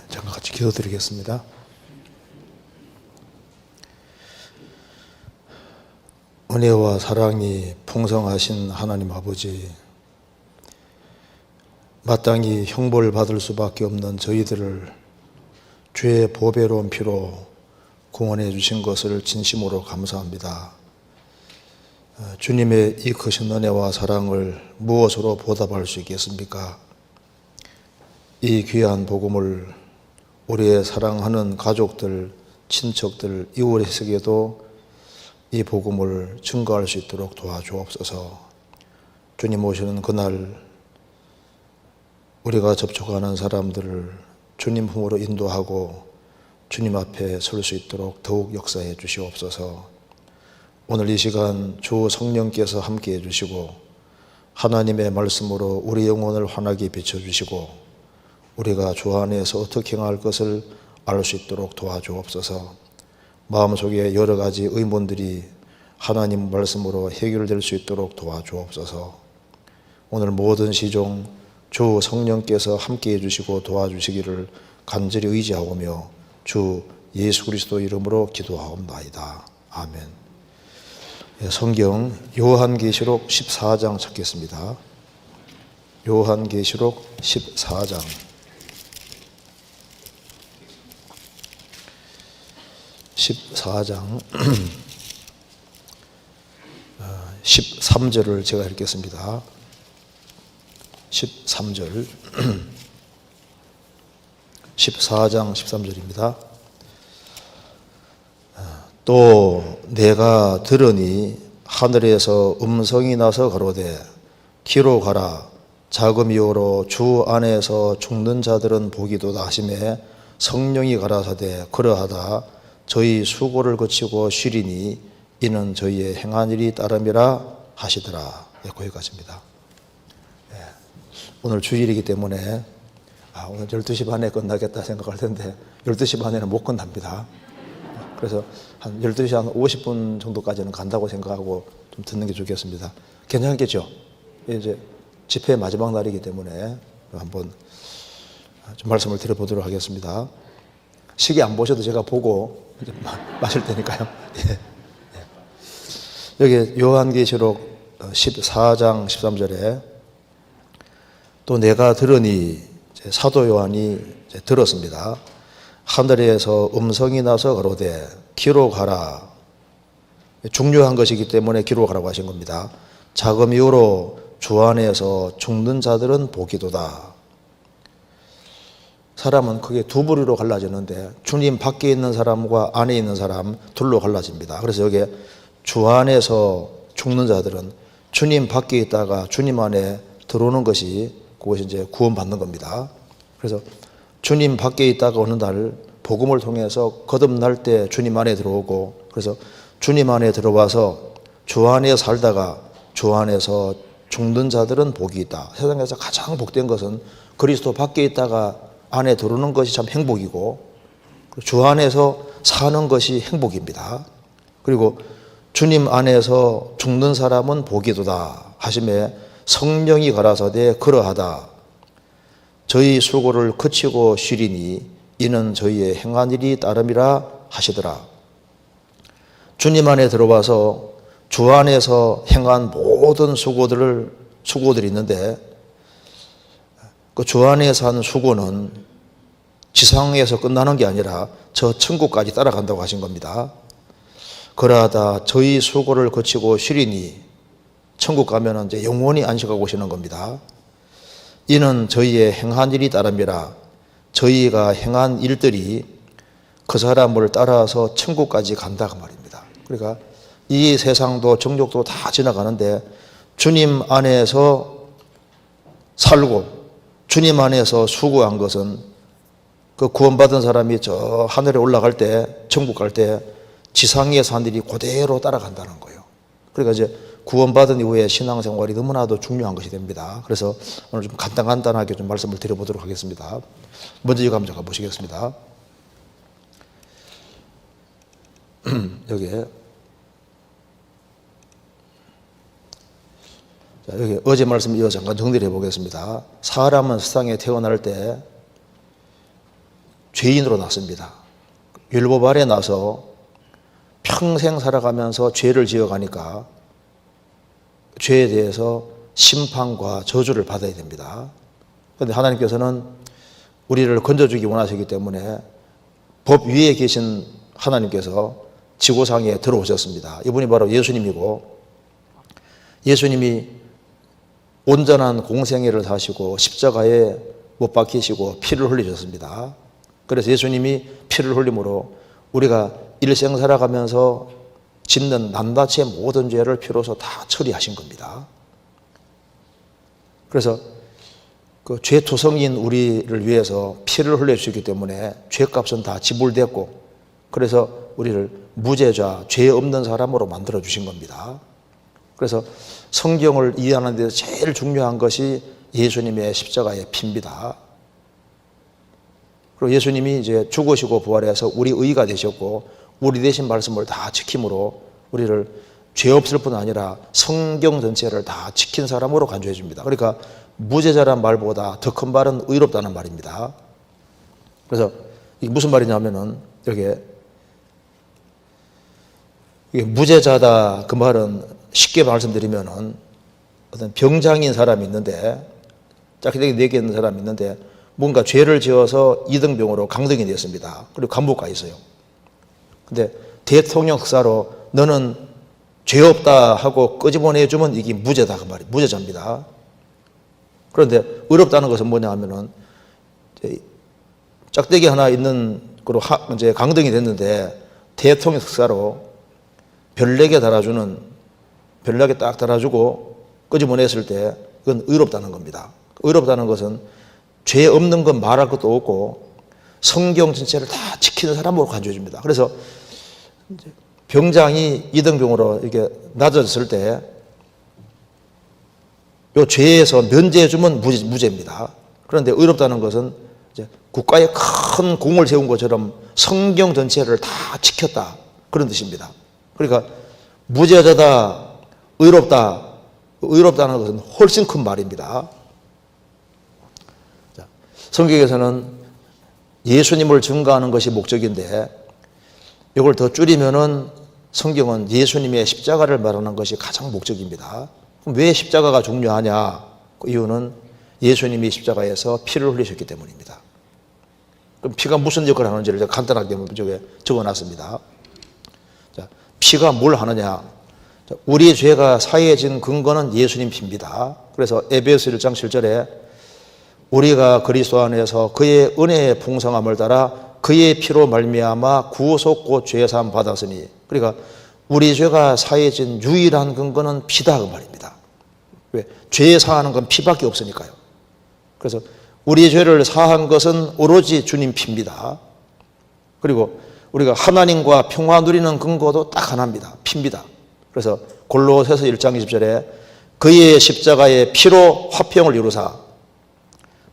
잠깐 같이 기도드리겠습니다. 은혜와 사랑이 풍성하신 하나님 아버지, 마땅히 형벌을 받을 수밖에 없는 저희들을 주의 보배로운 피로 구원해 주신 것을 진심으로 감사합니다. 주님의 이 크신 은혜와 사랑을 무엇으로 보답할 수 있겠습니까? 이 귀한 복음을 우리의 사랑하는 가족들, 친척들, 이웃에게도 이 복음을 증거할 수 있도록 도와주옵소서. 주님 오시는 그날 우리가 접촉하는 사람들을 주님 품으로 인도하고 주님 앞에 설 수 있도록 더욱 역사해 주시옵소서. 오늘 이 시간 주 성령께서 함께해 주시고 하나님의 말씀으로 우리 영혼을 환하게 비춰주시고 우리가 주 안에서 어떻게 행할 것을 알 수 있도록 도와주옵소서. 마음속에 여러 가지 의문들이 하나님 말씀으로 해결될 수 있도록 도와주옵소서. 오늘 모든 시종 주 성령께서 함께해 주시고 도와주시기를 간절히 의지하오며 주 예수 그리스도 이름으로 기도하옵나이다. 아멘. 성경 요한계시록 14장 찾겠습니다. 요한계시록 14장 14장 13절을 제가 읽겠습니다. 13절 14장 13절입니다. 또 내가 들으니 하늘에서 음성이 나서 가로되 기로 가라 자금이오로 주 안에서 죽는 자들은 복이도다 하시매 성령이 가라사대 그러하다 저희 수고를 거치고 쉬리니 이는 저희의 행한 일이 따름이라 하시더라. 거기까지입니다. 오늘 주일이기 때문에 오늘 12시 반에 끝나겠다 생각할 텐데 12시 반에는 못 끝납니다. 그래서 한 12시 한 50분 정도까지는 간다고 생각하고 좀 듣는 게 좋겠습니다. 괜찮겠죠? 이제 집회 마지막 날이기 때문에 한번 좀 말씀을 드려보도록 하겠습니다. 시계 안 보셔도 제가 보고 이제 마실 테니까요. 여기 요한계시록 14장 13절에 또 내가 들으니 사도 요한이 들었습니다. 하늘에서 음성이 나서 가로되 기로 가라. 중요한 것이기 때문에 기로 가라고 하신 겁니다. 자금 이후로 주 안에서 죽는 자들은 복이도다. 사람은 크게 두 부류로 갈라지는데 주님 밖에 있는 사람과 안에 있는 사람 둘로 갈라집니다. 그래서 여기 주 안에서 죽는 자들은 주님 밖에 있다가 주님 안에 들어오는 것이 그것이 이제 구원받는 겁니다. 그래서 주님 밖에 있다가 어느 날 복음을 통해서 거듭날 때 주님 안에 들어오고 그래서 주님 안에 들어와서 주 안에 살다가 주 안에서 죽는 자들은 복이 있다. 세상에서 가장 복된 것은 그리스도 밖에 있다가 안에 들어오는 것이 참 행복이고 주 안에서 사는 것이 행복입니다. 그리고 주님 안에서 죽는 사람은 복이도다 하심에 성령이 가라사대 그러하다. 저희 수고를 그치고 쉬리니 이는 저희의 행한 일이 따름이라 하시더라. 주님 안에 들어와서 주 안에서 행한 모든 수고들이 있는데 그 주 안에서 한 수고는 지상에서 끝나는 게 아니라 저 천국까지 따라간다고 하신 겁니다. 그러하다 저희 수고를 거치고 쉬리니 천국 가면은 이제 영원히 안식하고 오시는 겁니다. 이는 저희의 행한 일이 따름이라 저희가 행한 일들이 그 사람을 따라서 천국까지 간다 그 말입니다. 그러니까 이 세상도 정욕도 다 지나가는데 주님 안에서 살고 주님 안에서 수고한 것은 그 구원받은 사람이 저 하늘에 올라갈 때 천국 갈 때 지상에 산 일이 그대로 따라간다는 거예요. 그러니까 이제 구원받은 이후에 신앙생활이 너무나도 중요한 것이 됩니다. 그래서 오늘 좀 간단하게 좀 말씀을 드려보도록 하겠습니다. 먼저 이거 한번 보시겠습니다. 여기 어제 말씀 이어서 잠깐 정리를 해보겠습니다. 사람은 세상에 태어날 때 죄인으로 났습니다. 율법 아래 나서 평생 살아가면서 죄를 지어가니까 죄에 대해서 심판과 저주를 받아야 됩니다. 그런데 하나님께서는 우리를 건져주기 원하시기 때문에 법 위에 계신 하나님께서 지구상에 들어오셨습니다. 이분이 바로 예수님이고, 예수님이 온전한 공생애를 사시고 십자가에 못 박히시고 피를 흘리셨습니다. 그래서 예수님이 피를 흘림으로 우리가 일생 살아가면서 짓는 낱낱이의 모든 죄를 피로서 다 처리하신 겁니다. 그래서 그 죄투성인 우리를 위해서 피를 흘려주셨기 때문에 죄값은 다 지불됐고, 그래서 우리를 무죄자, 죄 없는 사람으로 만들어 주신 겁니다. 그래서 성경을 이해하는 데서 제일 중요한 것이 예수님의 십자가의 피입니다. 그리고 예수님이 이제 죽으시고 부활해서 우리 의가 되셨고, 우리 대신 말씀을 다 지킴으로 우리를 죄 없을 뿐 아니라 성경 전체를 다 지킨 사람으로 간주해 줍니다. 그러니까 무죄자란 말보다 더 큰 말은 의롭다는 말입니다. 그래서 이게 무슨 말이냐면은 이게 무죄자다, 그 말은 쉽게 말씀드리면은 어떤 병장인 사람이 있는데, 짝대기 4개 있는 사람이 있는데 뭔가 죄를 지어서 2등병으로 강등이 됐습니다. 그리고 감옥 가 있어요. 근데 대통령 흑사로 너는 죄 없다 하고 끄집어내주면 이게 무죄다, 그 말이 무죄자입니다. 그런데 의롭다는 것은 뭐냐 하면은 짝대기 하나 있는 거로 이제 강등이 됐는데 대통령 흑사로 별 4개 달아주는, 별 4개 딱 달아주고 끄집어냈을 때 그건 의롭다는 겁니다. 의롭다는 것은 죄 없는 건 말할 것도 없고 성경 전체를 다 지키는 사람으로 간주해 줍니다. 그래서 병장이 2등병으로 이렇게 낮아졌을 때 이 죄에서 면제해 주면 무죄입니다. 그런데 의롭다는 것은 이제 국가에 큰 공을 세운 것처럼 성경 전체를 다 지켰다, 그런 뜻입니다. 그러니까 무죄자다, 의롭다, 의롭다는 것은 훨씬 큰 말입니다. 성경에서는 예수님을 증거하는 것이 목적인데, 이걸 더 줄이면은 성경은 예수님의 십자가를 말하는 것이 가장 목적입니다. 그럼 왜 십자가가 중요하냐? 그 이유는 예수님이 십자가에서 피를 흘리셨기 때문입니다. 그럼 피가 무슨 역할을 하는지를 제가 간단하게 적어놨습니다. 자, 피가 뭘 하느냐? 우리 죄가 사해진 근거는 예수님 피입니다. 그래서 에베소 1장 7절에 우리가 그리스도 안에서 그의 은혜의 풍성함을 따라 그의 피로 말미암아 구속 곧 죄사함 받았으니, 그러니까 우리 죄가 사해진 유일한 근거는 피다, 그 말입니다. 왜? 죄 사하는 건 피밖에 없으니까요. 그래서 우리 죄를 사한 것은 오로지 주님 피입니다. 그리고 우리가 하나님과 평화 누리는 근거도 딱 하나입니다. 피입니다. 그래서 골로새서 1장 20절에 그의 십자가의 피로 화평을 이루사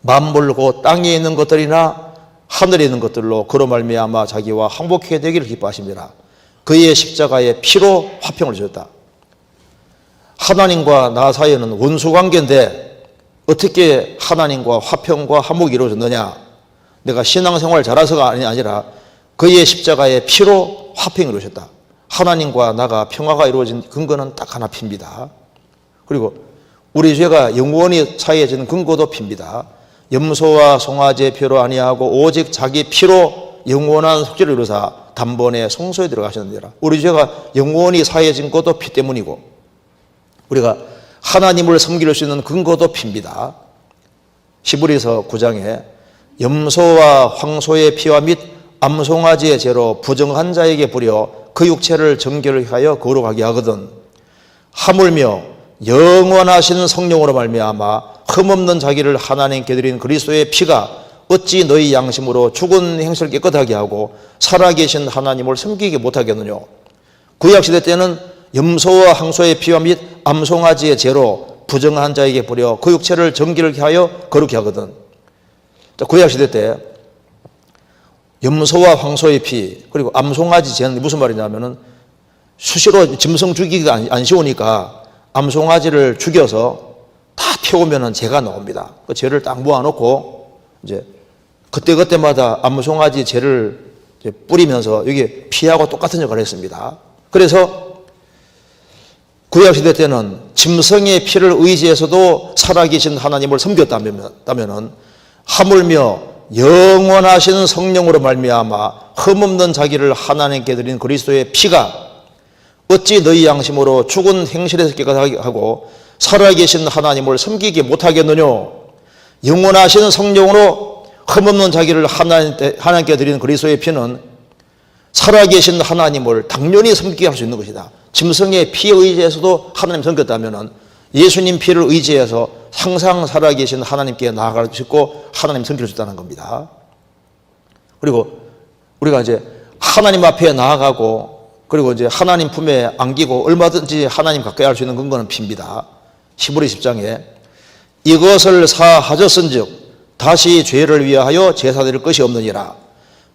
만물 곧 땅에 있는 것들이나 하늘에 있는 것들로 그로 말미암아 자기와 항복하게 되기를 기뻐하십니다. 그의 십자가의 피로 화평을 주셨다. 하나님과 나 사이에는 원수관계인데 어떻게 하나님과 화평과 화목이 이루어졌느냐? 내가 신앙생활 잘해서가 아니라 그의 십자가의 피로 화평을 이루셨다. 하나님과 나가 평화가 이루어진 근거는 딱 하나, 피입니다. 그리고 우리 죄가 영원히 사해지는 근거도 피입니다. 염소와 송아지의 피로 아니하고 오직 자기 피로 영원한 속죄를 이루사 단번에 성소에 들어가셨느니라. 우리 죄가 영원히 사해진 것도 피 때문이고, 우리가 하나님을 섬길 수 있는 근거도 피입니다. 히브리서 9장에 염소와 황소의 피와 및 암송아지의 죄로 부정한 자에게 부려 그 육체를 정결하여 거룩하게 하거든 하물며 영원하신 성령으로 말미암아 흠없는 자기를 하나님께 드린 그리스도의 피가 어찌 너희 양심으로 죽은 행실을 깨끗하게 하고 살아계신 하나님을 섬기게 못하겠느냐? 구약시대 때는 염소와 황소의 피와 및 암송아지의 죄로 부정한 자에게 부려 그 육체를 정결케 하여 거룩히 하거든. 구약시대 때 염소와 황소의 피 그리고 암송아지 죄는 무슨 말이냐면은 수시로 짐승 죽이기가 안 쉬우니까 암송아지를 죽여서 다 태우면은 죄가 나옵니다. 그 죄를 딱 모아놓고 이제 그때그때마다 암송아지 재를 뿌리면서 여기 피하고 똑같은 역할을 했습니다. 그래서 구약시대 때는 짐승의 피를 의지해서도 살아계신 하나님을 섬겼다면 하물며 영원하신 성령으로 말미암아 흠없는 자기를 하나님께 드린 그리스도의 피가 어찌 너희 양심으로 죽은 행실에서 깨끗하게 하고 살아계신 하나님을 섬기게 못하겠느냐. 영원하신 성령으로 흠없는 자기를 하나님께 드린 그리스도의 피는 살아계신 하나님을 당연히 섬기게 할 수 있는 것이다. 짐승의 피에 의지해서도 하나님 섬겼다면 예수님 피를 의지해서 항상 살아계신 하나님께 나아갈 수 있고 하나님 섬길 수 있다는 겁니다. 그리고 우리가 이제 하나님 앞에 나아가고 그리고 이제 하나님 품에 안기고 얼마든지 하나님 가까이 할 수 있는 근거는 피입니다. 히브리 10장에 이것을 사하셨은즉 다시 죄를 위하여 제사 드릴 것이 없느니라.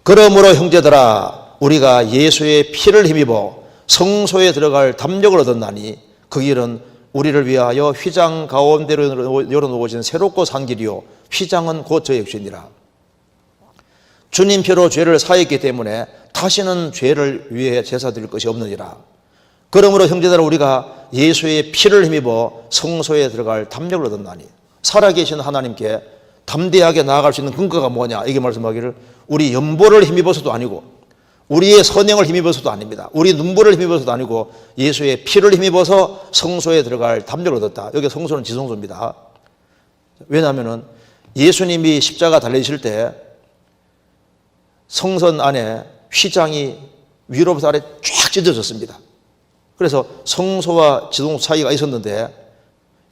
그러므로 형제들아 우리가 예수의 피를 힘입어 성소에 들어갈 담력을 얻었나니 그 길은 우리를 위하여 휘장 가운데로 열어놓으신 새롭고 산 길이요 휘장은 곧 저의 육신이라. 주님 피로 죄를 사했기 때문에 다시는 죄를 위해 제사 드릴 것이 없느니라. 그러므로 형제들아 우리가 예수의 피를 힘입어 성소에 들어갈 담력을 얻었나니 살아계신 하나님께 담대하게 나아갈 수 있는 근거가 뭐냐. 이게 말씀하기를 우리 연보를 힘입어서도 아니고 우리의 선행을 힘입어서도 아닙니다. 우리 눈물을 힘입어서도 아니고 예수의 피를 힘입어서 성소에 들어갈 담력을 얻었다. 여기 성소는 지성소입니다. 왜냐하면 예수님이 십자가 달리실 때 성전 안에 휘장이 위로부터 아래 쫙 찢어졌습니다. 그래서 성소와 지성소 차이가 있었는데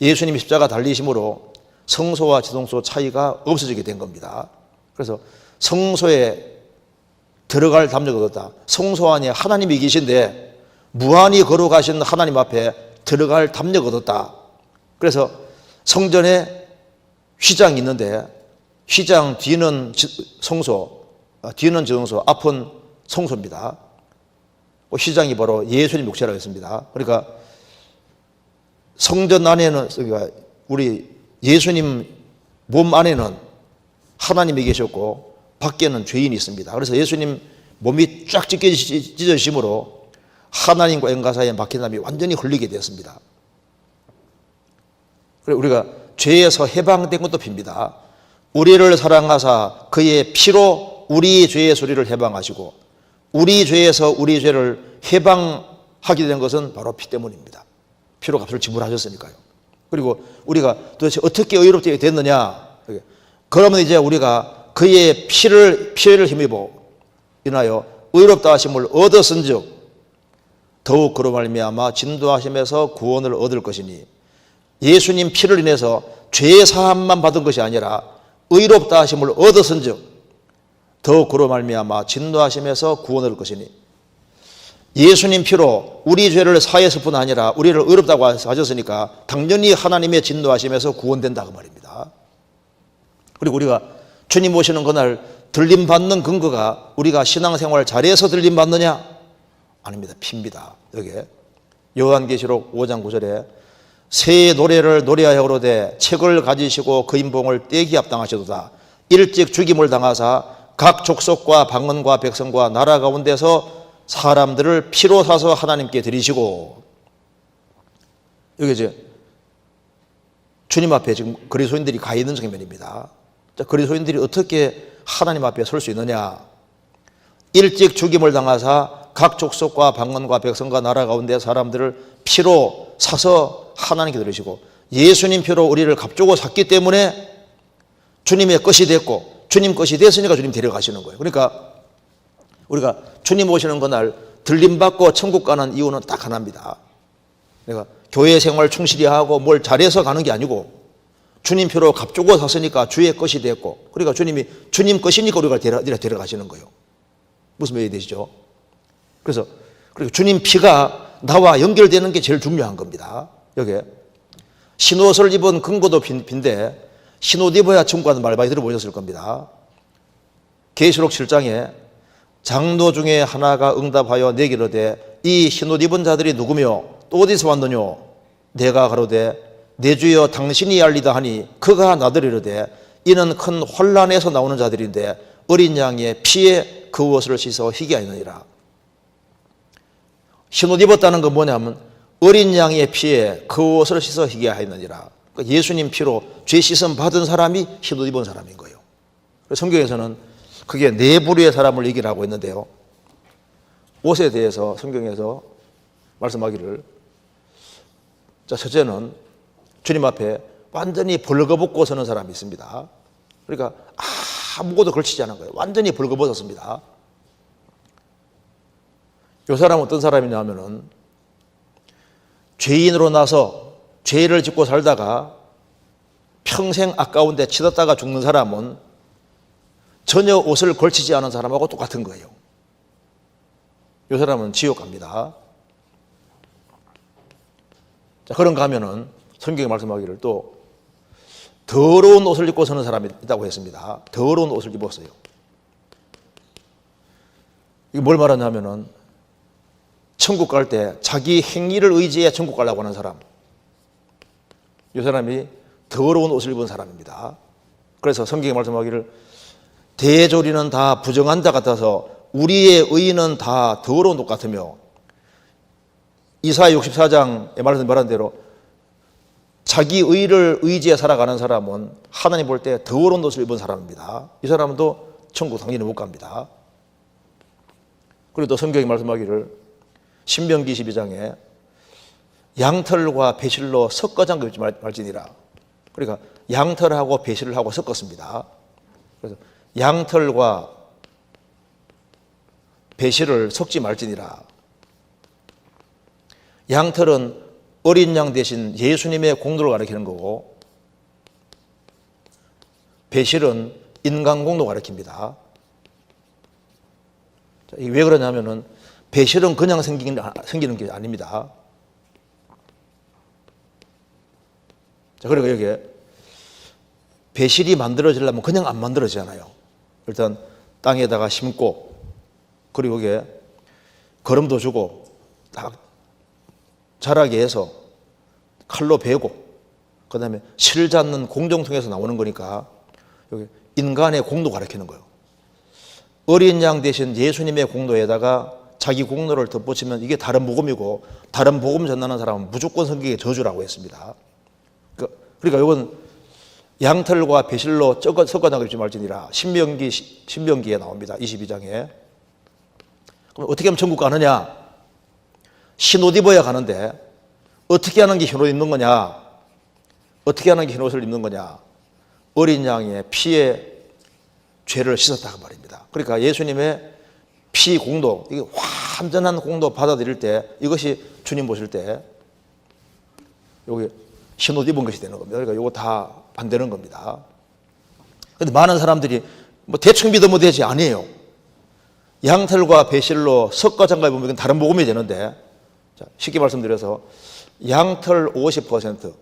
예수님이 십자가 달리심으로 성소와 지성소 차이가 없어지게 된 겁니다. 그래서 성소에 들어갈 담력을 얻었다. 성소 안에 하나님이 계신데 무한히 걸어가신 하나님 앞에 들어갈 담력을 얻었다. 그래서 성전에 휘장이 있는데 휘장 뒤는 성소, 뒤는 지성소, 앞은 성소입니다. 휘장이 바로 예수님 육체라고 했습니다. 그러니까 성전 안에는 그러니까 우리 예수님 몸 안에는 하나님이 계셨고 밖에는 죄인이 있습니다. 그래서 예수님 몸이 쫙 찢어지심으로 하나님과 인간 사이에 막힌 담이 완전히 흘리게 되었습니다. 그리고 우리가 죄에서 해방된 것도 핍니다. 우리를 사랑하사 그의 피로 우리 죄의 소리를 해방하시고 우리 죄에서 우리 죄를 해방하게 된 것은 바로 피 때문입니다. 피로 값을 지불하셨으니까요. 그리고 우리가 도대체 어떻게 의롭게 됐느냐. 그러면 이제 우리가 그의 피를 힘입어 인하여 의롭다 하심을 얻었은즉 더욱 그로 말미암아 진도하심에서 구원을 얻을 것이니 예수님 피를 인해서 죄 사함만 받은 것이 아니라 의롭다 하심을 얻었은즉 더욱 그로 말미암아 진노하심에서 구원을 얻을 것이니 예수님 피로 우리 죄를 사했을 뿐 아니라 우리를 의롭다고 하셨으니까 당연히 하나님의 진노하심에서 구원된다 그 말입니다. 그리고 우리가 주님 오시는 그날 들림받는 근거가 우리가 신앙생활 잘해서 들림받느냐? 아닙니다. 피입니다. 여기에 요한계시록 5장 9절에 새 노래를 노래하여 오르되 책을 가지시고 그 인봉을 떼기 합당하시도다. 일찍 죽임을 당하사 각 족속과 방언과 백성과 나라 가운데서 사람들을 피로 사서 하나님께 드리시고. 여기 이제 주님 앞에 지금 그리스도인들이 가 있는 장면입니다. 자, 그리스도인들이 어떻게 하나님 앞에 설 수 있느냐? 일찍 죽임을 당하사 각 족속과 방언과 백성과 나라 가운데 사람들을 피로 사서 하나님께 드리시고 예수님 피로 우리를 값주고 샀기 때문에 주님의 것이 됐고 주님 것이 됐으니까 주님 데려가시는 거예요. 그러니까 우리가 주님 오시는 그날 들림받고 천국 가는 이유는 딱 하나입니다. 내가 교회 생활 충실히 하고 뭘 잘해서 가는 게 아니고 주님 표로 값주고 샀으니까 주의 것이 됐고 그러니까 주님이 주님 것이니까 우리가 데려가시는 거예요. 무슨 말이 되시죠? 그래서 그리고 주님 피가 나와 연결되는 게 제일 중요한 겁니다. 여기에 흰옷을 입은 근거도 빈데 흰옷 입어야 천국 가는 말 많이 들어보셨을 겁니다. 계시록 7장에 장로 중에 하나가 응답하여 내게 이르되 이 흰옷 입은 자들이 누구며 또 어디서 왔느뇨? 내가 가로되 내 주여 당신이 알리다 하니 그가 나더러 이르되 이는 큰 혼란에서 나오는 자들인데 어린 양의 피에 그 옷을 씻어 희게하였느니라. 흰옷 입었다는 건 뭐냐면 어린 양의 피에 그 옷을 씻어 희게하였느니라. 그러니까 예수님 피로 죄 씻음 받은 사람이 흰옷 입은 사람인 거예요. 성경에서는 그게 네 부류의 사람을 얘기를 하고 있는데요. 옷에 대해서 성경에서 말씀하기를, 자, 첫째는 주님 앞에 완전히 벌거벗고 서는 사람이 있습니다. 그러니까 아무것도 걸치지 않은 거예요. 완전히 벌거벗었습니다. 이 사람은 어떤 사람이냐 하면은 죄인으로 나서 죄를 짓고 살다가 평생 아까운데 치렀다가 죽는 사람은 전혀 옷을 걸치지 않은 사람하고 똑같은 거예요. 이 사람은 지옥 갑니다. 자, 그런가 하면은 성경이 말씀하기를 또 더러운 옷을 입고 서는 사람이 있다고 했습니다. 더러운 옷을 입었어요. 이게 뭘 말하냐면은 천국 갈 때 자기 행위를 의지해 천국 가려고 하는 사람, 이 사람이 더러운 옷을 입은 사람입니다. 그래서 성경이 말씀하기를 대조리는 다 부정한 자 같아서 우리의 의는 다 더러운 옷 같으며, 이사야 64장에 말한 대로 자기 의를 의지해 살아가는 사람은 하나님 볼 때 더러운 옷을 입은 사람입니다. 이 사람도 천국 당연히 못 갑니다. 그리고 또 성경이 말씀하기를 신명기 12장에 양털과 배실로 섞어 잠그지 말지니라. 그러니까 양털하고 배실을 하고 섞었습니다. 그래서 양털과 배실을 섞지 말지니라. 양털은 어린 양 대신 예수님의 공로를 가리키는 거고, 배실은 인간 공로 가리킵니다. 이게 왜 그러냐면은 배실은 그냥 생기는 게 아닙니다. 자, 그리고 여기에 배실이 만들어지려면 그냥 안 만들어지잖아요. 일단 땅에다가 심고, 그리고 여기에 거름도 주고 딱 자라게 해서 칼로 베고, 그 다음에 실 잡는 공정 통해서 나오는 거니까 여기 인간의 공로 가리키는 거예요. 어린 양 대신 예수님의 공로에다가 자기 공로를 덧붙이면 이게 다른 복음이고, 다른 복음 전하는 사람은 무조건 성경의 저주라고 했습니다. 그러니까 이건 양털과 배실로 섞어 나가지 말지니라. 신명기에 나옵니다. 22장에. 그럼 어떻게 하면 천국 가느냐? 흰옷 입어야 가는데 어떻게 하는 게 흰옷 입는 거냐? 어떻게 하는 게 흰옷을 입는 거냐? 어린 양의 피에 죄를 씻었다고 말입니다. 그러니까 예수님의 피 공도, 이게 완전한 공도 받아들일 때, 이것이 주님 보실 때 여기 흰옷 입은 것이 되는 겁니다. 그러니까 이거 다 안 되는 겁니다. 그런데 많은 사람들이 뭐 대충 믿으면 되지, 아니에요. 양털과 배실로 섞어 장가입으면 이건 다른 복음이 되는데, 자, 쉽게 말씀드려서 양털 50%,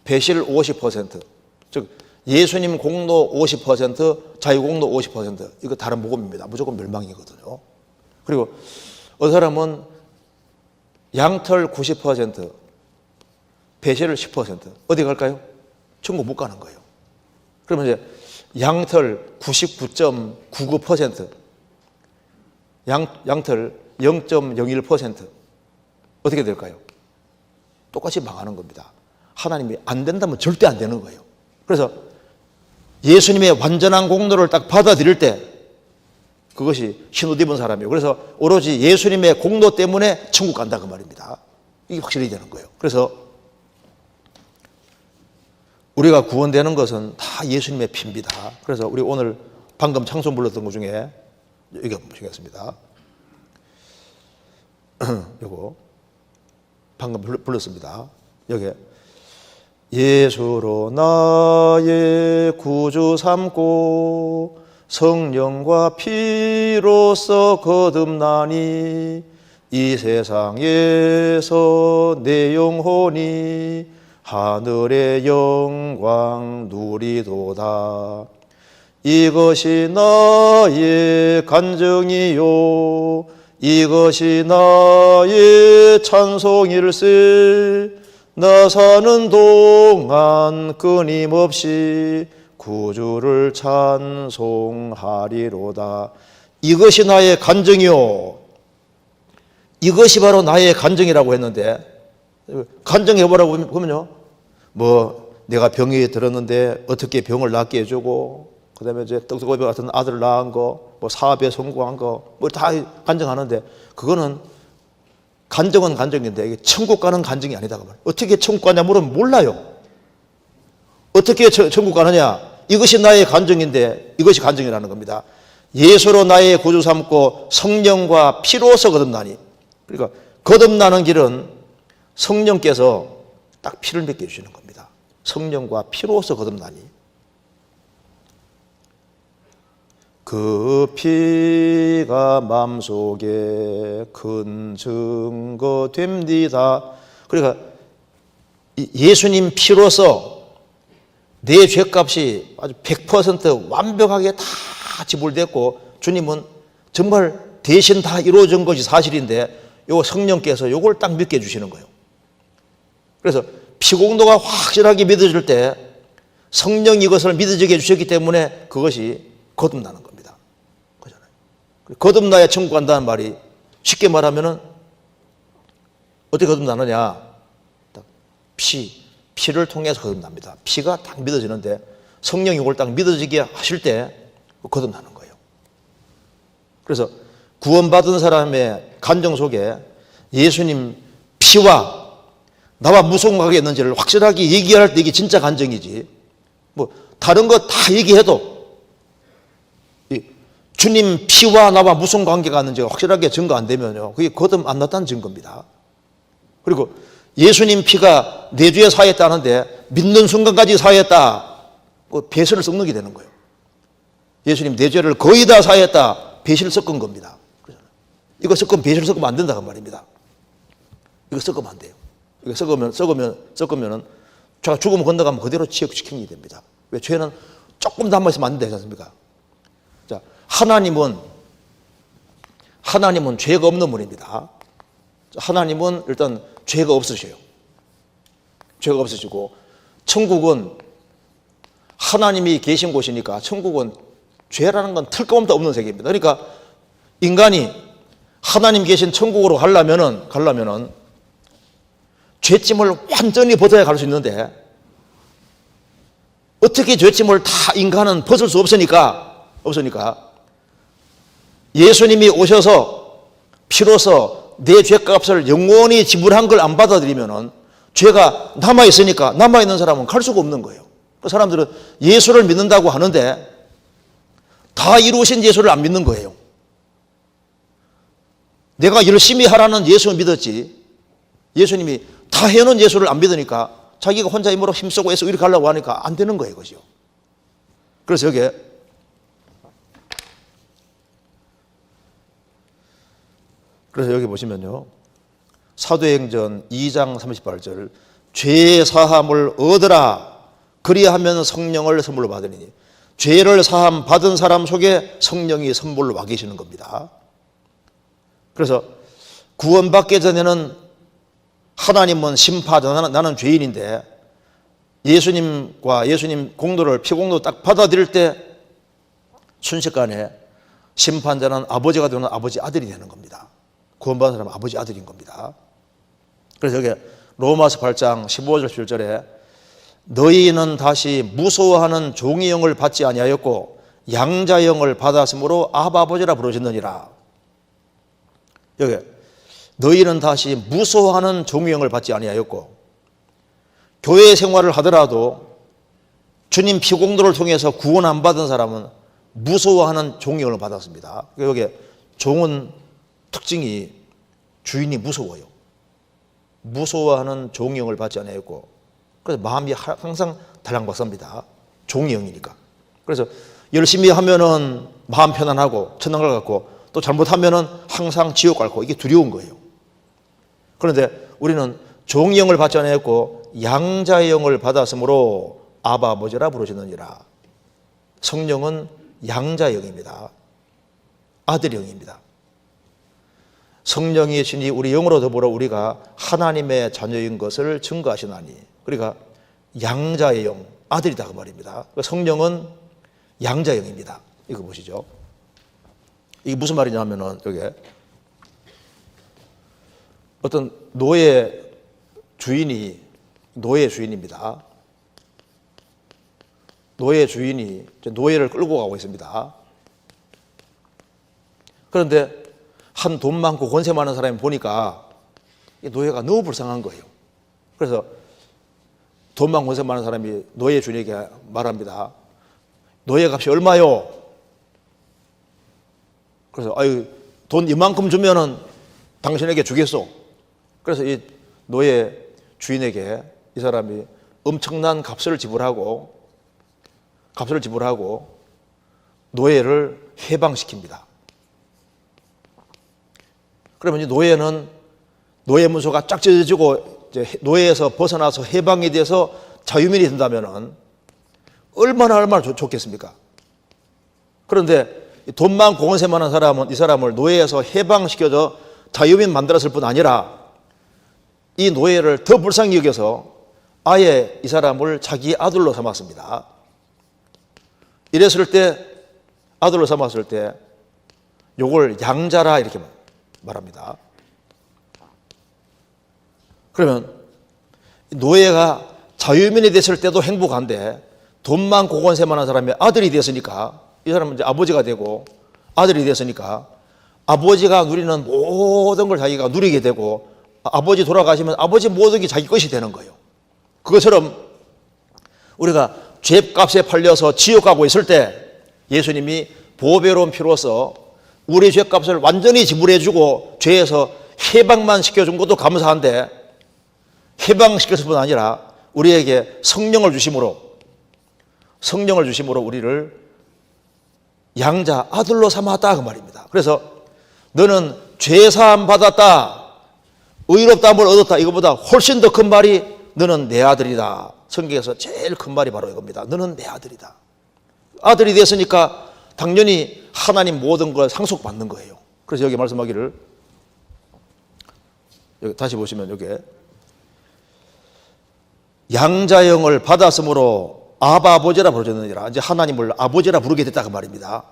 배실 50%, 즉 예수님 공로 50%, 자기 공로 50%, 이거 다른 복음입니다. 무조건 멸망이거든요. 그리고 어떤 사람은 양털 90%, 배실을 10%, 어디 갈까요? 천국 못 가는 거예요. 그러면 이제 양털 99.99%, 양털 0.01% 어떻게 될까요? 똑같이 망하는 겁니다. 하나님이 안 된다면 절대 안 되는 거예요. 그래서 예수님의 완전한 공로를 딱 받아들일 때 그것이 흰옷 입은 사람이에요. 그래서 오로지 예수님의 공로 때문에 천국 간다 그 말입니다. 이게 확실히 되는 거예요. 그래서 우리가 구원되는 것은 다 예수님의 피입니다. 그래서 우리 오늘 방금 찬송 불렀던 것 중에 이거 보시겠습니다. 이거 방금 불렀습니다. 여기 예수로 나의 구주 삼고 성령과 피로써 거듭나니 이 세상에서 내 영혼이 하늘의 영광 누리도다. 이것이 나의 간증이요 이것이 나의 찬송일세. 나 사는 동안 끊임없이 구주를 찬송하리로다. 이것이 나의 간증이요. 이것이 바로 나의 간증이라고 했는데, 간증해보라고 보면요, 뭐 내가 병이 들었는데 어떻게 병을 낫게 해주고, 그 다음에 이제 떡두꺼비 같은 아들 낳은 거, 뭐 사업에 성공한 거, 뭐 다 간증하는데, 그거는 간증은 간증인데 이게 천국 가는 간증이 아니다. 어떻게 천국 가냐 물으면 몰라요. 어떻게 천국 가느냐? 이것이 나의 간증인데 이것이 간증이라는 겁니다. 예수로 나의 구주 삼고 성령과 피로서 거듭나니. 그러니까 거듭나는 길은 성령께서 딱 피를 맺게 해주시는 겁니다. 성령과 피로서 거듭나니. 그 피가 마음속에 큰 증거 됩니다. 그러니까 예수님 피로서 내 죄값이 아주 100% 완벽하게 다 지불됐고, 주님은 정말 대신 다 이루어진 것이 사실인데, 요 성령께서 요걸 딱 믿게 해주시는 거예요. 그래서 피공도가 확실하게 믿어질 때 성령이 이것을 믿어지게 해주셨기 때문에 그것이 거듭나는 겁니다. 그렇잖아요. 거듭나야 천국 간다는 말이, 쉽게 말하면은 어떻게 거듭나느냐? 피를 통해서 거듭납니다. 피가 딱 믿어지는데 성령이 이걸 딱 믿어지게 하실 때 거듭나는 거예요. 그래서 구원받은 사람의 간증 속에 예수님 피와 나와 무슨 관계가 있는지를 확실하게 얘기할 때 이게 진짜 간증이지, 뭐 다른 거 다 얘기해도 주님 피와 나와 무슨 관계가 있는지가 확실하게 증거 안 되면요, 그게 거듭 안 났다는 증거입니다. 그리고 예수님 피가 내 죄에 사했다는데 믿는 순간까지 사했다, 배설을 섞는 게 되는 거예요. 예수님 내 죄를 거의 다 사했다, 배실을 섞은 겁니다. 이거 섞으면 배실을 섞으면 안 된다고 말입니다. 이거 섞으면 안 돼요. 이거 섞으면은 제가 죽으면 건너가면 그대로 지역시키는 게 됩니다. 왜? 죄는 조금 남아있으면 안 되지 않습니까? 자, 하나님은 죄가 없는 분입니다. 하나님은 일단 죄가 없으셔요. 죄가 없으시고, 천국은 하나님이 계신 곳이니까 천국은 죄라는 건 털감도 없는 세계입니다. 그러니까 인간이 하나님 계신 천국으로 가려면은 죄짐을 완전히 벗어야 갈 수 있는데, 어떻게 죄짐을 다 인간은 벗을 수 없으니까 예수님이 오셔서 피로서 내 죄값을 영원히 지불한 걸 안 받아들이면은 죄가 남아있으니까 남아있는 사람은 갈 수가 없는 거예요. 그 사람들은 예수를 믿는다고 하는데 다 이루신 예수를 안 믿는 거예요. 내가 열심히 하라는 예수를 믿었지, 예수님이 다 해놓은 예수를 안 믿으니까 자기가 혼자 힘으로 힘쓰고 해서 이렇게 가려고 하니까 안 되는 거예요, 그죠? 그래서 여기 보시면요, 사도행전 2장 38절, 죄 사함을 얻으라, 그리하면 성령을 선물로 받으리니. 죄를 사함 받은 사람 속에 성령이 선물로 와 계시는 겁니다. 그래서 구원받기 전에는 하나님은 심판하자, 나는 죄인인데, 예수님과 예수님 공도를, 피공도 딱 받아들일 때 순식간에 심판자는 아버지가 되는 아버지 아들이 되는 겁니다. 구원받은 사람은 아버지 아들인 겁니다. 그래서 여기 로마서 8장 15절 17절에 너희는 다시 무소하는 종의 영을 받지 아니하였고 양자의 영을 받았으므로 아바 아버지라 부르셨느니라. 여기 너희는 다시 무소하는 종의 영을 받지 아니하였고, 교회 생활을 하더라도 주님 피공도를 통해서 구원 안 받은 사람은 무소하는 종의 영을 받았습니다. 여기 종은 특징이 주인이 무서워요. 무서워하는 종의 영을 받지 아니하였고, 그래서 마음이 항상 달랑박삽니다. 종의 영이니까. 그래서 열심히 하면은 마음 편안하고 천당 갈 것 같고, 또 잘못하면은 항상 지옥 갈고, 이게 두려운 거예요. 그런데 우리는 종의 영을 받지 아니하였고 양자의 영을 받았으므로 아바 아버지라 부르시느니라. 성령은 양자의 영입니다. 아들의 영입니다. 성령이 신이 우리 영으로 더불어 우리가 하나님의 자녀인 것을 증거하시나니. 그러니까 양자의 영, 아들이다 그 말입니다. 성령은 양자형입니다. 이거 보시죠. 이게 무슨 말이냐면은 여기 어떤 노예 주인입니다. 노예 주인이 노예를 끌고 가고 있습니다. 그런데 한 돈 많고 권세 많은 사람이 보니까 이 노예가 너무 불쌍한 거예요. 그래서 돈 많고 권세 많은 사람이 노예 주인에게 말합니다. 노예 값이 얼마요? 그래서 아유 돈 이만큼 주면은 당신에게 주겠소. 그래서 이 노예 주인에게 이 사람이 엄청난 값을 지불하고 노예를 해방시킵니다. 그러면 이 노예는 노예 문서가 쫙 찢어지고 이제 노예에서 벗어나서 해방이 돼서 자유민이 된다면은 얼마나 좋겠습니까? 그런데 돈 많고 권세 많은 사람은 이 사람을 노예에서 해방시켜서 자유민 만들었을 뿐 아니라 이 노예를 더 불쌍히 여겨서 아예 이 사람을 자기 아들로 삼았습니다. 이랬을 때 아들로 삼았을 때 요걸 양자라 이렇게 말합니다. 그러면 노예가 자유민이 됐을 때도 행복한데 돈 많고 권세 많은 사람이 아들이 됐으니까 이 사람은 이제 아버지가 되고 아들이 됐으니까 아버지가 누리는 모든 걸 자기가 누리게 되고 아버지 돌아가시면 아버지 모든 게 자기 것이 되는 거예요. 그것처럼 우리가 죄값에 팔려서 지옥 가고 있을 때 예수님이 보배로운 피로서 우리 죄값을 완전히 지불해주고 죄에서 해방만 시켜준 것도 감사한데 해방시켰을 뿐 아니라 우리에게 성령을 주심으로 우리를 양자 아들로 삼았다 그 말입니다. 그래서 너는 죄사함 받았다, 의롭다함을 얻었다, 이거보다 훨씬 더 큰 말이 너는 내 아들이다. 성경에서 제일 큰 말이 바로 이겁니다. 너는 내 아들이다. 아들이 됐으니까 당연히 하나님 모든 걸 상속받는 거예요. 그래서 여기 말씀하기를 여기 다시 보시면 여기 양자형을 받았으므로 아바 아버지라 부르짖느니라. 이제 하나님을 아버지라 부르게 됐다 그 말입니다.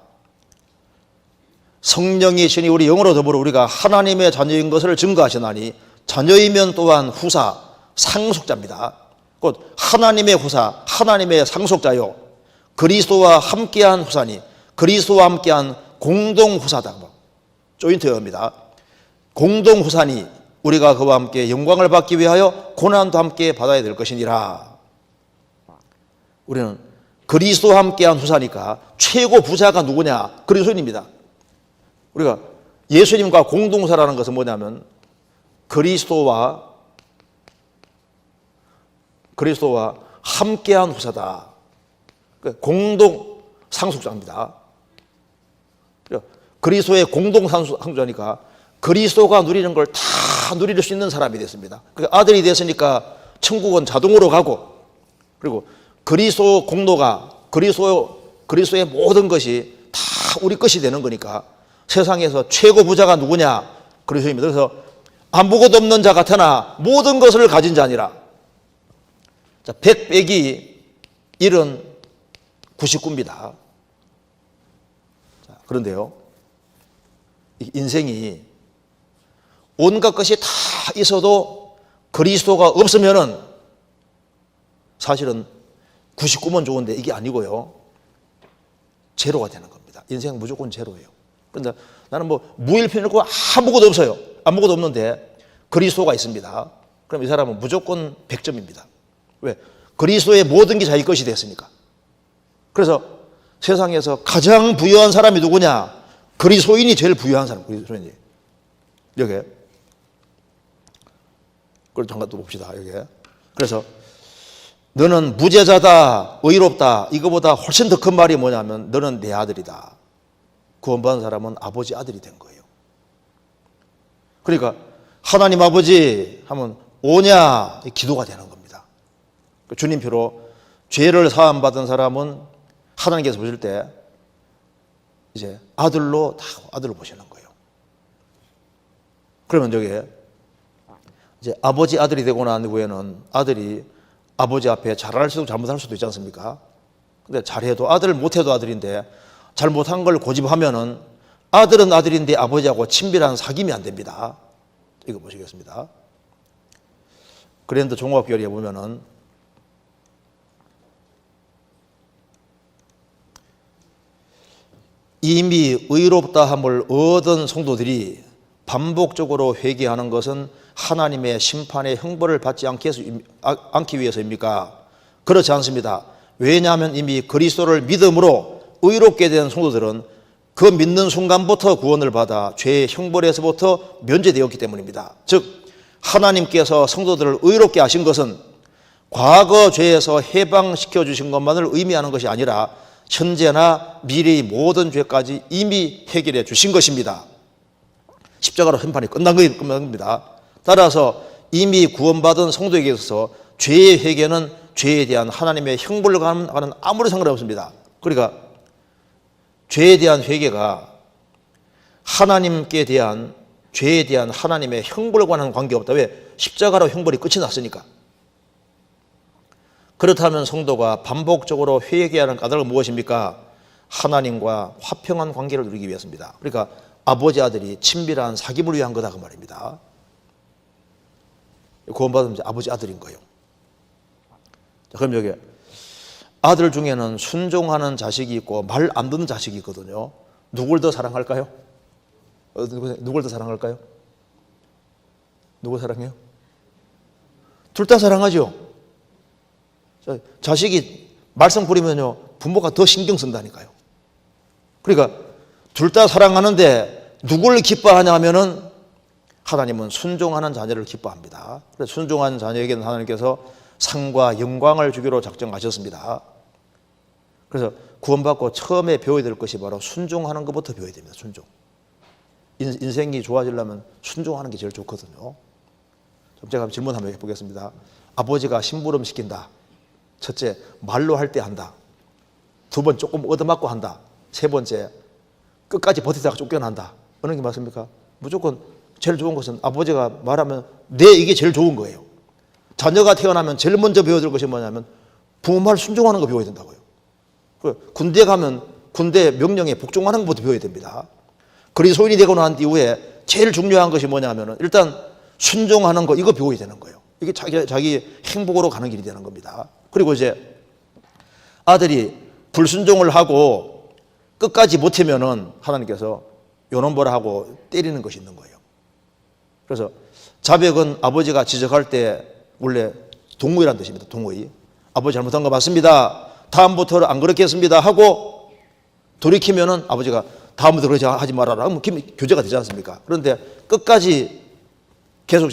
성령이 신이 우리 영으로 더불어 우리가 하나님의 자녀인 것을 증거하시나니 자녀이면 또한 후사 상속자입니다. 곧 하나님의 후사, 하나님의 상속자요 그리스도와 함께한 후사니 그리스도와 함께한 공동후사다. 조인트입니다. 공동후사니 우리가 그와 함께 영광을 받기 위하여 고난도 함께 받아야 될 것이니라. 우리는 그리스도와 함께한 후사니까 최고 부자가 누구냐? 그리스도인입니다. 우리가 예수님과 공동사라는 것은 뭐냐면 그리스도와 함께한 후사다. 공동 상속자입니다. 그리스도의 공동 상속자니까 그리스도가 누리는 걸 다 누릴 수 있는 사람이 됐습니다. 아들이 됐으니까 천국은 자동으로 가고 그리고 그리스도 공로가 그리스도의 모든 것이 다 우리 것이 되는 거니까 세상에서 최고 부자가 누구냐? 그리스도입니다. 그래서 아무것도 없는 자 같으나 모든 것을 가진 자니라. 자, 100 빼기 1은 99입니다. 자, 그런데요, 인생이 온갖 것이 다 있어도 그리스도가 없으면은 사실은 99면 좋은데 이게 아니고요. 제로가 되는 겁니다. 인생은 무조건 제로예요. 그런데 나는 뭐 무일편 있고 아무것도 없어요. 아무것도 없는데 그리스도가 있습니다. 그럼 이 사람은 무조건 100점입니다. 왜? 그리스도의 모든 게 자기 것이 됐으니까. 그래서 세상에서 가장 부유한 사람이 누구냐? 그리스도인이 제일 부유한 사람. 그리스도인이. 여기. 그걸 잠깐 또 봅시다. 여기. 그래서 너는 무죄자다, 의롭다. 이거보다 훨씬 더 큰 말이 뭐냐면 너는 내 아들이다. 구원받은 사람은 아버지 아들이 된 거예요. 그러니까 하나님 아버지 하면 오냐 기도가 되는 겁니다. 주님표로 죄를 사함 받은 사람은 하나님께서 보실 때 이제 아들로 다 아들로 보시는 거예요. 그러면 저게 이제 아버지 아들이 되고 난 후에는 아들이 아버지 앞에 잘할 수도 잘못할 수도 있지 않습니까? 근데 잘해도 아들, 못해도 아들인데 잘못한 걸 고집하면은 아들은 아들인데 아버지하고 친밀한 사귐이 안 됩니다. 이거 보시겠습니다. 그랜드 종합교리에 보면은 이미 의롭다함을 얻은 성도들이 반복적으로 회개하는 것은 하나님의 심판의 형벌을 받지 않기 위해서입니까? 그렇지 않습니다. 왜냐하면 이미 그리스도를 믿음으로 의롭게 된 성도들은 그 믿는 순간부터 구원을 받아 죄의 형벌에서부터 면제되었기 때문입니다. 즉 하나님께서 성도들을 의롭게 하신 것은 과거 죄에서 해방시켜 주신 것만을 의미하는 것이 아니라 현재나 미래의 모든 죄까지 이미 해결해 주신 것입니다. 십자가로 심판이 끝난 겁니다. 따라서 이미 구원받은 성도에게 있어서 죄의 회개는 죄에 대한 하나님의 형벌과는 아무런 상관없습니다. 그러니까 죄에 대한 회개가 하나님께 대한 죄에 대한 하나님의 형벌과는 관계없다. 왜? 십자가로 형벌이 끝이 났으니까. 그렇다면 성도가 반복적으로 회개하는 까닭은 무엇입니까? 하나님과 화평한 관계를 누리기 위해서입니다. 그러니까 아버지 아들이 친밀한 사귐을 위한 거다 그 말입니다. 구원받으면 아버지 아들인 거예요. 그럼 여기 아들 중에는 순종하는 자식이 있고 말 안 듣는 자식이 있거든요. 누굴 더 사랑할까요? 누굴 더 사랑할까요? 누굴 사랑해요? 둘 다 사랑하죠. 자식이 말썽 부리면요 부모가 더 신경 쓴다니까요. 그러니까 둘 다 사랑하는데 누굴 기뻐하냐 하면은 하나님은 순종하는 자녀를 기뻐합니다. 그래서 순종하는 자녀에게는 하나님께서 상과 영광을 주기로 작정하셨습니다. 그래서 구원받고 처음에 배워야 될 것이 바로 순종하는 것부터 배워야 됩니다. 순종. 인생이 좋아지려면 순종하는 게 제일 좋거든요. 제가 질문 한번 해보겠습니다. 아버지가 심부름 시킨다. 첫째, 말로 할 때 한다. 두 번 조금 얻어맞고 한다. 세 번째, 끝까지 버티다가 쫓겨난다. 어느 게 맞습니까? 무조건 제일 좋은 것은 아버지가 말하면 이게 제일 좋은 거예요. 자녀가 태어나면 제일 먼저 배워야 될 것이 뭐냐면 부모 말 순종하는 거 배워야 된다고요. 군대 가면 군대 명령에 복종하는 것부터 배워야 됩니다. 그리스도인이 되고 난 이후에 제일 중요한 것이 뭐냐면 일단 순종하는 거 이거 배워야 되는 거예요. 이게 자기 행복으로 가는 길이 되는 겁니다. 그리고 이제 아들이 불순종을 하고 끝까지 못하면은 하나님께서 요놈벌 하고 때리는 것이 있는 거예요. 그래서 자백은 아버지가 지적할 때 원래 동의란 뜻입니다. 동의. 아버지 잘못한 거 맞습니다. 다음부터는 안 그렇겠습니다 하고 돌이키면은 아버지가 다음부터 그러지 하지 말아라 하면 교제가 되지 않습니까? 그런데 끝까지 계속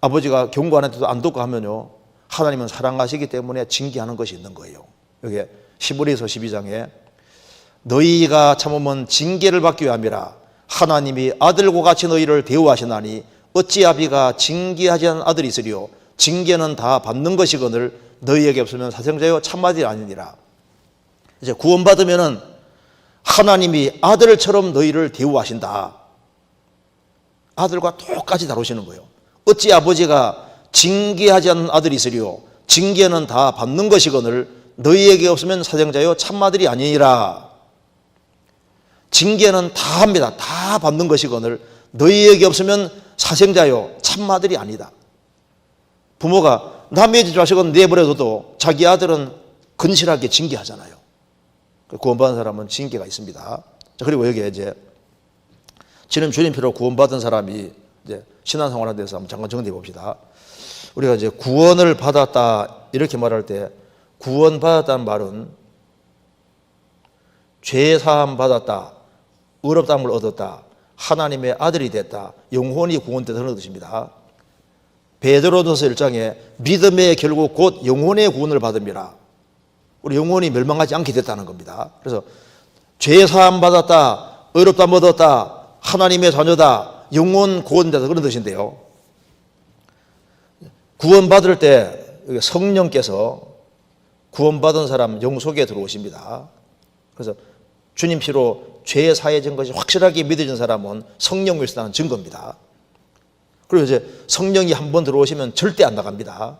아버지가 경고 안 해도 안 듣고 하면요 하나님은 사랑하시기 때문에 징계하는 것이 있는 거예요. 여기 히브리서 12장에 너희가 참으면 징계를 받기 위함이라 하나님이 아들과 같이 너희를 대우하시나니 어찌 아비가 징계하지 않은 아들이 있으리요 징계는 다 받는 것이거늘 너희에게 없으면 사생자요 참아들이 아니니라. 이제 구원받으면은 하나님이 아들처럼 너희를 대우하신다. 아들과 똑같이 다루시는 거예요. 어찌 아버지가 징계하지 않는 아들이 있으리요 징계는 다 받는 것이거늘 너희에게 없으면 사생자요 참아들이 아니니라. 징계는 다 합니다. 다 받는 것이거늘 너희에게 없으면 사생자요 참아들이 아니다. 부모가 남의 자식은 내버려둬도 자기 아들은 근실하게 징계하잖아요. 구원받은 사람은 징계가 있습니다. 그리고 여기에 이제 지금 주님표로 구원받은 사람이 이제 신앙생활에 대해서 한번 잠깐 정리해 봅시다. 우리가 이제 구원을 받았다 이렇게 말할 때 구원받았다는 말은 죄 사함 받았다, 의롭다함을 얻었다, 하나님의 아들이 됐다, 영혼이 구원됐다 그런 뜻입니다. 베드로전서 1장에 믿음의 결국 곧 영혼의 구원을 받음이라. 우리 영혼이 멸망하지 않게 됐다는 겁니다. 그래서 죄 사함 받았다, 의롭다함 얻었다, 하나님의 자녀다, 영혼 구원되다 그런 뜻인데요. 구원받을 때 성령께서 구원받은 사람 영 속에 들어오십니다. 그래서 주님 피로 죄 사해진 것이 확실하게 믿어진 사람은 성령이 있다는 증거입니다. 그리고 이제 성령이 한번 들어오시면 절대 안 나갑니다.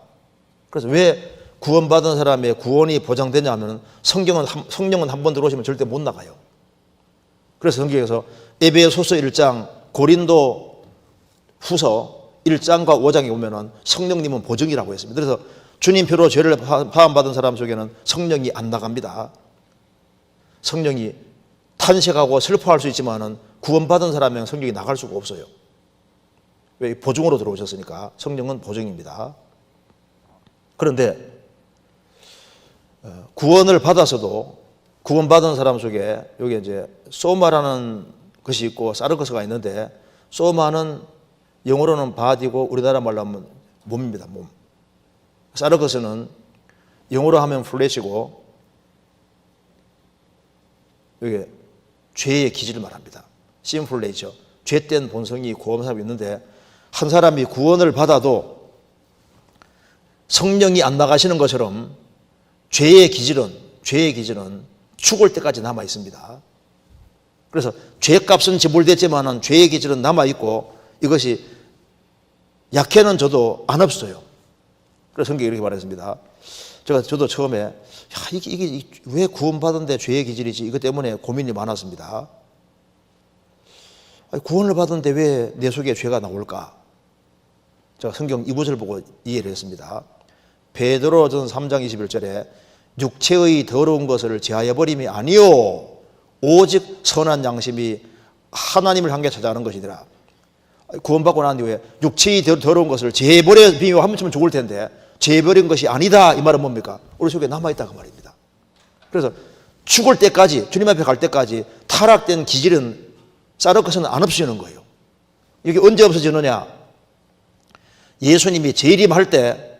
그래서 왜 구원받은 사람의 구원이 보장되냐면 성령은 한 번 들어오시면 절대 못 나가요. 그래서 성경에서 에베소서 1장, 고린도 후서 1장과 5장에 보면은 성령님은 보증이라고 했습니다. 그래서 주님 표로 죄를 파함받은 사람 속에는 성령이 안 나갑니다. 성령이 탄식하고 슬퍼할 수 있지만은 구원받은 사람은 성령이 나갈 수가 없어요. 왜? 보증으로 들어오셨으니까. 성령은 보증입니다. 그런데 구원을 받아서도 구원받은 사람 속에 여기 이제 소마라는 것이 있고 사르커스가 있는데, 소마는 영어로는 바디고 우리나라 말로 하면 몸입니다. 몸. 사르커스는 영어로 하면 플래시고 여기 죄의 기질을 말합니다. sinful nature, 죄된 본성이 구원사람이 있는데, 한 사람이 구원을 받아도 성령이 안 나가시는 것처럼 죄의 기질은 죽을 때까지 남아 있습니다. 그래서 죄값은 지불됐지만은 죄의 기질은 남아 있고, 이것이 약해는 저도 안 없어요. 그래서 성경이 이렇게 말했습니다. 저도 처음에 이게 왜 구원받은데 죄의 기질이지, 이것 때문에 고민이 많았습니다. 구원을 받은데 왜 내 속에 죄가 나올까? 제가 성경 이곳을 보고 이해를 했습니다. 베드로전 3장 21절에 육체의 더러운 것을 제하여 버림이 아니요 오직 선한 양심이 하나님을 향해 찾아가는 것이더라. 구원받고 난 이후에 육체의 더러운 것을 제해버려 비며 하면 죽을 텐데 제해버린 것이 아니다, 이 말은 뭡니까? 우리 속에 남아있다 그 말입니다. 그래서 죽을 때까지, 주님 앞에 갈 때까지 타락된 기질은, 사르커스는 안 없어지는 거예요. 이게 언제 없어지느냐? 예수님이 재림할 때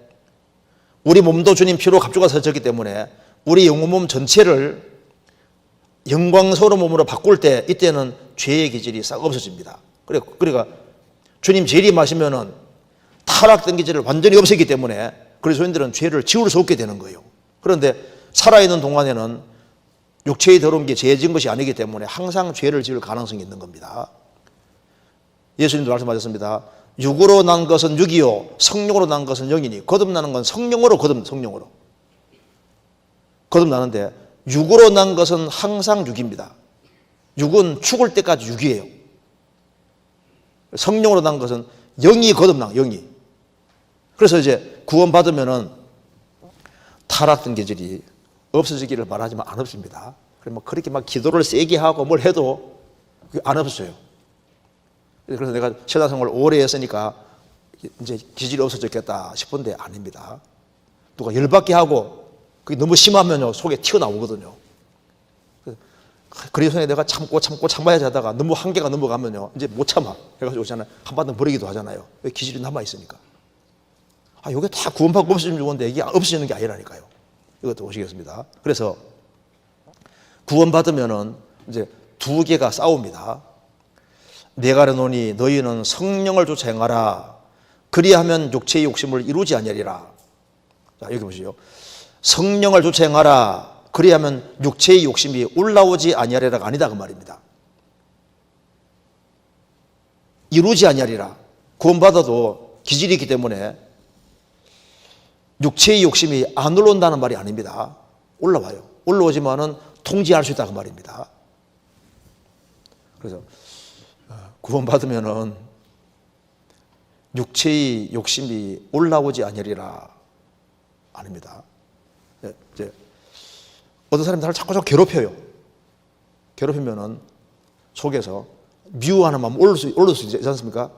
우리 몸도 주님 피로 갑주가 서졌기 때문에 우리 영혼 몸 전체를 영광스러운 몸으로 바꿀 때, 이때는 죄의 기질이 싹 없어집니다. 그러니까 주님 재림하시면은 타락된 기질을 완전히 없애기 때문에 그리스도인들은 죄를 지울 수 없게 되는 거예요. 그런데 살아있는 동안에는 육체의 더러운 게 죄진 것이 아니기 때문에 항상 죄를 지을 가능성이 있는 겁니다. 예수님도 말씀하셨습니다. 육으로 난 것은 육이요 성령으로 난 것은 영이니, 거듭나는 건 성령으로 거듭나는데, 육으로 난 것은 항상 육입니다. 육은 죽을 때까지 육이에요. 성령으로 난 것은 영이 거듭나, 영이. 그래서 이제 구원받으면은 타락된 기질이 없어지기를 바라지만 안 없습니다. 그렇게 막 기도를 세게 하고 뭘 해도 안 없어요. 그래서 내가 신앙생활을 오래 했으니까 이제 기질이 없어졌겠다 싶은데 아닙니다. 누가 열받게 하고 그게 너무 심하면요 속에 튀어나오거든요. 그래서 내가 참아야지 하다가 너무 한계가 넘어가면요 이제 못 참아 해가지고 있잖아요. 한바탕 버리기도 하잖아요. 왜? 기질이 남아있으니까. 이게 다 구원받고 없어지면 좋은데 이게 없어지는 게 아니라니까요. 이것도 보시겠습니다. 그래서 구원받으면은 이제 두 개가 싸웁니다. 내가 이르노니 너희는 성령을 쫓아 행하라. 그리하면 육체의 욕심을 이루지 아니하리라. 자, 여기 보시죠. 성령을 쫓아 행하라. 그리하면 육체의 욕심이 올라오지 아니하리라가 아니다 그 말입니다. 이루지 아니하리라. 구원받아도 기질이 있기 때문에 육체의 욕심이 안 올라온다는 말이 아닙니다. 올라와요. 올라오지만은 통제할 수 있다 그 말입니다. 그래서 구원받으면은 육체의 욕심이 올라오지 아니하리라 아닙니다. 이제 어떤 사람이 나를 자꾸 괴롭혀요. 괴롭히면은 속에서 미워하는 마음 올릴 수 있지 않습니까?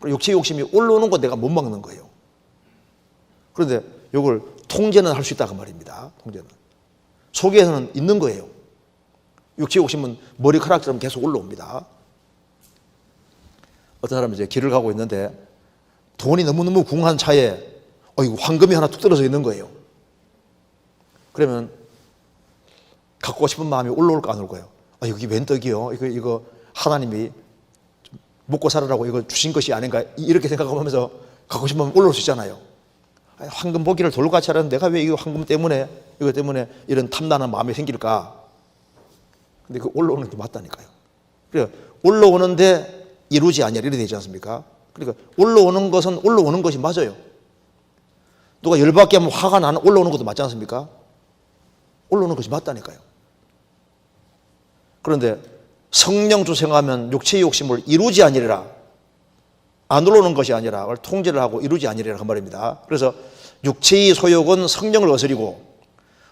육체의 욕심이 올라오는 거 내가 못 막는 거예요. 그런데 이걸 통제는 할 수 있다 그 말입니다. 통제는 속에서는 있는 거예요. 육체의 욕심은 머리카락처럼 계속 올라옵니다. 어떤 사람이 이제 길을 가고 있는데 돈이 너무너무 궁한 차에 이거 황금이 하나 툭 떨어져 있는 거예요. 그러면 갖고 싶은 마음이 올라올까 안 올까요? 여기 웬 떡이요? 이거 하나님이 먹고 살으라고 이거 주신 것이 아닌가, 이렇게 생각하면서 갖고 싶은 마음이 올라올 수 있잖아요. 황금 보기를 돌같이 하는데 내가 왜 이거 황금 때문에, 이거 때문에 이런 탐나는 마음이 생길까? 근데 그 올라오는 게 맞다니까요. 그러니까 올라오는데 이루지 아니하리라 되지 않습니까? 그러니까 올라오는 것은 올라오는 것이 맞아요. 누가 열받게 하면 화가 올라오는 것도 맞지 않습니까? 올라오는 것이 맞다니까요. 그런데 성령 주생하면 육체의 욕심을 이루지 아니리라. 안 올라오는 것이 아니라 통제를 하고 이루지 아니리라 그 말입니다. 그래서 육체의 소욕은 성령을 거스리고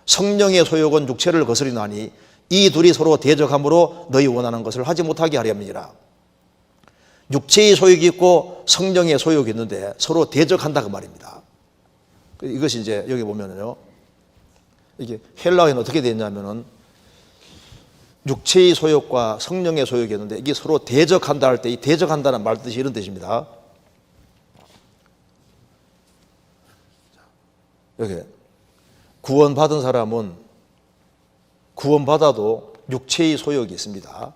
성령의 소욕은 육체를 거스리나니 이 둘이 서로 대적함으로 너희 원하는 것을 하지 못하게 하려 함이니라. 육체의 소욕이 있고 성령의 소욕이 있는데 서로 대적한다 그 말입니다. 이것이 이제 여기 보면은요, 이게 헬라어에는 어떻게 되어 있냐면은 육체의 소욕과 성령의 소욕이 있는데 이게 서로 대적한다 할 때 이 대적한다는 말 뜻이 이런 뜻입니다. 여기 구원받은 사람은 구원받아도 육체의 소욕이 있습니다.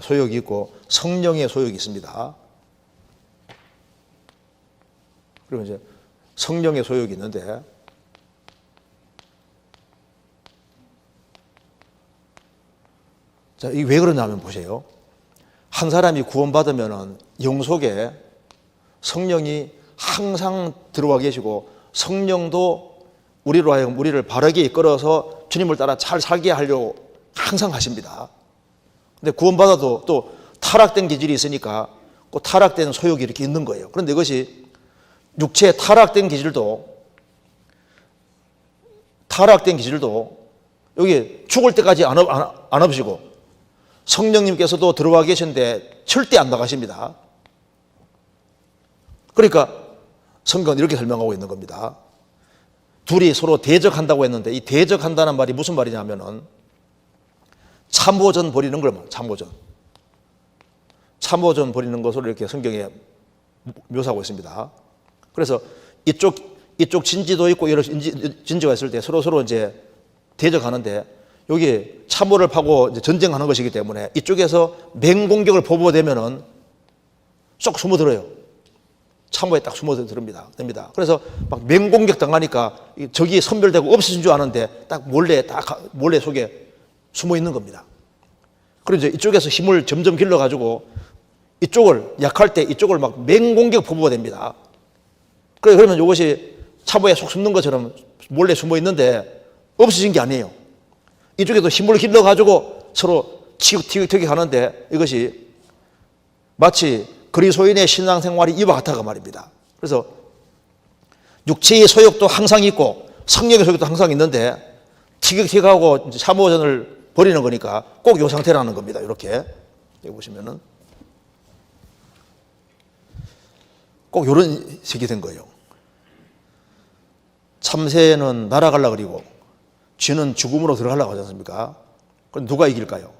소욕이 있고 성령의 소욕이 있습니다. 그러면 이제 성령의 소욕이 있는데 자, 이게 왜 그러냐면 보세요. 한 사람이 구원받으면 영 속에 성령이 항상 들어와 계시고 성령도 우리로 하여금 우리를 바르게 이끌어서 주님을 따라 잘 살게 하려고 항상 하십니다. 근데 구원받아도 또 타락된 기질이 있으니까 그 타락된 소욕이 이렇게 있는 거예요. 그런데 이것이 육체의 타락된 기질도 여기 죽을 때까지 안 없으시고 성령님께서도 들어와 계신데 절대 안 나가십니다. 그러니까 성경은 이렇게 설명하고 있는 겁니다. 둘이 서로 대적한다고 했는데 이 대적한다는 말이 무슨 말이냐면은 참호전 벌이는 걸 참호전 벌이는 것으로 이렇게 성경에 묘사하고 있습니다. 그래서 이쪽 진지도 있고 여러 진지가 있을 때 서로 이제 대적하는데 여기 참호를 파고 이제 전쟁하는 것이기 때문에 이쪽에서 맹공격을 보고되면은 쏙 숨어들어요. 참호에 딱 숨어듭니다. 그래서 막 맹공격 당하니까 적이 선별되고 없어진 줄 아는데 딱 몰래 속에 숨어 있는 겁니다. 그리고 이제 이쪽에서 힘을 점점 길러가지고 이쪽을 약할 때 이쪽을 막 맹공격 보고가 됩니다. 그러면 이것이 참호에 속 숨는 것처럼 몰래 숨어 있는데 없어진 게 아니에요. 이쪽에도 힘을 길러가지고 서로 티격태격 하는데 이것이 마치 그리스도인의 신앙생활이 이와 같다고 말입니다. 그래서 육체의 소욕도 항상 있고 성령의 소욕도 항상 있는데 티격태격하고 참호전을 벌이는 거니까 꼭 이 상태라는 겁니다. 이렇게 여기 보시면은 꼭 이런 식이 된 거예요. 참새는 날아가려고 그리고 쥐는 죽음으로 들어가려고 하지 않습니까? 그럼 누가 이길까요?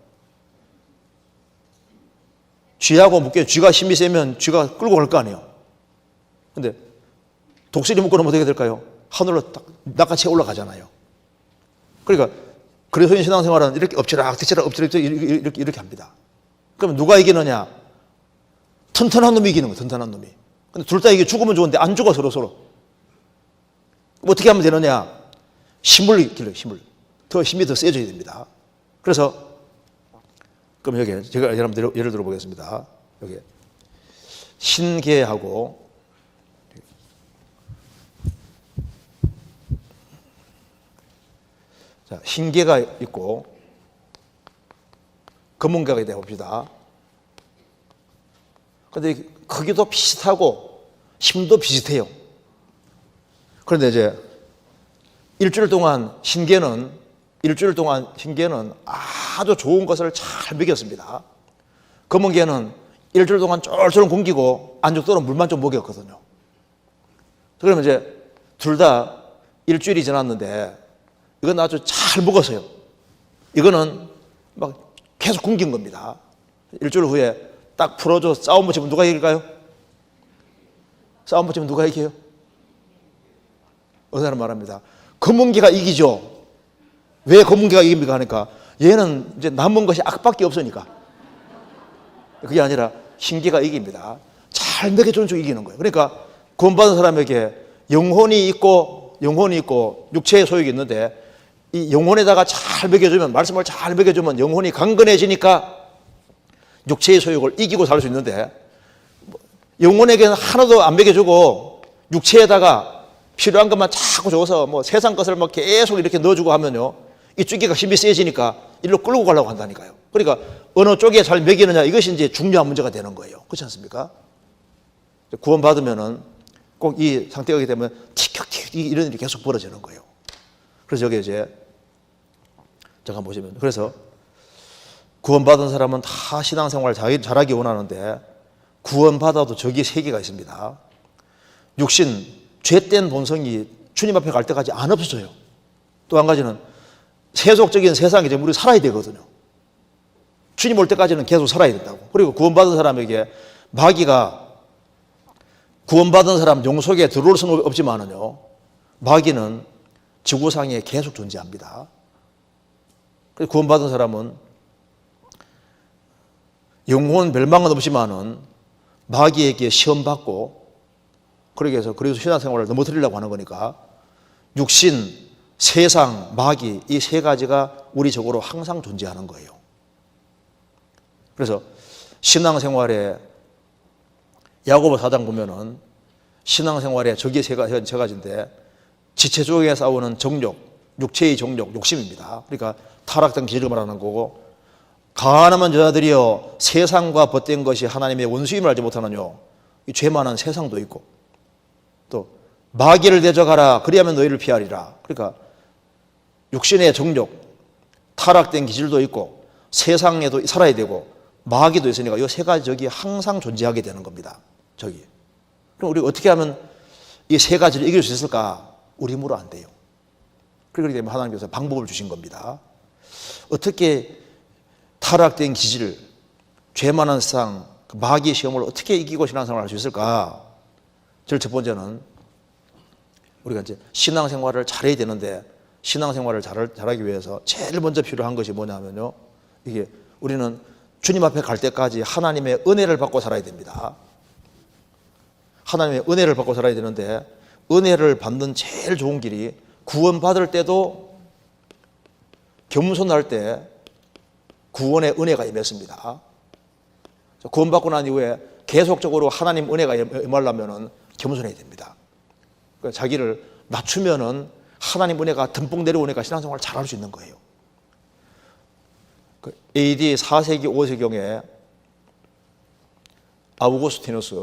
쥐하고 묶여 쥐가 힘이 세면 쥐가 끌고 갈 거 아니에요. 근데 독수리 묶어놓으면 어떻게 될까요? 하늘로 딱 낚아채 올라가잖아요. 그러니까 그리스도인 신앙생활은 이렇게 엎치락 이렇게 합니다. 그럼 누가 이기느냐? 튼튼한 놈이 이기는 거예요. 튼튼한 놈이. 근데 둘 다 이게 죽으면 좋은데 안 죽어 서로. 어떻게 하면 되느냐? 힘을 길러요. 더 힘이 더 세져야 됩니다. 그래서 그럼 여기 제가 여러분들 예를 들어 보겠습니다. 여기 흰개하고 자, 흰개가 있고 검은 개가 있다 봅시다. 그런데 크기도 비슷하고 힘도 비슷해요. 그런데 이제 일주일 동안 흰개는 아주 좋은 것을 잘 먹였습니다. 검은 개는 일주일 동안 쫄쫄 굶기고 안 죽도록 물만 좀 먹였거든요. 그러면 이제 둘 다 일주일이 지났는데 이건 아주 잘 먹었어요. 이거는 막 계속 굶긴 겁니다. 일주일 후에 딱 풀어줘 싸움 붙이면 누가 이길까요? 싸움 붙이면 누가 이겨요? 어느 사람 말합니다. 검은 개가 이기죠. 왜 검은 개가 이깁니까 하니까 얘는 이제 남은 것이 악밖에 없으니까. 그게 아니라 흰 개가 이깁니다. 잘 먹여주는 쪽이 이기는 거예요. 그러니까 구원받은 사람에게 영혼이 있고 육체의 소욕이 있는데 이 영혼에다가 잘 먹여주면 말씀을 잘 먹여주면 영혼이 강건해지니까 육체의 소욕을 이기고 살 수 있는데 영혼에게는 하나도 안 먹여주고 육체에다가 필요한 것만 자꾸 줘서 뭐 세상 것을 막 계속 이렇게 넣어주고 하면요, 이 쭈기가 힘이 세지니까 일로 끌고 가려고 한다니까요. 그러니까 어느 쪽에 잘 먹이느냐, 이것이 이제 중요한 문제가 되는 거예요. 그렇지 않습니까? 구원받으면은 꼭 이 상태가 오게 되면 티격티격 이런 일이 계속 벌어지는 거예요. 그래서 여기 이제 잠깐 보시면, 그래서 구원받은 사람은 다 신앙생활 잘하기 원하는데 구원받아도 적이 세 개가 있습니다. 육신, 죄된 본성이 주님 앞에 갈 때까지 안 없어져요. 또 한 가지는 세속적인 세상에 우리 살아야 되거든요. 주님 올 때까지는 계속 살아야 된다고. 그리고 구원받은 사람에게 마귀가 구원받은 사람 영 속에 들어올 수는 없지만은요, 마귀는 지구상에 계속 존재합니다. 그래서 구원받은 사람은 영혼 멸망은 없지만은 마귀에게 시험받고, 그러기 위해서 그래서 신앙생활을 넘어뜨리려고 하는 거니까 육신, 세상, 마귀, 이 세 가지가 우리 적으로 항상 존재하는 거예요. 그래서 신앙생활에 야고보 4장 보면은 신앙생활에 적이 세 가지인데, 지체적에 싸우는 정욕, 육체의 정욕, 욕심입니다. 그러니까 타락된 기질을 말하는 거고, 가늠한 여자들이여 세상과 벗된 것이 하나님의 원수임을 알지 못하느뇨, 이 죄 많은 세상도 있고, 또 마귀를 대적하라 그리하면 너희를 피하리라. 그러니까 육신의 정욕, 타락된 기질도 있고 세상에도 살아야 되고 마귀도 있으니까 이 세 가지 적이 항상 존재하게 되는 겁니다. 적이. 그럼 우리가 어떻게 하면 이 세 가지를 이길 수 있을까? 우리 힘으로 안 돼요. 그렇기 때문에 하나님께서 방법을 주신 겁니다. 어떻게 타락된 기질, 죄 많은 세상, 마귀의 시험을 어떻게 이기고 신앙생활을 할 수 있을까? 제일 첫 번째는 우리가 이제 신앙생활을 잘해야 되는데, 신앙생활을 잘하기 위해서 제일 먼저 필요한 것이 뭐냐면요, 이게 우리는 주님 앞에 갈 때까지 하나님의 은혜를 받고 살아야 됩니다. 하나님의 은혜를 받고 살아야 되는데, 은혜를 받는 제일 좋은 길이 구원받을 때도 겸손할 때 구원의 은혜가 임했습니다. 구원받고 난 이후에 계속적으로 하나님 은혜가 임하려면 겸손해야 됩니다. 그러니까 자기를 낮추면은 하나님 은혜가 듬뿍 내려오니까 신앙생활을 잘할 수 있는 거예요. AD 4세기 5세경에 아우구스티누스,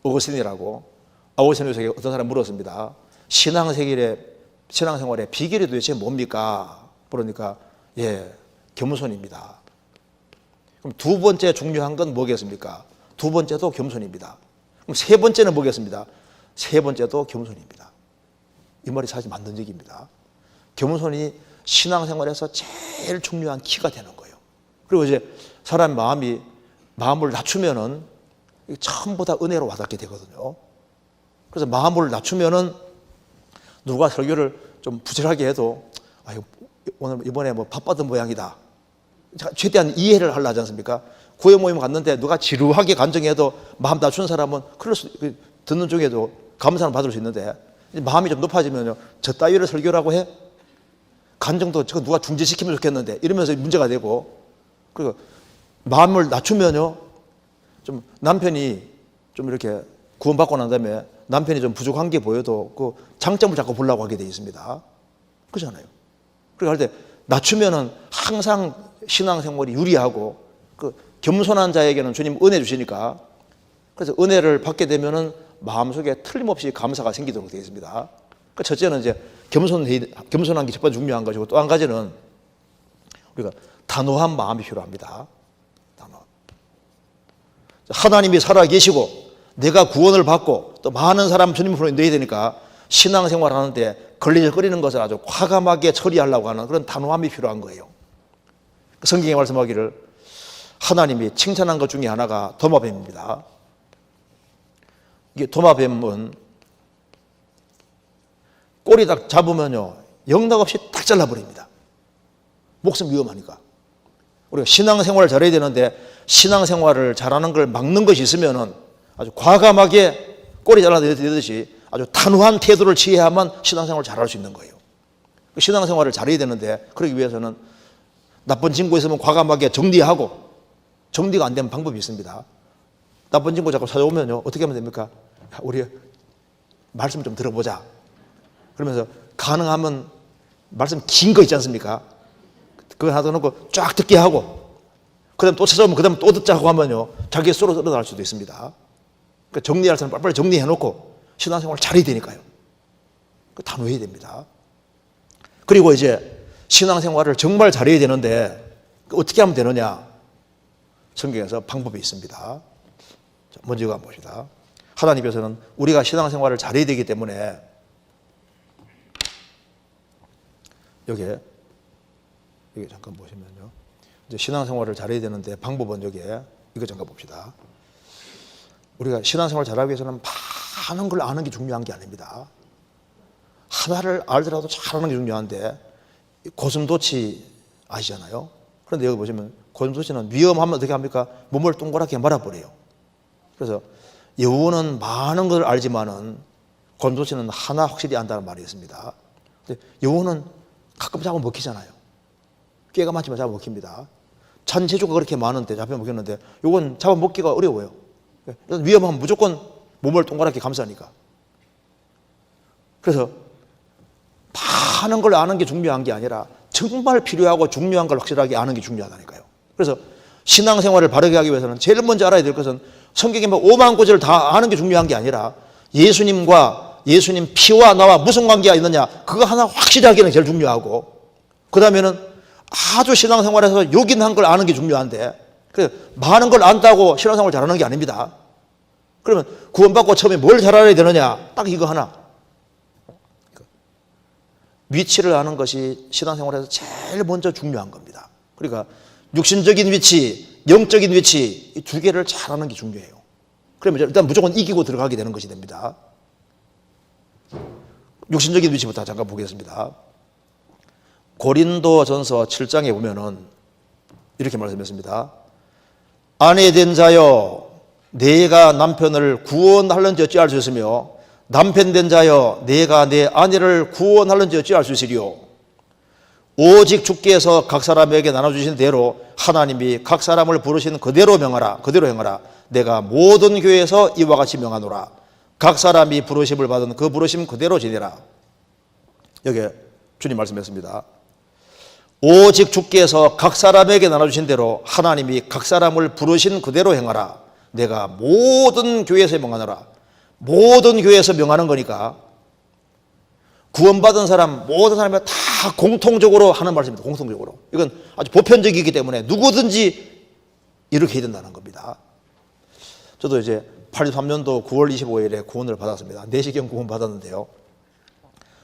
어거스틴이라고, 아우구스티누스에게 어떤 사람이 물었습니다. 신앙생활의 비결이 도대체 뭡니까? 그러니까 겸손입니다. 그럼 두 번째 중요한 건 뭐겠습니까? 두 번째도 겸손입니다. 그럼 세 번째는 뭐겠습니다? 세 번째도 겸손입니다. 이 말이 사실 맞는 얘기입니다. 겸손이 신앙생활에서 제일 중요한 키가 되는 거예요. 그리고 이제 사람 마음을 낮추면은 전부 다 은혜로 와닿게 되거든요. 그래서 마음을 낮추면은 누가 설교를 좀 부실하게 해도 오늘 이번에 뭐 바빴던 모양이다, 최대한 이해를 하려 하지 않습니까? 구회 모임 갔는데 누가 지루하게 간증해도 마음 낮춘 사람은 듣는 중에도 감사를 받을 수 있는데, 마음이 좀 높아지면요, 저 따위를 설교라고 해? 간증도 저거 누가 중지시키면 좋겠는데 이러면서 문제가 되고, 그리고 마음을 낮추면요, 좀 남편이 좀 이렇게 구원받고 난 다음에 남편이 좀 부족한 게 보여도 그 장점을 자꾸 보려고 하게 돼 있습니다. 그렇잖아요. 그러니까 할 때 낮추면은 항상 신앙생활이 유리하고, 그 겸손한 자에게는 주님 은혜 주시니까, 그래서 은혜를 받게 되면은 마음속에 틀림없이 감사가 생기도록 되어 있습니다. 그러니까 첫째는 이제 겸손한 게 첫 번째 중요한 것이고, 또 한 가지는 우리가 단호한 마음이 필요합니다. 단호. 하나님이 살아 계시고 내가 구원을 받고 또 많은 사람 주님 앞으로 인도해야 되니까 신앙생활 하는데 걸리적거리는 것을 아주 과감하게 처리하려고 하는 그런 단호함이 필요한 거예요. 성경에 말씀하기를 하나님이 칭찬한 것 중에 하나가 도마뱀입니다. 이게 도마뱀은 꼬리 딱 잡으면요, 영락없이 딱 잘라버립니다. 목숨 위험하니까. 우리가 신앙생활을 잘해야 되는데 신앙생활을 잘하는 걸 막는 것이 있으면은 아주 과감하게 꼬리 잘라내듯이 아주 단호한 태도를 취해야만 신앙생활을 잘할 수 있는 거예요. 신앙생활을 잘해야 되는데 그러기 위해서는 나쁜 친구 있으면 과감하게 정리하고, 정리가 안 되는 방법이 있습니다. 나쁜 친구 자꾸 찾아오면요, 어떻게 하면 됩니까? 우리 말씀 좀 들어보자. 그러면서 가능하면 말씀 긴 거 있지 않습니까? 그거 하나 더 놓고 쫙 듣게 하고, 그 다음에 또 찾아오면 그 다음에 또 듣자고 하면요, 자기 스스로 늘어날 수도 있습니다. 그러니까 정리할 사람 빨리빨리 정리해놓고 신앙생활을 잘해야 되니까요. 단호해야 됩니다. 그리고 이제 신앙생활을 정말 잘해야 되는데 어떻게 하면 되느냐? 성경에서 방법이 있습니다. 자, 먼저 이거 한번 봅시다. 하나님께서는 우리가 신앙생활을 잘해야 되기 때문에 여기 잠깐 보시면요, 이제 신앙생활을 잘해야 되는데 방법은 여기에 이거 잠깐 봅시다. 우리가 신앙생활 잘하기 위해서는 많은 걸 아는 게 중요한 게 아닙니다. 하나를 알더라도 잘하는 게 중요한데, 고슴도치 아시잖아요. 그런데 여기 보시면 고슴도치는 위험하면 어떻게 합니까? 몸을 동그랗게 말아버려요. 그래서 여우는 많은 걸 알지만은 고슴도치는 하나 확실히 안다는 말이 있습니다. 근데 여우는 가끔 잡아 먹히잖아요. 꾀가 많지만 잡아 먹힙니다. 잔재주가 그렇게 많은데 잡아 먹혔는데 이건 잡아 먹기가 어려워요. 위험하면 무조건 몸을 동그랗게 감싸니까. 그래서 많은 걸 아는 게 중요한 게 아니라 정말 필요하고 중요한 걸 확실하게 아는 게 중요하다니까요. 그래서 신앙생활을 바르게 하기 위해서는 제일 먼저 알아야 될 것은 성경에 뭐 5만 구절을 다 아는 게 중요한 게 아니라 예수님과 예수님 피와 나와 무슨 관계가 있느냐, 그거 하나 확실하게 하는 게 제일 중요하고, 그 다음에는 아주 신앙생활에서 요긴한 걸 아는 게 중요한데, 많은 걸 안다고 신앙생활 잘하는 게 아닙니다. 그러면 구원받고 처음에 뭘 잘 알아야 되느냐, 딱 이거 하나. 위치를 아는 것이 신앙생활에서 제일 먼저 중요한 겁니다. 그러니까 육신적인 위치, 영적인 위치, 이 두 개를 잘 아는 게 중요해요. 그러면 일단 무조건 이기고 들어가게 되는 것이 됩니다. 육신적인 위치부터 잠깐 보겠습니다. 고린도전서 7장에 보면은 이렇게 말씀했습니다. 아내 된 자여, 내가 남편을 구원하는지 어찌할 수 있으며 남편 된 자여, 내가 내 아내를 구원하는지 어찌할 수 있으리요. 오직 주께서 각 사람에게 나눠주신 대로 하나님이 각 사람을 부르신 그대로 명하라, 그대로 행하라. 내가 모든 교회에서 이와 같이 명하노라. 각 사람이 부르심을 받은 그 부르심 그대로 지내라. 여기 주님 말씀했습니다. 오직 주께서 각 사람에게 나눠주신 대로 하나님이 각 사람을 부르신 그대로 행하라. 내가 모든 교회에서 명하노라. 모든 교회에서 명하는 거니까 구원받은 사람, 모든 사람이 다 공통적으로 하는 말씀입니다. 공통적으로. 이건 아주 보편적이기 때문에 누구든지 이렇게 해야 된다는 겁니다. 저도 이제 83년도 9월 25일에 구원을 받았습니다. 내시경 구원 받았는데요,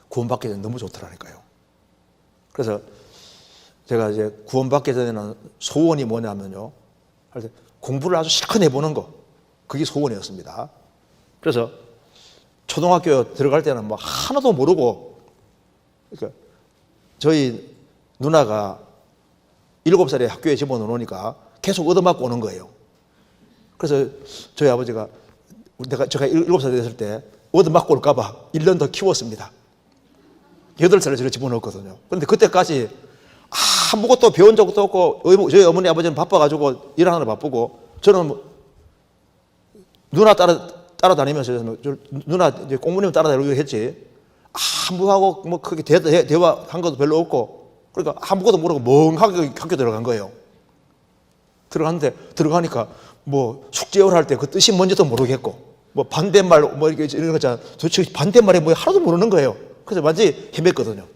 구원받기 전에 너무 좋더라니까요. 그래서 제가 이제 구원받기 전에는 소원이 뭐냐면요, 공부를 아주 실컷 해보는 거, 그게 소원이었습니다. 그래서 초등학교 들어갈 때는 뭐 하나도 모르고, 그러니까 저희 누나가 7살에 학교에 집어넣으니까 계속 얻어맞고 오는 거예요. 그래서 저희 아버지가 제가 7살 됐을 때 얻어맞고 올까봐 1년 더 키웠습니다. 8살에 저를 집어넣었거든요. 그런데 그때까지 아무것도 배운 적도 없고, 저희 어머니 아버지는 바빠가지고 일하느라 바쁘고, 저는 누나 따라다니면서 누나 이제 공무님 따라다니고 했지, 아무하고 뭐 크게 대화한 것도 별로 없고, 그러니까 아무것도 모르고 멍하게 학교 들어간 거예요. 들어갔는데 들어가니까 뭐 숙제를 할 때 그 뜻이 뭔지도 모르겠고, 뭐 반대말 뭐 이런 거 있잖아. 도대체 반대말이 뭐 하나도 모르는 거예요. 그래서 완전히 헤맸거든요.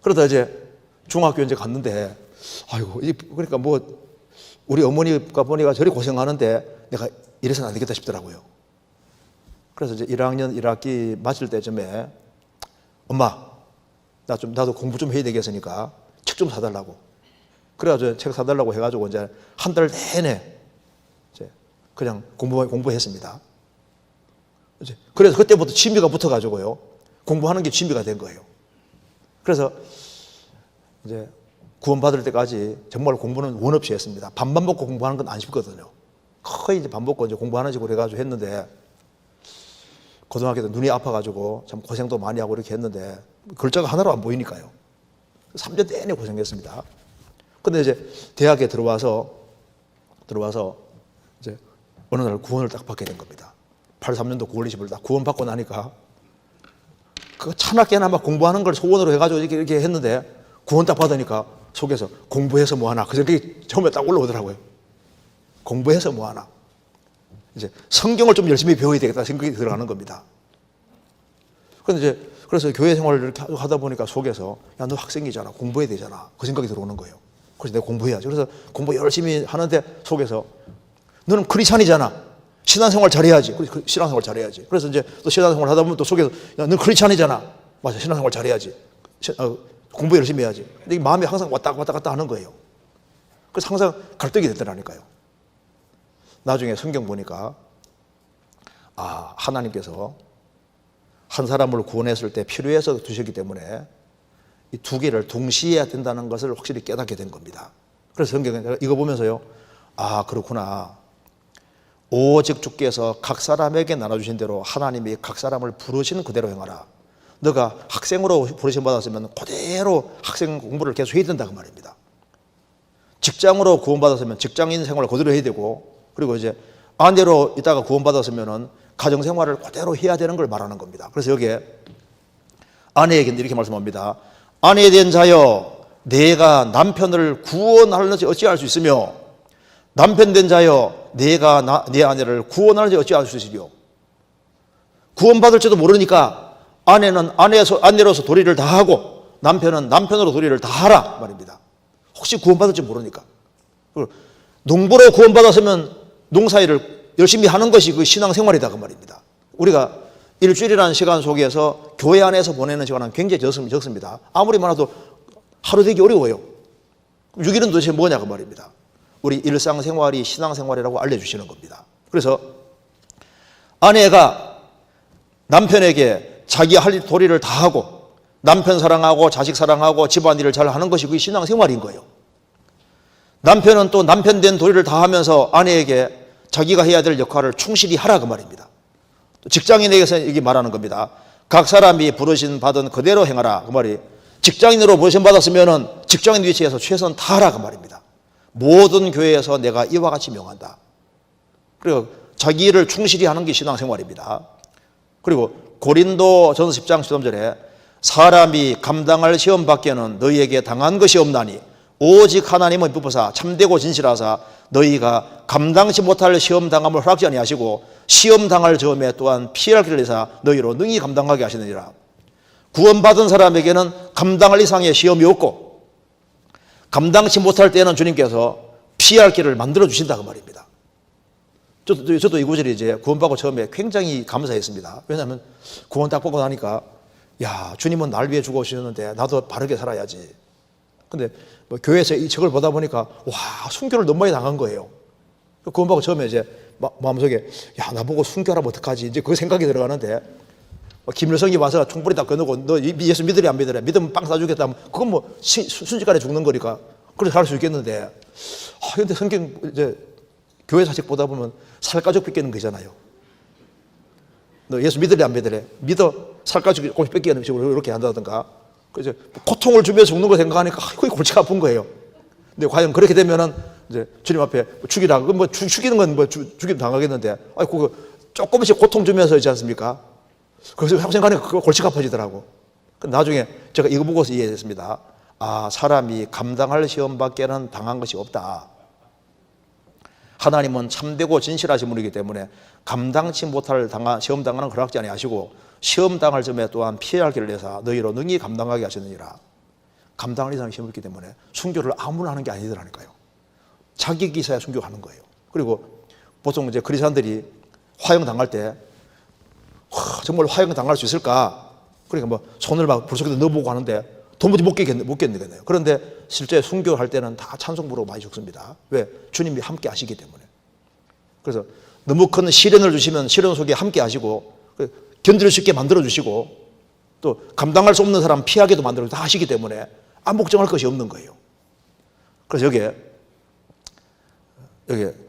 그러다 이제 중학교 이제 갔는데, 아이고, 그러니까 뭐 우리 어머니가 보니까 저리 고생하는데 내가 이래서는 안 되겠다 싶더라고요. 그래서 이제 1학년 1학기 마칠 때쯤에 엄마, 나도 공부 좀 해야 되겠으니까 책 좀 사달라고. 그래가지고 책 사달라고 해가지고 이제 한 달 내내 이제 그냥 공부했습니다. 그래서 그때부터 취미가 붙어가지고요, 공부하는 게 취미가 된 거예요. 그래서 이제 구원받을 때까지 정말 공부는 원 없이 했습니다. 밥만 먹고 공부하는 건 안 쉽거든요. 거의 이제 밥 먹고 이제 공부하는 식으로 해가지고 했는데, 고등학교 때 눈이 아파가지고 참 고생도 많이 하고 이렇게 했는데 글자가 하나로 안 보이니까요. 3년 내내 고생했습니다. 근데 이제 대학에 들어와서 이제 어느 날 구원을 딱 받게 된 겁니다. 83년도 9월 20일 딱 구원 받고 나니까 그 차나깨나 막 공부하는 걸 소원으로 해가지고 이렇게 했는데 구원 딱 받으니까 속에서 공부해서 뭐하나 그 생각이 처음에 딱 올라오더라고요. 공부해서 뭐하나. 이제 성경을 좀 열심히 배워야 되겠다 생각이 들어가는 겁니다. 그래서 교회 생활을 이렇게 하다 보니까 속에서 야, 너 학생이잖아. 공부해야 되잖아. 그 생각이 들어오는 거예요. 그래서 내가 공부해야지. 그래서 공부 열심히 하는데 속에서 너는 크리스찬이잖아. 신앙생활 잘해야지. 신앙생활 잘해야지. 그래서 이제 또 신앙생활 하다 보면 또 속에서 야, 너 크리스찬이잖아. 맞아. 신앙생활 잘해야지. 공부 열심히 해야지. 근데 이 마음이 항상 왔다 갔다 하는 거예요. 그래서 항상 갈등이 되더라니까요. 나중에 성경 보니까 하나님께서 한 사람을 구원했을 때 필요해서 두셨기 때문에 이 두 개를 동시에 해야 된다는 것을 확실히 깨닫게 된 겁니다. 그래서 성경에 제가 이거 보면서요, 그렇구나. 오직 주께서 각 사람에게 나눠주신 대로 하나님이 각 사람을 부르신 그대로 행하라. 너가 학생으로 부르심 받았으면 그대로 학생 공부를 계속 해야 된다고 말입니다. 직장으로 구원받았으면 직장인 생활을 그대로 해야 되고, 그리고 이제 아내로 있다가 구원받았으면 가정생활을 그대로 해야 되는 걸 말하는 겁니다. 그래서 여기에 아내에게 이렇게 말씀합니다. 아내 된 자여, 내가 남편을 구원하는지 어찌할 수 있으며, 남편 된 자여, 내가 내 아내를 구원하는지 어찌할 수 있으리요. 구원받을지도 모르니까 아내는 아내로서 도리를 다하고 남편은 남편으로 도리를 다하라 말입니다. 혹시 구원받을지 모르니까. 농부로 구원받았으면 농사일을 열심히 하는 것이 그 신앙생활이다 그 말입니다. 우리가 일주일이라는 시간 속에서 교회 안에서 보내는 시간은 굉장히 적습니다. 아무리 많아도 하루 되기 어려워요. 6일은 도대체 뭐냐 그 말입니다. 우리 일상생활이 신앙생활이라고 알려주시는 겁니다. 그래서 아내가 남편에게 자기 할 도리를 다하고 남편 사랑하고 자식 사랑하고 집안일을 잘 하는 것이 그게 신앙생활인 거예요. 남편은 또 남편 된 도리를 다하면서 아내에게 자기가 해야 될 역할을 충실히 하라 그 말입니다. 직장인에게서 이게 말하는 겁니다. 각 사람이 부르신 받은 그대로 행하라 그 말이, 직장인으로 부르심 받았으면은 직장인 위치에서 최선 다하라 그 말입니다. 모든 교회에서 내가 이와 같이 명한다. 그리고 자기 일을 충실히 하는 게 신앙생활입니다. 그리고 고린도 전서 10장 13절에 사람이 감당할 시험 밖에는 너희에게 당한 것이 없나니 오직 하나님은 부부사 참되고 진실하사 너희가 감당치 못할 시험 당함을 허락지 아니하시고 시험 당할 점에 또한 피할 길을 내사 너희로 능히 감당하게 하시느니라. 구원받은 사람에게는 감당할 이상의 시험이 없고 감당치 못할 때는 주님께서 피할 길을 만들어 주신다 그 말입니다. 저도 이 구절이 이제 구원받고 처음에 굉장히 감사했습니다. 왜냐하면 구원 딱 받고 나니까 야, 주님은 날 위해 죽어오셨는데 나도 바르게 살아야지. 근데 뭐 교회에서 이 책을 보다 보니까 와, 순교를 너무 많이 당한 거예요. 구원받고 처음에 이제 마음속에 야, 나보고 순교하면 어떡하지? 이제 그 생각이 들어가는데 김일성이 와서 총불이 다 꺼내고 너 예수 믿으리 안 믿으래? 믿으면 빵 사주겠다 하면 그건 뭐 순식간에 죽는 거니까 그렇게 살 수 있겠는데, 근데 성경 이제 교회 사책 보다 보면 살가죽 뺏기는 거잖아요. 너 예수 믿으래 안 믿으래? 믿어 살가죽 꼭 뺏기는 식으로 이렇게 한다든가. 그래서 고통을 주면서 죽는 거 생각하니까 거의 골치가 아픈 거예요. 근데 과연 그렇게 되면은 이제 주님 앞에 죽이라, 뭐 죽이는 건 뭐 죽임 당하겠는데, 그거 조금씩 고통 주면서 있지 않습니까? 그래서 생각하니까 그거 골치가 아파지더라고. 나중에 제가 이거 보고서 이해했습니다. 사람이 감당할 시험밖에는 당한 것이 없다. 하나님은 참되고 진실하신 분이기 때문에 감당치 못할 시험 당하는 허락지 아니하시고 시험 당할 점에 또한 피할 길을 내사 너희로 능히 감당하게 하셨느니라. 감당할 이상의 시험이 있기 때문에 순교를 아무나 하는 게 아니더라니까요. 자격이 있어야 순교하는 거예요. 그리고 보통 이제 그리스도인들이 화형 당할 때 정말 화형 당할 수 있을까? 그러니까 뭐 손을 막 불 속에 넣어보고 하는데 도무지 못 견디겠네요. 그런데 실제 순교할 때는 다 찬송 부르고 많이 죽습니다. 왜? 주님이 함께 하시기 때문에. 그래서 너무 큰 시련을 주시면 시련 속에 함께 하시고 견딜 수 있게 만들어 주시고 또 감당할 수 없는 사람 피하게도 만들어 다 하시기 때문에 아무 걱정할 것이 없는 거예요. 그래서 여기에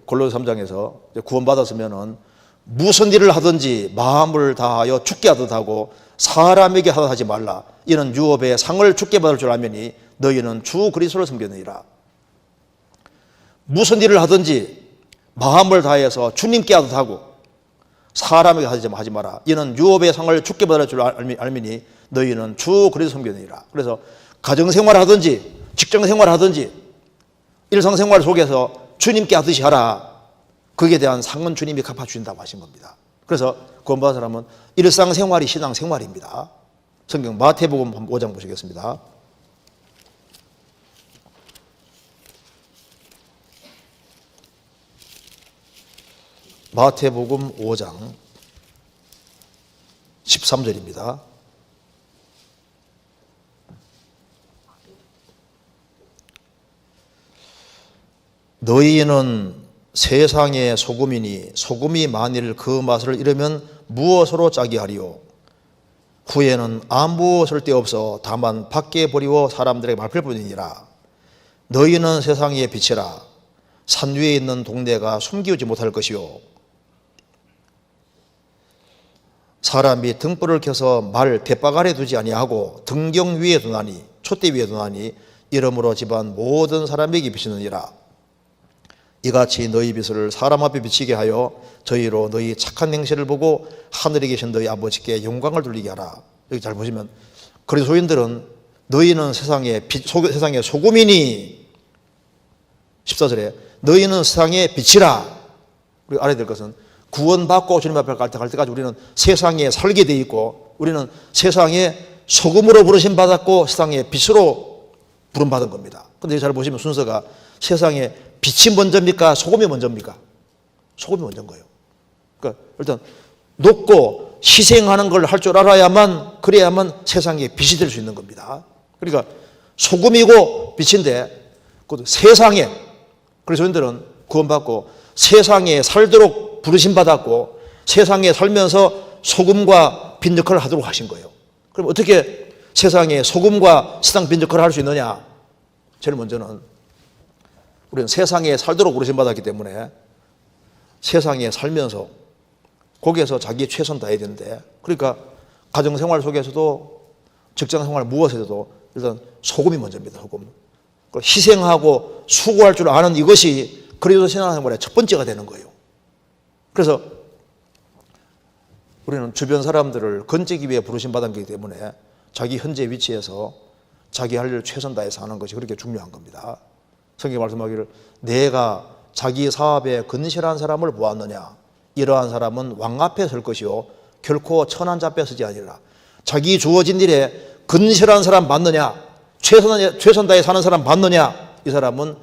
골로새 3장에서 구원받았으면은 무슨 일을 하든지 마음을 다하여 주께 하듯 하고 사람에게 하듯 하지 말라. 이는 유업의 상을 주께 받을 줄 알면이 너희는 주 그리스도를 섬겼느니라. 무슨 일을 하든지 마음을 다해서 주님께 하듯하고 사람에게 하지 마라. 이는 유업의 상을 주께 받을 줄 알미니 너희는 주 그리스도 섬기느니라. 그래서 가정생활을 하든지 직장생활을 하든지 일상생활 속에서 주님께 하듯이 하라. 거기에 대한 상은 주님이 갚아주신다고 하신 겁니다. 그래서 구원받은 사람은 일상생활이 신앙생활입니다. 성경 마태복음 5장 보시겠습니다. 마태복음 5장 13절입니다. 너희는 세상의 소금이니 소금이 만일 그 맛을 잃으면 무엇으로 짜게 하리요? 후에는 아무 쓸데없어 다만 밖에 버리고 사람들에게 말필 뿐이니라. 너희는 세상의 빛이라. 산 위에 있는 동네가 숨기우지 못할 것이요. 사람이 등불을 켜서 말 대박 아래 두지 아니하고 등경 위에 두나니 촛대 위에 두나니 이러므로 집안 모든 사람에게 비치느니라. 이같이 너희 빛을 사람 앞에 비치게 하여 저희로 너희 착한 행실을 보고 하늘에 계신 너희 아버지께 영광을 돌리게 하라. 여기 잘 보시면 그리스도인들은 너희는 세상의 빛, 세상의 소금이니 14절에 너희는 세상의 빛이라. 우리가 알아야 될 것은 구원받고 주님 앞에 갈 때까지 우리는 세상에 살게 돼 있고 우리는 세상에 소금으로 부르심 받았고 세상의 빛으로 부름받은 겁니다. 그런데 잘 보시면 순서가 세상에 빛이 먼저입니까? 소금이 먼저입니까? 소금이 먼저인 거예요. 그러니까 일단 높고 희생하는 걸 할 줄 알아야만 그래야만 세상에 빛이 될 수 있는 겁니다. 그러니까 소금이고 빛인데 그 세상에 그래서 저희들은 구원받고 세상에 살도록 부르심 받았고 세상에 살면서 소금과 빛 역할을 하도록 하신 거예요. 그럼 어떻게 세상에 소금과 세상 빛 역할을 할 수 있느냐? 제일 먼저는 우리는 세상에 살도록 부르심 받았기 때문에 세상에 살면서 거기에서 자기의 최선 다해야 되는데 그러니까 가정생활 속에서도 직장생활 무엇에서도 일단 소금이 먼저입니다. 소금. 희생하고 수고할 줄 아는 이것이 그리스도 신앙생활의 첫 번째가 되는 거예요. 그래서 우리는 주변 사람들을 건지기 위해 부르심 받은 거기 때문에 자기 현재 위치에서 자기 할 일을 최선 다해서 하는 것이 그렇게 중요한 겁니다. 성경이 말씀하기를 내가 자기 사업에 근실한 사람을 보았느냐 이러한 사람은 왕 앞에 설 것이요 결코 천한 잡에 서지 아니라. 자기 주어진 일에 근실한 사람 맞느냐 최선 다해 사는 사람 맞느냐 이 사람은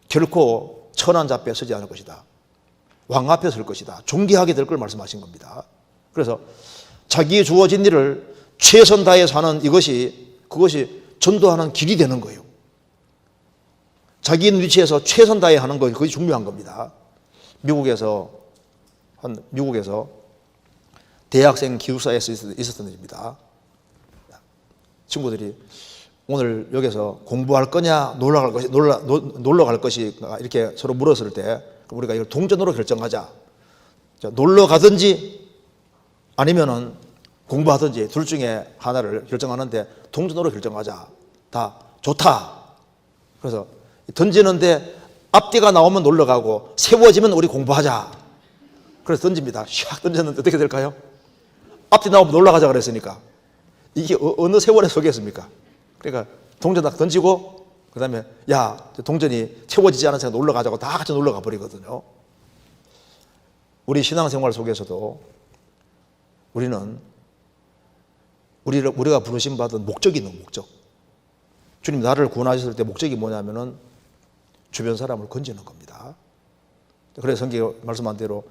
결코 천한 잡에 서지 않을 것이다. 왕 앞에 설 것이다. 존귀하게 될 걸 말씀하신 겁니다. 그래서 자기 주어진 일을 최선 다해 사는 그것이 전도하는 길이 되는 거예요. 자기 있는 위치에서 최선 다해 하는 것, 그것이 중요한 겁니다. 미국에서 대학생 기숙사에서 있었던 일입니다. 친구들이 오늘 여기서 공부할 거냐, 놀러 갈 것이 이렇게 서로 물었을 때 우리가 이걸 동전으로 결정하자. 놀러 가든지 아니면은 공부하든지 둘 중에 하나를 결정하는데 동전으로 결정하자. 다 좋다. 그래서 던지는데 앞뒤가 나오면 놀러 가고 세워지면 우리 공부하자. 그래서 던집니다. 샥 던졌는데 어떻게 될까요? 앞뒤 나오면 놀러 가자 그랬으니까 이게 어느 세월에 서겠습니까? 그러니까 동전 딱 던지고 그 다음에 야 동전이 채워지지 않은 생각 놀러 가자고 다 같이 놀러 가버리거든요. 우리 신앙생활 속에서도 우리가 부르심 받은 목적이 있는 목적. 주님 나를 구원하셨을 때 목적이 뭐냐면은 주변 사람을 건지는 겁니다. 그래서 성경에 말씀한 대로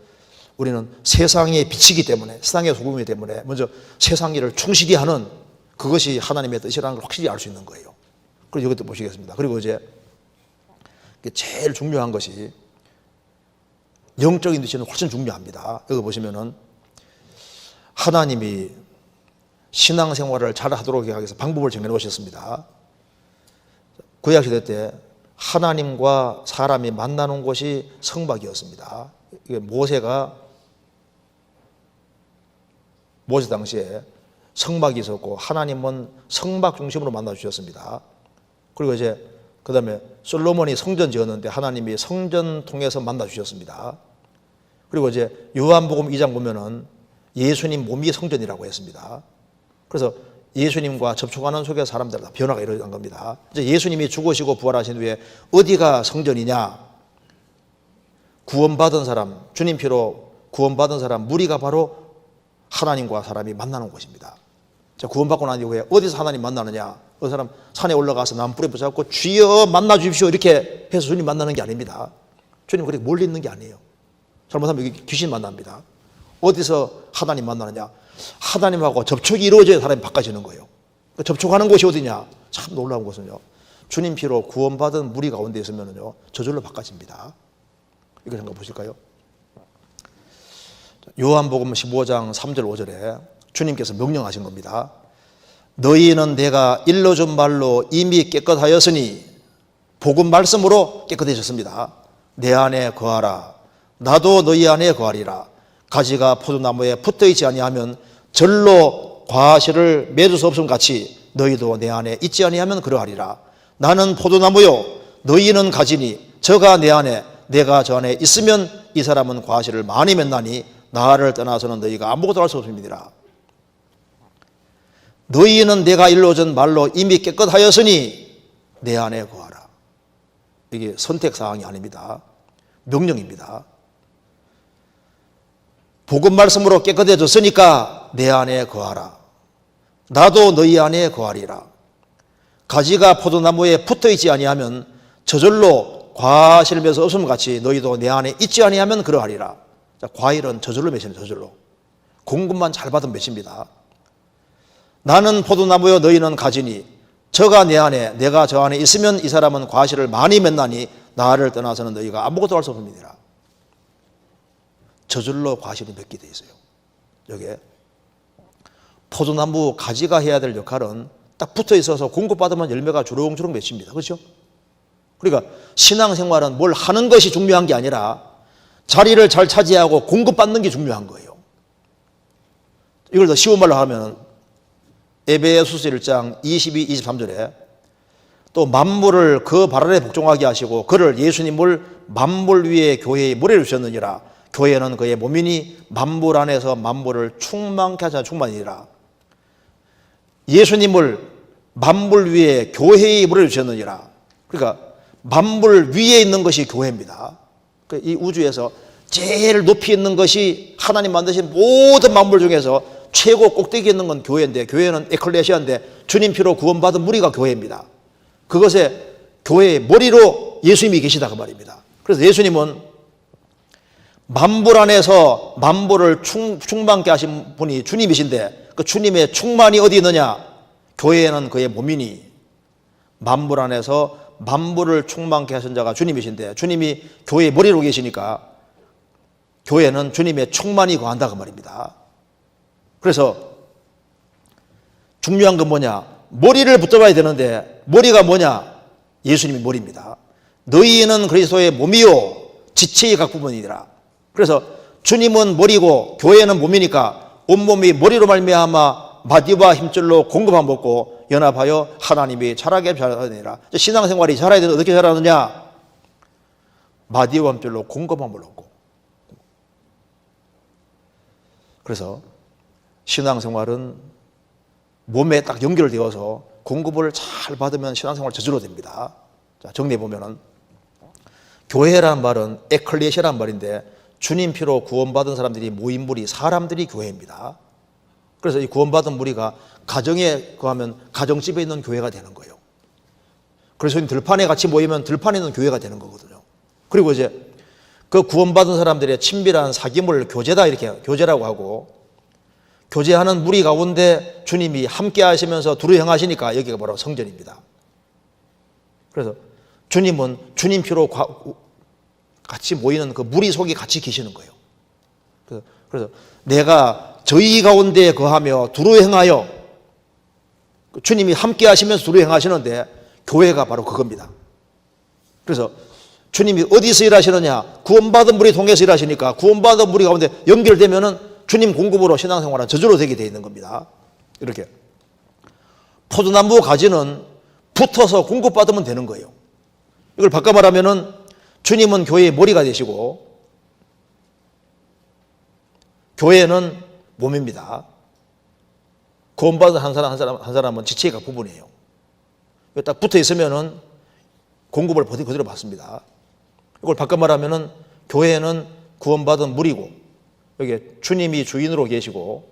우리는 세상의 빛이기 때문에 세상의 소금이기 때문에 먼저 세상 일을 충실히 하는 그것이 하나님의 뜻이라는 걸 확실히 알 수 있는 거예요. 그리고 이것도 보시겠습니다. 그리고 이제 제일 중요한 것이 영적인 위치는 훨씬 중요합니다. 여기 보시면은 하나님이 신앙생활을 잘 하도록 하기 위해서 방법을 정해 놓으셨습니다. 구약시대 때 하나님과 사람이 만나는 곳이 성막이었습니다. 이게 모세 당시에 성막이 있었고 하나님은 성막 중심으로 만나 주셨습니다. 그리고 이제 그 다음에 솔로몬이 성전 지었는데 하나님이 성전 통해서 만나 주셨습니다. 그리고 이제 요한복음 2장 보면은 예수님 몸이 성전이라고 했습니다. 그래서 예수님과 접촉하는 속에 사람들 다 변화가 일어난 겁니다. 이제 예수님이 죽으시고 부활하신 후에 어디가 성전이냐? 구원받은 사람, 주님 피로 구원받은 사람, 무리가 바로 하나님과 사람이 만나는 곳입니다. 자, 구원받고 난 이후에 어디서 하나님 만나느냐? 그 사람 산에 올라가서 나무뿌리 붙잡고 주여 만나 주십시오 이렇게 해서 주님 만나는 게 아닙니다. 주님 그렇게 멀리 있는 게 아니에요. 잘못하면 여기 귀신 만납니다. 어디서 하나님 만나느냐? 하나님하고 접촉이 이루어져야 사람이 바꿔지는 거예요. 그러니까 접촉하는 곳이 어디냐? 참 놀라운 것은요, 주님 피로 구원받은 무리 가운데 있으면요 저절로 바꿔집니다. 이걸 한번 보실까요? 요한복음 15장 3절 5절에 주님께서 명령하신 겁니다. 너희는 내가 일러준 말로 이미 깨끗하였으니, 복음 말씀으로 깨끗해졌습니다. 내 안에 거하라. 나도 너희 안에 거하리라. 가지가 포도나무에 붙어있지 아니하면 절로 과실을 맺을 수 없음 같이 너희도 내 안에 있지 아니하면 그러하리라. 나는 포도나무요 너희는 가지니 저가 내 안에 내가 저 안에 있으면 이 사람은 과실을 많이 맺나니 나를 떠나서는 너희가 아무것도 할 수 없습니다. 너희는 내가 일러준 말로 이미 깨끗하였으니 내 안에 거하라. 이게 선택사항이 아닙니다. 명령입니다. 복음 말씀으로 깨끗해졌으니까 내 안에 거하라. 나도 너희 안에 거하리라. 가지가 포도나무에 붙어있지 아니하면 저절로 과실을 맺어 없음 같이 너희도 내 안에 있지 아니하면 그러하리라. 자, 과일은 저절로 맺히는 저절로. 공급만 잘 받으면 맺힙니다. 나는 포도나무여 너희는 가지니 저가 내 안에 내가 저 안에 있으면 이 사람은 과실을 많이 맺나니 나를 떠나서는 너희가 아무것도 할 수 없습니다. 저절로 과실이 맺게 돼 있어요. 여기에 포도나무 가지가 해야 될 역할은 딱 붙어 있어서 공급받으면 열매가 주렁주렁 맺힙니다. 그렇죠? 그러니까 신앙생활은 뭘 하는 것이 중요한 게 아니라 자리를 잘 차지하고 공급받는 게 중요한 거예요. 이걸 더 쉬운 말로 하면 에베소서 1장 22, 23절에 또 만물을 그 발 아래 복종하게 하시고 그를 예수님을 만물 위에 교회의 모래를 주셨느니라. 교회는 그의 몸이니 만물 안에서 만물을 충만케 하자 충만이니라. 예수님을 만물 위에 교회의 모래를 주셨느니라. 그러니까 만물 위에 있는 것이 교회입니다. 이 우주에서 제일 높이 있는 것이 하나님 만드신 모든 만물 중에서 최고 꼭대기에 있는 건 교회인데, 교회는 에클레시아인데 주님 피로 구원받은 무리가 교회입니다. 그것에 교회의 머리로 예수님이 계시다 그 말입니다. 그래서 예수님은 만물 안에서 만물을 충만케 하신 분이 주님이신데 그 주님의 충만이 어디 있느냐? 교회는 그의 몸이니 만물 안에서 만물을 충만케 하신 자가 주님이신데 주님이 교회의 머리로 계시니까 교회는 주님의 충만이 거한다 그 말입니다. 그래서 중요한 건 뭐냐? 머리를 붙잡아야 되는데 머리가 뭐냐? 예수님이 머리입니다. 너희는 그리스도의 몸이요 지체의 각 부분이니라. 그래서 주님은 머리고 교회는 몸이니까 온몸이 머리로 말미암아 마디와 힘줄로 공급함 먹고 연합하여 하나님이 자라게 자라느니라. 신앙생활이 자라야 되는데 어떻게 자라느냐? 마디와 힘줄로 공급함을 얻고. 그래서 신앙생활은 몸에 딱 연결되어서 공급을 잘 받으면 신앙생활 저절로 됩니다. 자, 정리해보면은 교회라는 말은 에클레시아라는 말인데 주님 피로 구원받은 사람들이 모인 무리, 사람들이 교회입니다. 그래서 이 구원받은 무리가 가정에 거하면 가정집에 있는 교회가 되는 거예요. 그래서 들판에 같이 모이면 들판에 있는 교회가 되는 거거든요. 그리고 이제 그 구원받은 사람들의 친밀한 사귐을 교제다 이렇게 교제라고 하고, 교제하는 무리 가운데 주님이 함께 하시면서 두루 행하시니까 여기가 바로 성전입니다. 그래서 주님은 주님 피로 같이 모이는 그 무리 속에 같이 계시는 거예요. 그래서 내가 저희 가운데 거하며 두루 행하여, 주님이 함께 하시면서 두루 행하시는데 교회가 바로 그겁니다. 그래서 주님이 어디서 일하시느냐? 구원받은 무리 통해서 일하시니까 구원받은 무리 가운데 연결되면은 주님 공급으로 신앙생활은 저절로 되게 되어 있는 겁니다. 이렇게 포도나무 가지는 붙어서 공급받으면 되는 거예요. 이걸 바꿔 말하면은 주님은 교회의 머리가 되시고 교회는 몸입니다. 구원받은 한 사람은 지체가 부분이에요. 딱 붙어 있으면은 공급을 그대로 받습니다. 이걸 바꿔 말하면은 교회는 구원받은 무리고 여기 주님이 주인으로 계시고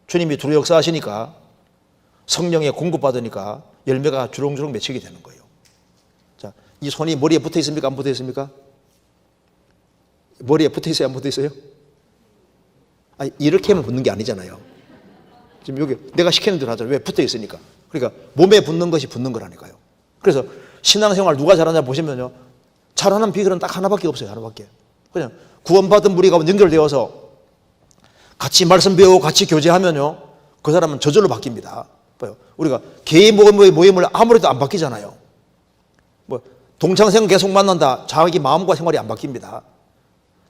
주님이 두루 역사하시니까 성령에 공급받으니까 열매가 주렁주렁 맺히게 되는 거예요. 자, 이 손이 머리에 붙어 있습니까? 안 붙어 있습니까? 머리에 붙어 있어요? 안 붙어 있어요? 아니, 이렇게 하면 붙는 게 아니잖아요. 지금 여기 내가 시키는 대로 하잖아요. 왜? 붙어 있으니까. 그러니까 몸에 붙는 것이 붙는 거라니까요. 그래서 신앙생활 누가 잘하냐 보시면요. 잘하는 비결은 딱 하나밖에 없어요. 하나밖에. 그냥 구원받은 무리가 연결되어서 같이 말씀 배우고 같이 교제하면요. 그 사람은 저절로 바뀝니다. 봐요. 우리가 개인 모임을 아무래도 안 바뀌잖아요. 뭐 동창생 계속 만난다. 자기 마음과 생활이 안 바뀝니다.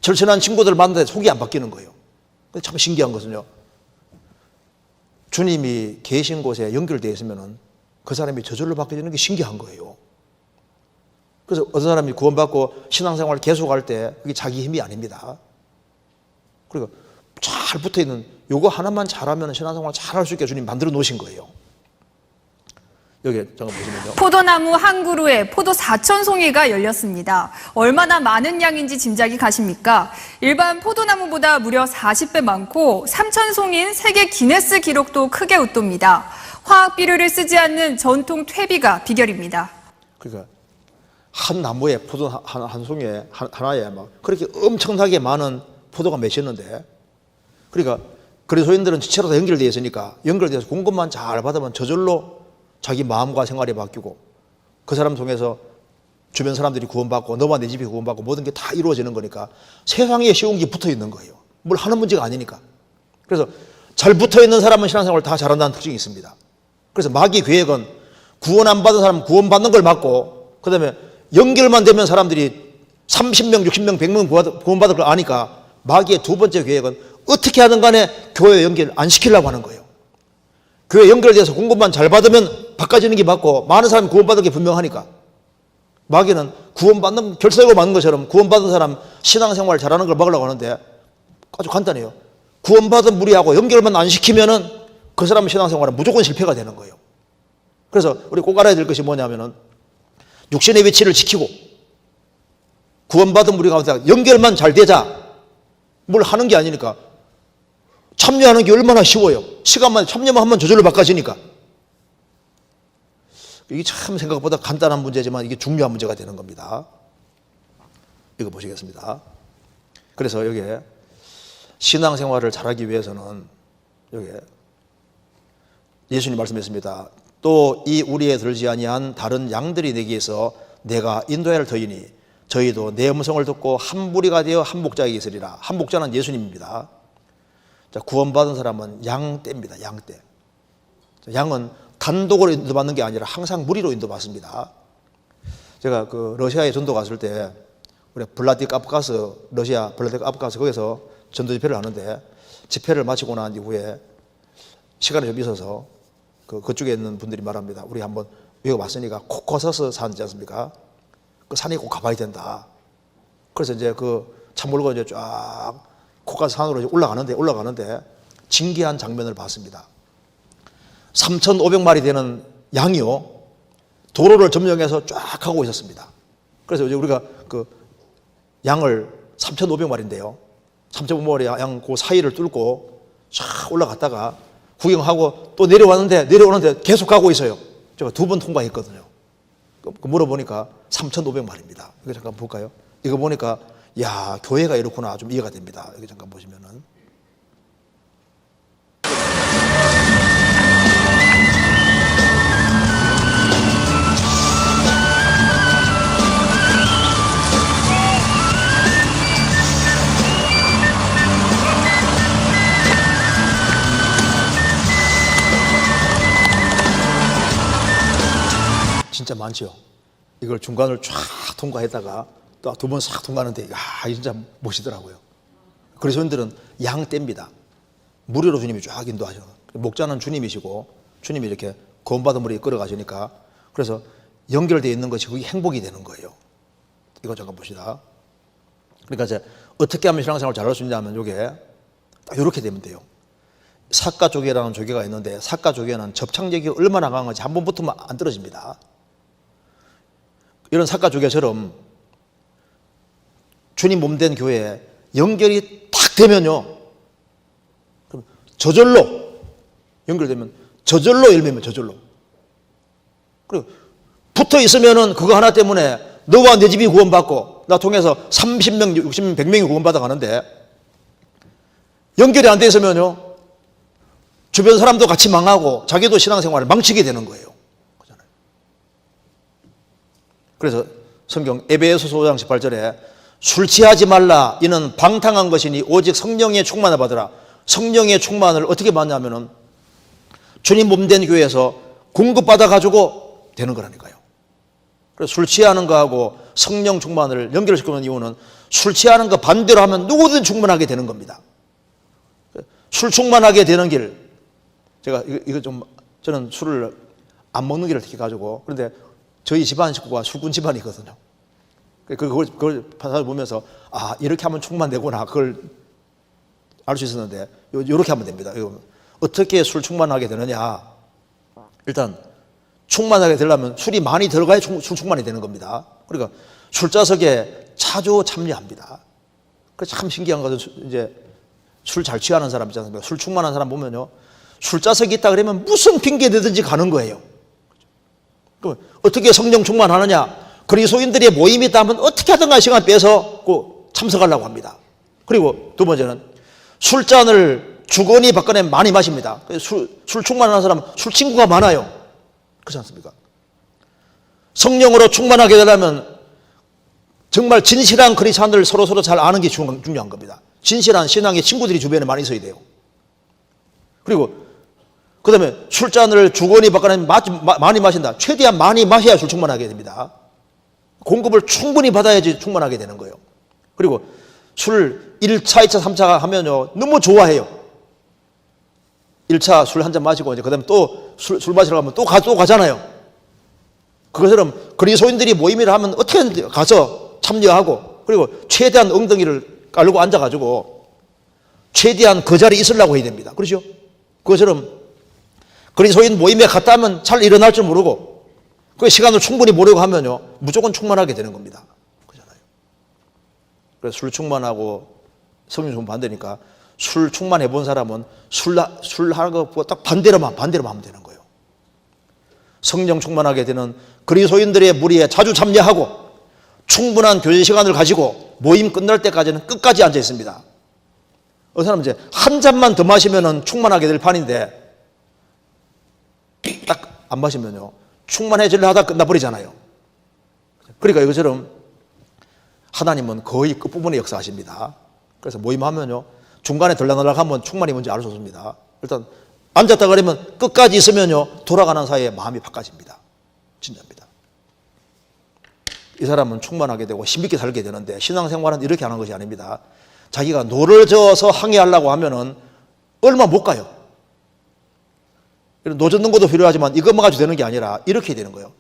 절친한 친구들 만나는데 속이 안 바뀌는 거예요. 참 신기한 것은요. 주님이 계신 곳에 연결되어 있으면 그 사람이 저절로 바뀌는 게 신기한 거예요. 그래서 어떤 사람이 구원받고 신앙생활을 계속할 때 그게 자기 힘이 아닙니다. 그리고 잘 붙어있는 요거 하나만 잘하면 신앙생활 잘할 수 있게 주님 만들어 놓으신 거예요. 여기 잠깐 보시면요. 포도나무 한 그루에 포도 4,000송이가 열렸습니다. 얼마나 많은 양인지 짐작이 가십니까? 일반 포도나무보다 무려 40배 많고 3,000송인 세계 기네스 기록도 크게 웃돕니다. 화학 비료를 쓰지 않는 전통 퇴비가 비결입니다. 그러니까 한 나무에 포도 한 송이에 하나에 막 그렇게 엄청나게 많은 포도가 맺혔는데, 그러니까 그리스도인들은 지체로 다 연결되어 있으니까 연결돼서 공급만 잘 받으면 저절로 자기 마음과 생활이 바뀌고 그 사람 통해서 주변 사람들이 구원받고 너와 내 집이 구원받고 모든 게 다 이루어지는 거니까 세상에 쉬운 게 붙어 있는 거예요. 뭘 하는 문제가 아니니까. 그래서 잘 붙어 있는 사람은 신앙생활을 다 잘한다는 특징이 있습니다. 그래서 마귀 계획은 구원 안 받은 사람은 구원받는 걸 막고, 그 다음에 연결만 되면 사람들이 30명, 60명, 100명 구원받을 걸 아니까 마귀의 두 번째 계획은 어떻게 하든 간에 교회 연결 안 시키려고 하는 거예요. 교회 연결돼서 공급만 잘 받으면 바꿔지는 게 맞고 많은 사람이 구원받은 게 분명하니까 마귀는 구원받는 결사고 맞는 것처럼 구원받은 사람 신앙생활 잘하는 걸 막으려고 하는데 아주 간단해요. 구원받은 무리하고 연결만 안 시키면은 그 사람 신앙생활은 무조건 실패가 되는 거예요. 그래서 우리 꼭 알아야 될 것이 뭐냐면은 육신의 위치를 지키고 구원받은 무리 가운데 연결만 잘 되자 뭘 하는 게 아니니까 참여하는 게 얼마나 쉬워요. 시간만 참여만 하면 저절로 바꿔지니까. 이게 참 생각보다 간단한 문제지만 이게 중요한 문제가 되는 겁니다. 이거 보시겠습니다. 그래서 여기에 신앙생활을 잘하기 위해서는 여기에 예수님 말씀했습니다. 또 이 우리에 들지 아니한 다른 양들이 내게서 내가 인도해야 할 터이니 저희도 내 음성을 듣고 한 무리가 되어 한 목자에게 있으리라. 한 목자는 예수님입니다. 자, 구원받은 사람은 양떼입니다. 양떼. 양은 단독으로 인도받는 게 아니라 항상 무리로 인도받습니다. 제가 그 러시아에 전도 갔을 때 우리 블라디카프카스, 러시아 블라디카프카스 거기서 전도 집회를 하는데 집회를 마치고 난 이후에 시간이 좀 있어서 그쪽에 있는 분들이 말합니다. 우리 한번 여기 왔으니까 코커서스 산 있지 않습니까? 그 산에 꼭 가봐야 된다. 그래서 이제 그 차 몰고 이제 쫙 코커서스 산으로 올라가는데 진기한 장면을 봤습니다. 3,500마리 되는 양이요. 도로를 점령해서 쫙 가고 있었습니다. 그래서 이제 우리가 그 양을 3,500마리인데요. 3,500마리 양 그 사이를 뚫고 쫙 올라갔다가 구경하고 또 내려오는데 계속 가고 있어요. 제가 2번 통과했거든요. 물어보니까 3,500마리입니다. 이거 잠깐 볼까요? 이거 보니까 야, 교회가 이렇구나 좀 이해가 됩니다. 여기 잠깐 보시면은. 진짜 많죠. 이걸 중간을 쫙 통과했다가 또 2번 싹 통과하는데 야, 진짜 멋있더라고요. 그리스도인들은 양떼입니다. 무료로 주님이 쫙 인도하셔. 목자는 주님이시고 주님이 이렇게 구원받은 무리 끌어가시니까, 그래서 연결되어 있는 것이 그게 행복이 되는 거예요. 이거 잠깐 봅시다. 그러니까 이제 어떻게 하면 신앙생활을 잘할 수 있냐면 이게 딱 이렇게 되면 돼요. 사가조계라는 조계가 있는데 사가조계는 접착력이 얼마나 강한지 한 번 붙으면 안 떨어집니다. 이런 사가조계처럼 주님 몸된 교회에 연결이 딱 되면요, 그럼 저절로 연결되면 저절로 열매면 저절로. 그리고 붙어 있으면은 그거 하나 때문에 너와 내 집이 구원받고 나 통해서 30명, 60명, 100명이 구원받아 가는데 연결이 안 돼 있으면요, 주변 사람도 같이 망하고 자기도 신앙생활을 망치게 되는 거예요. 그렇잖아요. 그래서 성경 에베소서 5장 18절에 술 취하지 말라 이는 방탕한 것이니 오직 성령의 충만을 받으라. 성령의 충만을 어떻게 받냐면은 주님 몸된 교회에서 공급받아 가지고 되는 거라니까요. 그래서 술 취하는 거하고 성령 충만을 연결시키는 이유는 술 취하는 거 반대로 하면 누구든 충만하게 되는 겁니다. 술 충만하게 되는 길, 제가 이거 좀, 저는 술을 안 먹는 길을 택해 가지고, 그런데 저희 집안 식구가 술꾼 집안이거든요. 그걸 보면서 아, 이렇게 하면 충만되구나, 그걸 알 수 있었는데 이렇게 하면 됩니다. 어떻게 술 충만하게 되느냐? 일단 충만하게 되려면 술이 많이 들어가야 술 충만이 되는 겁니다. 그러니까 술자석에 자주 참여합니다. 그 참 신기한 것은 이제 술 잘 취하는 사람 있지 않습니까? 술 충만한 사람 보면요, 술자석이 있다 그러면 무슨 핑계 대든지 가는 거예요. 그럼 어떻게 성령 충만하느냐? 그리스도인들의 모임이 있다 하면 어떻게 하든가 시간 빼서 꼭 참석하려고 합니다. 그리고 두 번째는 술잔을 주거니 받거니 많이 마십니다. 술 충만한 사람은 술 친구가 많아요. 그렇지 않습니까? 성령으로 충만하게 되려면 정말 진실한 그리스도인을 서로 잘 아는 게 중요한 겁니다. 진실한 신앙의 친구들이 주변에 많이 있어야 돼요. 그리고 그 다음에 술잔을 주거니 받거니 많이 마신다. 최대한 많이 마셔야 술 충만하게 됩니다. 공급을 충분히 받아야지 충만하게 되는 거예요. 그리고 술 1차, 2차, 3차 하면요, 너무 좋아해요. 1차 술 한 잔 마시고 이제 그다음에 또 술 마시러 가면 또 가잖아요. 그것처럼 그리스도인들이 모임을 하면 어떻게든 가서 참여하고, 그리고 최대한 엉덩이를 깔고 앉아가지고 최대한 그 자리에 있으려고 해야 됩니다. 그렇죠? 그것처럼 그리스도인 모임에 갔다 하면 잘 일어날 줄 모르고 그 시간을 충분히 보려고 하면요, 무조건 충만하게 되는 겁니다. 그렇잖아요. 그래서 술 충만하고 성령 충만 반대니까 술 충만해 본 사람은 술 하는 거 딱 반대로만 하면 되는 거예요. 성령 충만하게 되는 그리스도인들의 무리에 자주 참여하고 충분한 교제 시간을 가지고 모임 끝날 때까지는 끝까지 앉아 있습니다. 어떤 사람은 이제 한 잔만 더 마시면은 충만하게 될 판인데 딱 안 마시면요, 충만해지려 하다 끝나버리잖아요. 그러니까 이것처럼 하나님은 거의 끝부분에 역사하십니다. 그래서 모임하면요, 중간에 들락날락하면 충만이 뭔지 알 수 없습니다. 일단 앉았다 그러면 끝까지 있으면요, 돌아가는 사이에 마음이 바꿔집니다. 진짜입니다. 이 사람은 충만하게 되고 힘있게 살게 되는데, 신앙생활은 이렇게 하는 것이 아닙니다. 자기가 노를 저어서 항해하려고 하면은 얼마 못 가요. 노 젓는 것도 필요하지만 이것만 가지고 되는 게 아니라 이렇게 되는 거예요.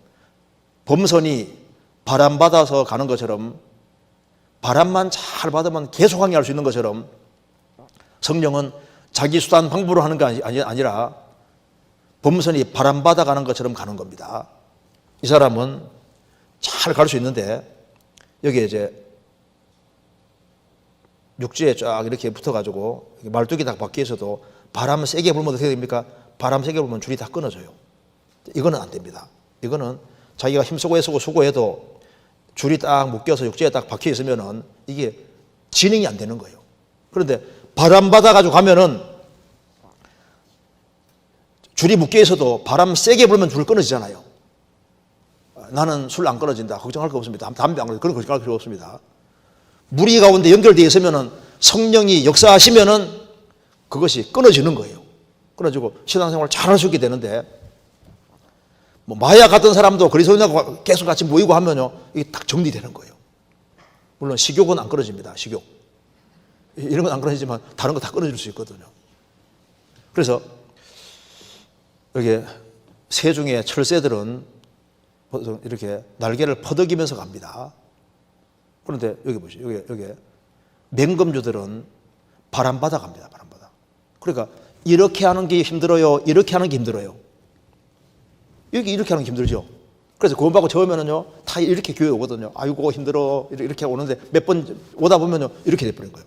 범선이 바람 받아서 가는 것처럼, 바람만 잘 받으면 계속 항해할 수 있는 것처럼 성령은 자기 수단 방법으로 하는 게 아니라 범선이 바람 받아 가는 것처럼 가는 겁니다. 이 사람은 잘 갈 수 있는데 여기에 이제 육지에 쫙 이렇게 붙어가지고 말뚝이 딱 바퀴에서도 바람을 세게 불면 어떻게 됩니까? 바람 세게 불면 줄이 다 끊어져요. 이거는 안 됩니다. 이거는 자기가 힘쓰고 애쓰고 수고해도 줄이 딱 묶여서 육지에 딱 박혀 있으면은 이게 진행이 안 되는 거예요. 그런데 바람 받아가지고 가면은 줄이 묶여 있어도 바람 세게 불면 줄 끊어지잖아요. 나는 술 안 끊어진다, 걱정할 거 없습니다. 담배 안 끊어진다, 그런 걱정할 필요 없습니다. 무리 가운데 연결되어 있으면은 성령이 역사하시면은 그것이 끊어지는 거예요. 끊어지고 신앙생활을 잘할 수 있게 되는데, 뭐 마약 같은 사람도 그리스도인하고 계속 같이 모이고 하면요, 이게 딱 정리되는 거예요. 물론 식욕은 안 끊어집니다. 식욕 이런 건 안 끊어지지만 다른 거 다 끊어질 수 있거든요. 그래서 여기 새 중에 철새들은 이렇게 날개를 퍼덕이면서 갑니다. 그런데 여기 보시죠. 여기 맹금주들은 바람바다 갑니다. 바람바다. 그러니까 이렇게 하는 게 힘들어요. 이렇게 하는 게 힘들어요. 여기 이렇게 하는 게 힘들죠. 그래서 구원받고 처음에는요, 다 이렇게 교회 오거든요. 아이고, 힘들어. 이렇게 오는데 몇 번 오다 보면요, 이렇게 돼버린 거예요.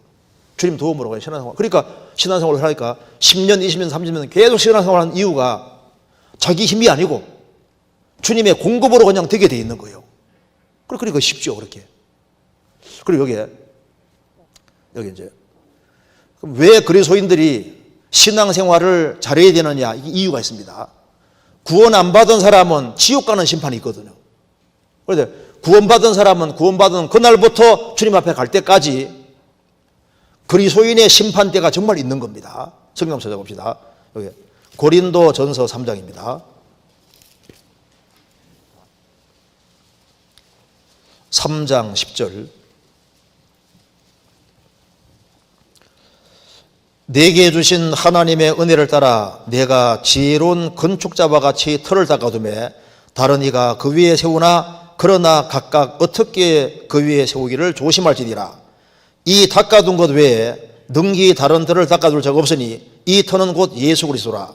주님 도움으로 가요, 신앙생활. 그러니까 신앙생활을 하니까 10년, 20년, 30년 계속 신앙생활 하는 이유가 자기 힘이 아니고 주님의 공급으로 그냥 되게 돼 있는 거예요. 그러니까 쉽죠, 그렇게. 그리고 여기 이제, 그럼 왜 그리스도인들이 신앙생활을 잘해야 되느냐, 이유가 있습니다. 구원 안 받은 사람은 지옥 가는 심판이 있거든요. 그런데 구원받은 사람은 구원받은 그날부터 주님 앞에 갈 때까지 그리스도인의 심판대가 정말 있는 겁니다. 성경 한번 찾아봅시다. 여기 고린도 전서 3장입니다. 3장 10절. 내게 주신 하나님의 은혜를 따라 내가 지혜로운 건축자와 같이 터를 닦아두매 다른 이가 그 위에 세우나 그러나 각각 어떻게 그 위에 세우기를 조심할지니라. 이 닦아둔 것 외에 능히 다른 터를 닦아둘 적 없으니 이 터는 곧 예수 그리스도라.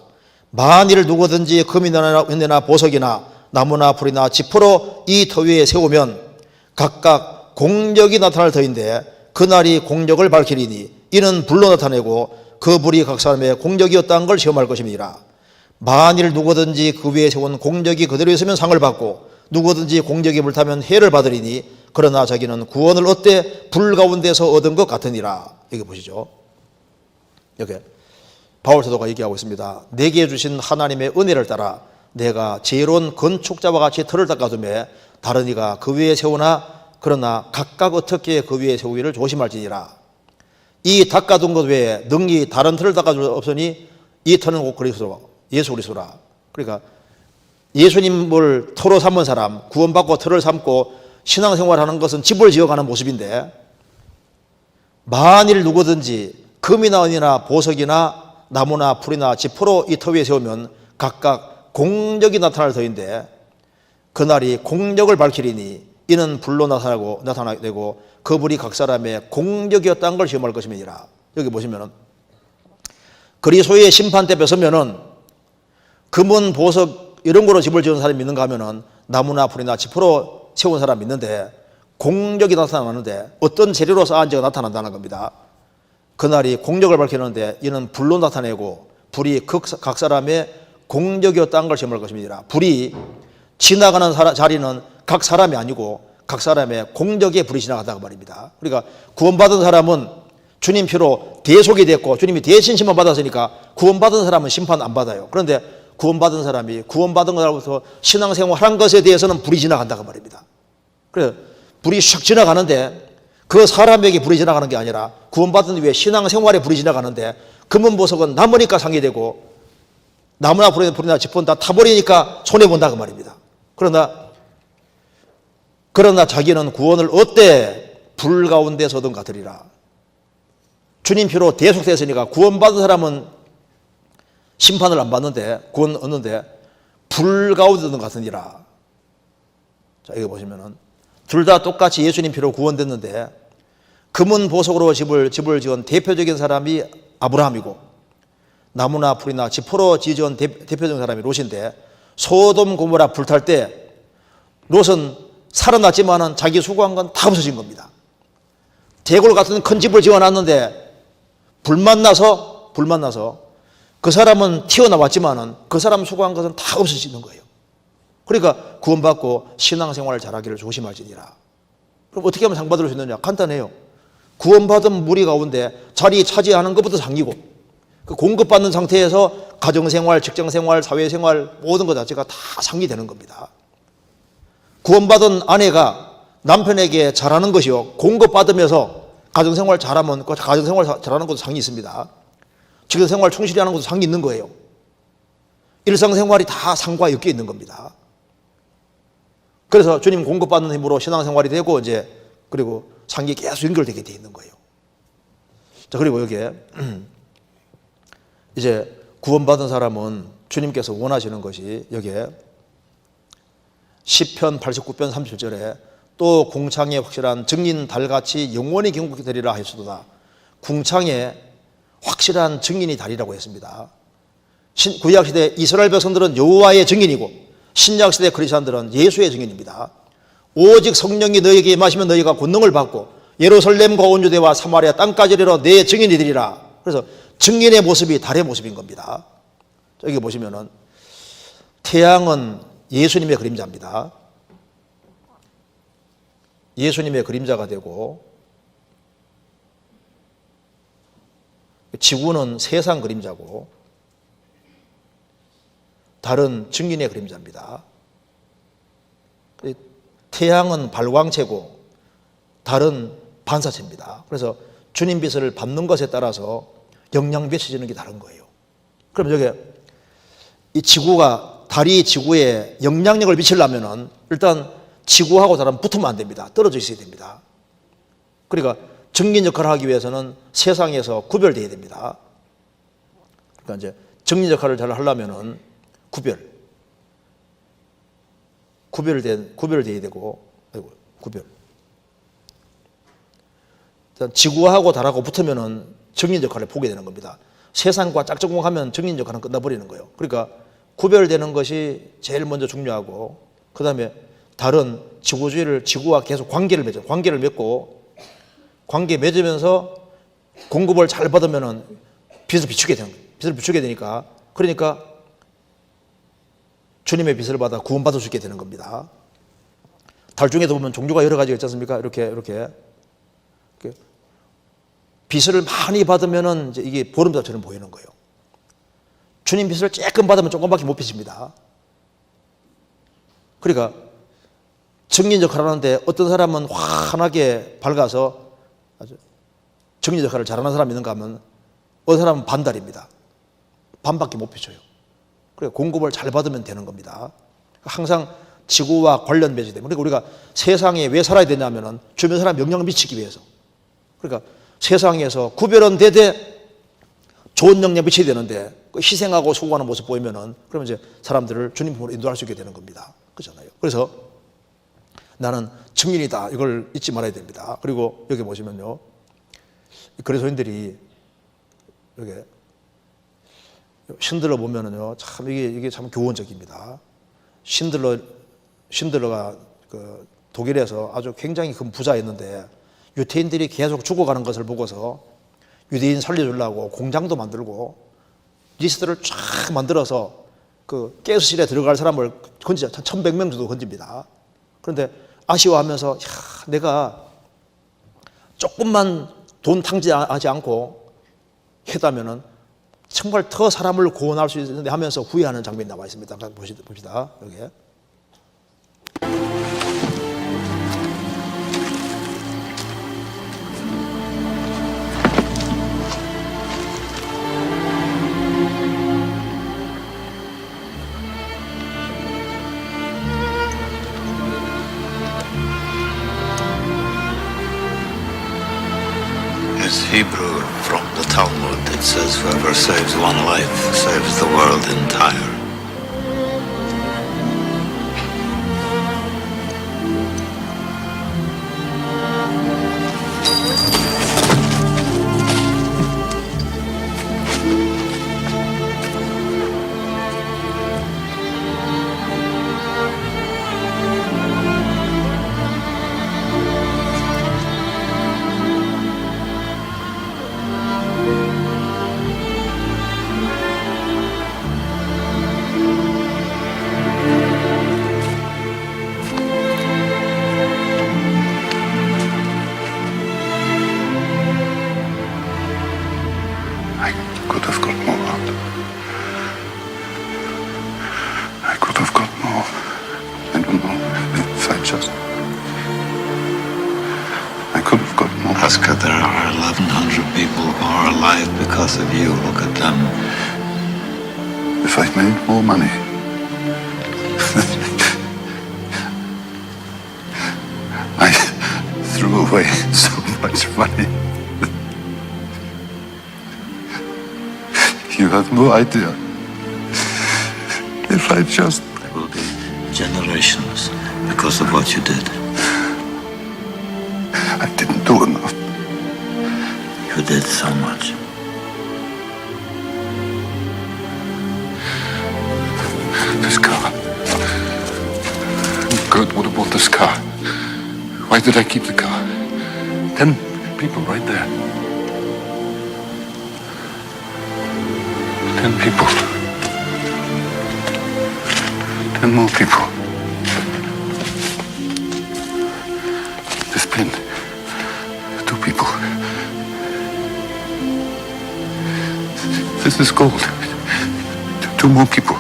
만일 누구든지 금이나 은혜나 보석이나 나무나 풀이나 지퍼로 이 터 위에 세우면 각각 공력이 나타날 터인데 그날이 공력을 밝히리니 이는 불로 나타내고 그 불이 각 사람의 공력이었다는 걸 시험할 것입니다. 만일 누구든지 그 위에 세운 공력이 그대로 있으면 상을 받고 누구든지 공력이 불타면 해를 받으리니 그러나 자기는 구원을 얻되 불 가운데서 얻은 것 같으니라. 여기 보시죠. 여기 바울 사도가 얘기하고 있습니다. 내게 주신 하나님의 은혜를 따라 내가 지혜로운 건축자와 같이 터를 닦아두매 다른 이가 그 위에 세우나 그러나 각각 어떻게 그 위에 세우기를 조심할지니라. 이 닦아둔 것 외에 능히 다른 터를 닦아줄 수 없으니 이 터는 곧 그리스도, 예수 그리스도라. 그러니까 예수님을 터로 삼은 사람, 구원받고 터를 삼고 신앙생활하는 것은 집을 지어가는 모습인데 만일 누구든지 금이나 은이나 보석이나 나무나 풀이나 지퍼로 이 터 위에 세우면 각각 공력이 나타날 터인데 그날이 공력을 밝히리니 이는 불로 나타나고 그 불이 각 사람의 공력이었다는 걸 시험할 것임이니라. 여기 보시면은 그리스도의 심판대 뺏으면은 금은 보석 이런 거로 집을 지은 사람이 있는가 하면은 나무나 풀이나 지퍼로 세운 사람이 있는데 공력이 나타나는데 어떤 재료로 쌓은지가 나타난다는 겁니다. 그날이 공력을 밝히는데 이는 불로 나타내고 불이 각 사람의 공력이었다는 걸 시험할 것입니다. 불이 지나가는 자리는 각 사람이 아니고 각 사람의 공력에 불이 지나간다고 말입니다. 그러니까 구원받은 사람은 주님 피로 대속이 됐고 주님이 대신 심판 받았으니까 구원받은 사람은 심판 안 받아요. 그런데 구원받은 사람이 구원받은 것으로부터 신앙생활 한 것에 대해서는 불이 지나간다고 말입니다. 그래서 불이 샥 지나가는데 그 사람에게 불이 지나가는 게 아니라 구원받은 후에 신앙생활에 불이 지나가는데 금은보석은 남으니까 상이 되고 나무나 불이나 지퍼는 다 타버리니까 손해본다고 말입니다. 그러나 자기는 구원을 얻되 불 가운데서 얻은 것 같으리라. 주님 피로 대속됐으니까 구원받은 사람은 심판을 안 받는데 구원 얻는데 불 가운데 얻은 것 같으니라. 자, 여기 보시면은 둘 다 똑같이 예수님 피로 구원됐는데 금은 보석으로 집을 지은 대표적인 사람이 아브라함이고 나무나 풀이나 지퍼로 지은 대표적인 사람이 롯인데 소돔 고모라 불탈 때 롯은 살아났지만은 자기 수고한 건 다 없어진 겁니다. 대골 같은 큰 집을 지어놨는데 불만 나서 그 사람은 튀어나왔지만은 그 사람 수고한 것은 다 없어지는 거예요. 그러니까 구원받고 신앙생활을 잘하기를 조심할지니라. 그럼 어떻게 하면 상 받을 수 있느냐? 간단해요. 구원받은 무리 가운데 자리 차지하는 것부터 상이고 그 공급받는 상태에서 가정생활, 직장생활, 사회생활 모든 것 자체가 다 상이 되는 겁니다. 구원받은 아내가 남편에게 잘하는 것이요 공급받으면서 가정생활 잘하면 그 가정생활 잘하는 것도 상이 있습니다. 직장생활 충실히 하는 것도 상이 있는 거예요. 일상생활이 다 상과 엮여 있는 겁니다. 그래서 주님 공급받는 힘으로 신앙생활이 되고 이제 그리고 상이 계속 연결되게 돼 있는 거예요. 자, 그리고 여기에 이제 구원받은 사람은 주님께서 원하시는 것이 여기에 시편 89편 37절에 또 궁창에 확실한 증인 달같이 영원히 경고히 되리라 하였도다. 궁창에 확실한 증인이 다리라고 했습니다. 구약시대 이스라엘 백성들은 여호와의 증인이고 신약시대 그리스도인들은 예수의 증인입니다. 오직 성령이 너에게 임하시면 너희가 권능을 받고 예루살렘과 온 유대와 사마리아 땅까지 이르러 내 증인이 되리라. 그래서 증인의 모습이 달의 모습인 겁니다. 여기 보시면은 태양은 예수님의 그림자입니다. 예수님의 그림자가 되고 지구는 세상 그림자고 달은 증인의 그림자입니다. 태양은 발광체고 달은 반사체입니다. 그래서 주님 빛을 받는 것에 따라서 영향빛이 지는 게 다른 거예요. 그럼 여기 이 지구가 달이 지구에 영향력을 미치려면은 일단 지구하고 달은 붙으면 안 됩니다. 떨어져 있어야 됩니다. 그러니까 증인 역할을 하기 위해서는 세상에서 구별되어야 됩니다. 그러니까 이제 증인 역할을 잘 하려면은 구별되어야 되고, 구별. 일단 지구하고 달하고 붙으면은 증인 역할을 보게 되는 겁니다. 세상과 짝짝꿍하면 증인 역할은 끝나버리는 거예요. 그러니까 구별되는 것이 제일 먼저 중요하고, 그 다음에 달은 지구와 계속 관계를 맺고, 관계 맺으면서 공급을 잘 받으면은 빛을 비추게 되니까, 그러니까 주님의 빛을 받아 구원받을 수 있게 되는 겁니다. 달 중에도 보면 종류가 여러 가지가 있지 않습니까? 이렇게 빛을 많이 받으면은 이제 이게 보름달처럼 보이는 거예요. 주님 빛을 조금 받으면 조금밖에 못 비칩니다. 그러니까 증인 역할을 하는데 어떤 사람은 환하게 밝아서 아주 증인 역할을 잘하는 사람이 있는가 하면 어떤 사람은 반달입니다. 반밖에 못 비춰요. 그러니까 공급을 잘 받으면 되는 겁니다. 항상 지구와 관련 맺어야 됩니다. 그러니까 우리가 세상에 왜 살아야 되냐면은 주변 사람에 영향을 미치기 위해서. 그러니까 세상에서 구별은 되되 좋은 영향을 미쳐야 되는데 희생하고 수고하는 모습 보이면은 그러면 이제 사람들을 주님으로 인도할 수 있게 되는 겁니다. 그렇잖아요. 그래서 나는 증인이다. 이걸 잊지 말아야 됩니다. 그리고 여기 보시면요. 그리스도인들이 여기 신들러 보면은요, 참 이게 참 교훈적입니다. 신들러가 그 독일에서 아주 굉장히 큰 부자였는데 유태인들이 계속 죽어가는 것을 보고서 유대인 살려주려고 공장도 만들고 리스트를 쫙 만들어서 그 가스실에 들어갈 사람을 건지자 1,100명 정도 건집니다. 그런데 아쉬워하면서 야, 내가 조금만 돈 탕진하지 않고 했다면은 정말 더 사람을 구원할 수 있는데 하면서 후회하는 장면이 나와 있습니다. 봅시다. 여기. It's Hebrew from the Talmud. It says, whoever saves one life saves the world entire. I could have got more out. I could have got more. I don't know if I just... I could have got more. Oscar, there are 1,100 people who are alive because of you. Look at them. If I'd made more money... I threw away so much money. You have no idea. If I just... There will be generations because of what you did. I didn't do enough. You did so much. This car. Kurt would have bought this car. Why did I keep the car? 10 people right there. 10 people. 10 more people. This pin. 2 people. This is gold. 2 more people.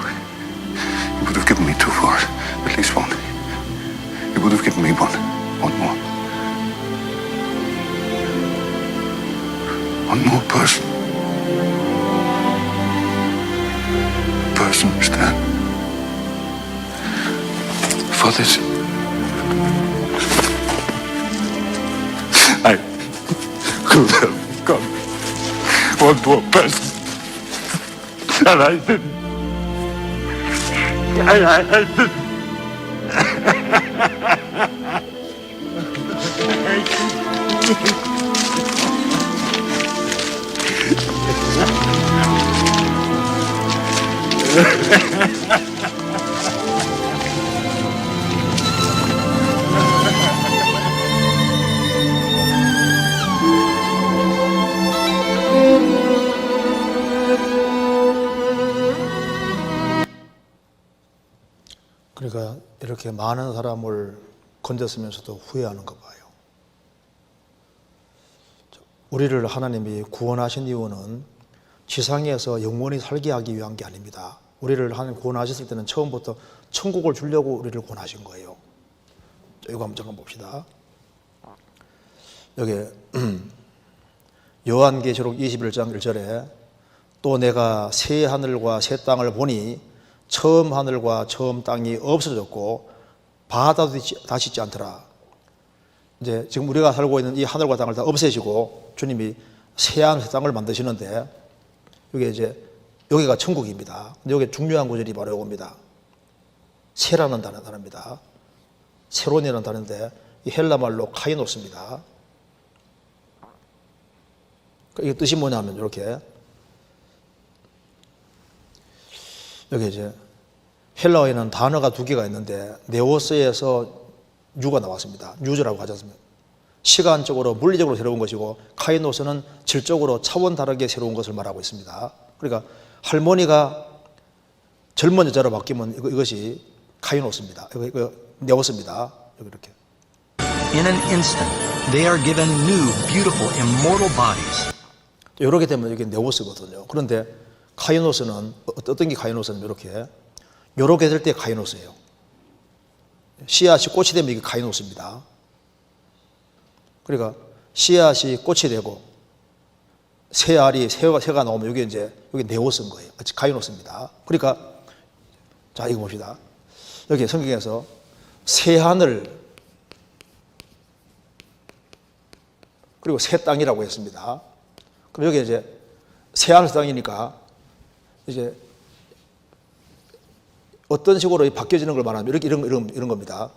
You would have given me 2 for it. At least 1. You would have given me 1. 1 more. 1 more person. Person, Stan. For this. I could have got 1 more person. And I didn't. I didn't. 그러니까 이렇게 많은 사람을 건졌으면서도 후회하는 거 봐요. 우리를 하나님이 구원하신 이유는 지상에서 영원히 살게 하기 위한 게 아닙니다. 우리를 하나님 구원하셨을 때는 처음부터 천국을 주려고 우리를 구원하신 거예요. 이거 한번 잠깐 봅시다. 여기 요한계시록 21장 1절에 또 내가 새 하늘과 새 땅을 보니 처음 하늘과 처음 땅이 없어졌고 바다도 다시 있지 않더라. 이제 지금 우리가 살고 있는 이 하늘과 땅을 다 없애시고 주님이 새 하늘 새 땅을 만드시는데 여기 이제 여기가 천국입니다. 근데 여기 중요한 구절이 바로 이겁니다. 새라는 단어입니다. 새론이라는 단어인데 이 헬라 말로 카이노스입니다. 이게 뜻이 뭐냐면 이렇게 여기 이제 헬라어에는 단어가 2개가 있는데 네오스에서 뉴가 나왔습니다. 뉴즈라고 하지 않습니까? 시간적으로 물리적으로 새로운 것이고 카이노스는 질적으로 차원 다르게 새로운 것을 말하고 있습니다. 그러니까 할머니가 젊은 여자로 바뀌면 이것이 카이노스입니다. 이거 네오스입니다. 여기 이렇게. In an instant, they are given new, beautiful, immortal bodies. 이렇게 되면 이게 네오스거든요. 그런데 카이노스는 어떤 게 카이노스는 이렇게 될 때 카이노스예요. 씨앗이 꽃이 되면 이게 카이노스입니다. 그러니까 씨앗이 꽃이 되고 새알이 새가 나오면 여기 이제 여기 네오스인 거예요. 카이노스입니다. 그러니까 자 이거 봅시다. 여기 성경에서 새 하늘 그리고 새 땅이라고 했습니다. 그럼 여기 이제 새 하늘 새 땅이니까 이제 어떤 식으로 바뀌어지는 걸 말하면 이런 겁니다.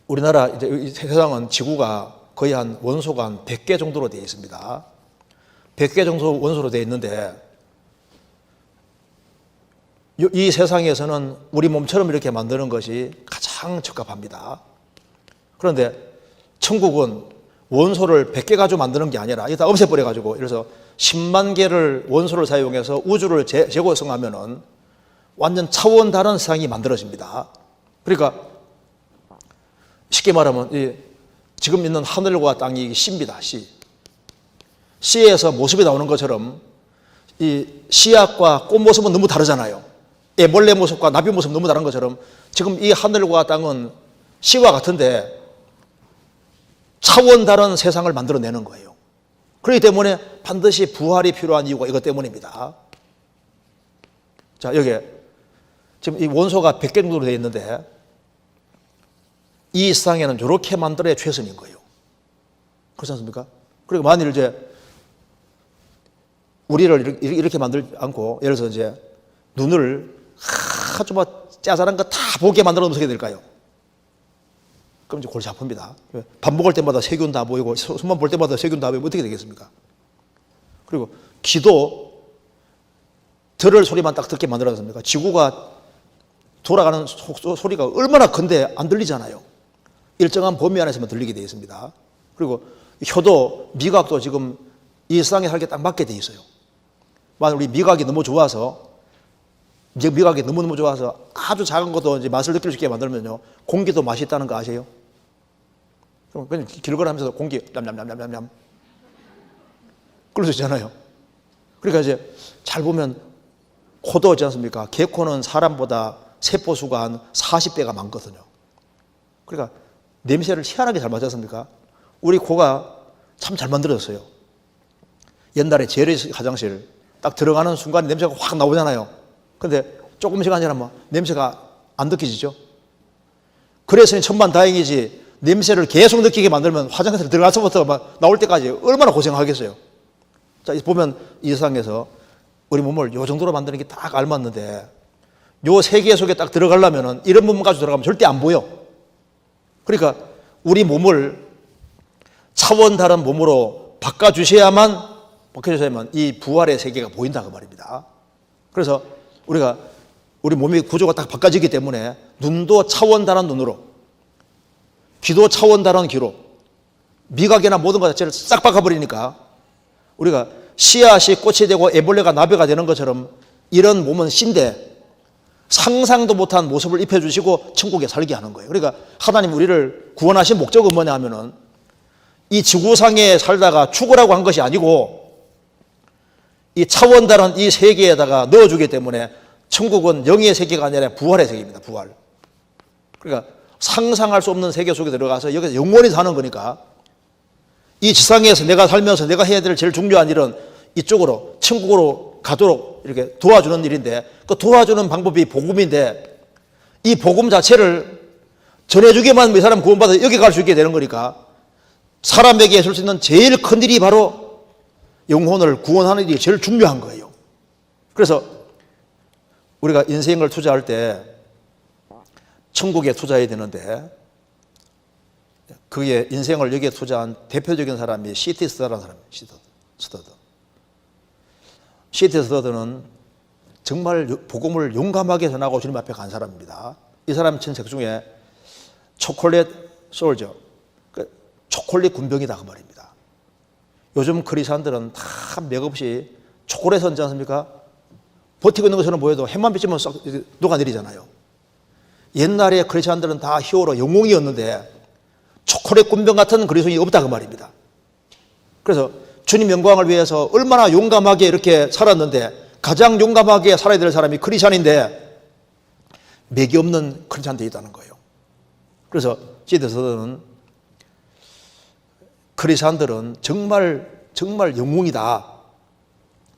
우리나라 이제 이 세상은 지구가 거의 한 원소가 한 100개 정도로 되어 있습니다. 100개 정도 원소로 되어 있는데 이 세상에서는 우리 몸처럼 이렇게 만드는 것이 가장 적합합니다. 그런데 천국은 원소를 100개 가지고 만드는 게 아니라 이거 다 없애버려 가지고 그래서 10만 개를 원소를 사용해서 우주를 재구성하면은 완전 차원 다른 세상이 만들어집니다. 그러니까 쉽게 말하면 지금 있는 하늘과 땅이 씨입니다. 씨에서 모습이 나오는 것처럼 이 씨앗과 꽃 모습은 너무 다르잖아요. 애벌레 모습과 나비 모습 너무 다른 것처럼 지금 이 하늘과 땅은 씨와 같은데 차원 다른 세상을 만들어내는 거예요. 그렇기 때문에 반드시 부활이 필요한 이유가 이것 때문입니다. 자, 여기에 지금 이 원소가 100개 정도로 되어 있는데 이 세상에는 이렇게 만들어야 최선인 거예요. 그렇지 않습니까? 그리고 만일 이제 우리를 이렇게 만들지 않고 예를 들어서 이제 눈을 다 좀 짜잘한 거 다 보게 만들어 놓으면 어떻게 될까요? 그럼 이제 골치 아픕니다. 밥 먹을 때마다 세균 다 보이고 손만 볼 때마다 세균 다 보이면 어떻게 되겠습니까? 그리고 귀도 들을 소리만 딱 듣게 만들어놨습니까? 지구가 돌아가는 소리가 얼마나 큰데 안 들리잖아요. 일정한 범위 안에서만 들리게 되어 있습니다. 그리고 혀도 미각도 지금 이 세상에 살게 딱 맞게 되어 있어요. 만약 우리 미각이 너무 좋아서 미각이 너무너무 좋아서 아주 작은 것도 이제 맛을 느낄 수 있게 만들면요, 공기도 맛이 있다는 거 아세요? 그럼 그냥 길거리하면서 공기 냠냠냠냠냠 그럴 수 있잖아요. 그러니까 이제 잘 보면 코도 있지 않습니까? 개코는 사람보다 세포수가 한 40배가 많거든요. 그러니까 냄새를 희한하게 잘 맡지 않습니까? 우리 코가 참 잘 만들어졌어요. 옛날에 재래 화장실 딱 들어가는 순간 냄새가 확 나오잖아요. 근데 조금 시간 지나면 냄새가 안 느껴지죠. 그래서 천만다행이지 냄새를 계속 느끼게 만들면 화장실 들어가서부터 막 나올 때까지 얼마나 고생하겠어요. 자, 보면 이 세상에서 우리 몸을 요 정도로 만드는 게 딱 알맞는데 요 세계 속에 딱 들어가려면 이런 몸 가지고 들어가면 절대 안 보여. 그러니까 우리 몸을 차원 다른 몸으로 바꿔주셔야만 이 부활의 세계가 보인다 그 말입니다. 그래서 우리가 우리 몸의 구조가 딱 바꿔지기 때문에 눈도 차원 다른 눈으로, 귀도 차원 다른 귀로, 미각이나 모든 것 자체를 싹 바꿔버리니까 우리가 씨앗이 꽃이 되고 애벌레가 나비가 되는 것처럼 이런 몸은 신데 상상도 못한 모습을 입혀주시고 천국에 살게 하는 거예요. 그러니까 하나님 우리를 구원하신 목적은 뭐냐 하면은 이 지구상에 살다가 죽으라고 한 것이 아니고 이 차원 다른 이 세계에다가 넣어주기 때문에 천국은 영의 세계가 아니라 부활의 세계입니다. 부활. 그러니까 상상할 수 없는 세계 속에 들어가서 여기서 영원히 사는 거니까 이 지상에서 내가 살면서 내가 해야 될 제일 중요한 일은 이쪽으로 천국으로 가도록 이렇게 도와주는 일인데 그 도와주는 방법이 복음인데 이 복음 자체를 전해주기만 이 사람 구원받아 여기 갈 수 있게 되는 거니까 사람에게 해줄 수 있는 제일 큰 일이 바로 영혼을 구원하는 일이 제일 중요한 거예요. 그래서 우리가 인생을 투자할 때 천국에 투자해야 되는데 그게 인생을 여기에 투자한 대표적인 사람이 C.T. 스터드라는 사람이에요. C.T. 스터드는 정말 복음을 용감하게 전하고 주님 앞에 간 사람입니다. 이 사람 친 책 중에 초콜릿 솔저, 초콜릿 군병이다 그 말입니다. 요즘 크리스찬들은 다 맥없이 초콜릿 얹지 않습니까? 버티고 있는 것처럼 보여도 햄만 비치면 썩 녹아내리잖아요. 옛날에 크리스찬들은 다 히어로 영웅이었는데 초콜릿 군병 같은 그리스도인이 없다 그 말입니다. 그래서 주님 영광을 위해서 얼마나 용감하게 이렇게 살았는데 가장 용감하게 살아야 될 사람이 크리스찬인데 맥이 없는 크리스찬들이 있다는 거예요. 그래서 시대에서는 크리스찬들은 정말 영웅이다.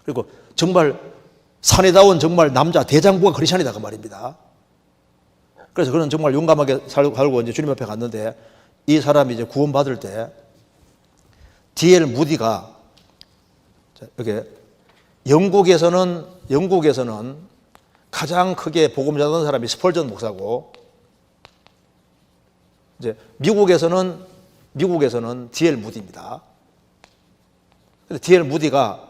그리고 정말 사내다운 정말 남자 대장부가 크리스찬이다 그 말입니다. 그래서 그는 정말 용감하게 살고 이제 주님 앞에 갔는데 이 사람이 이제 구원받을 때 D.L. 무디가 이렇게 영국에서는 가장 크게 복음 전하는 사람이 스펄전 목사고 이제 미국에서는 D.L. 무디입니다. 근데 D.L. 무디가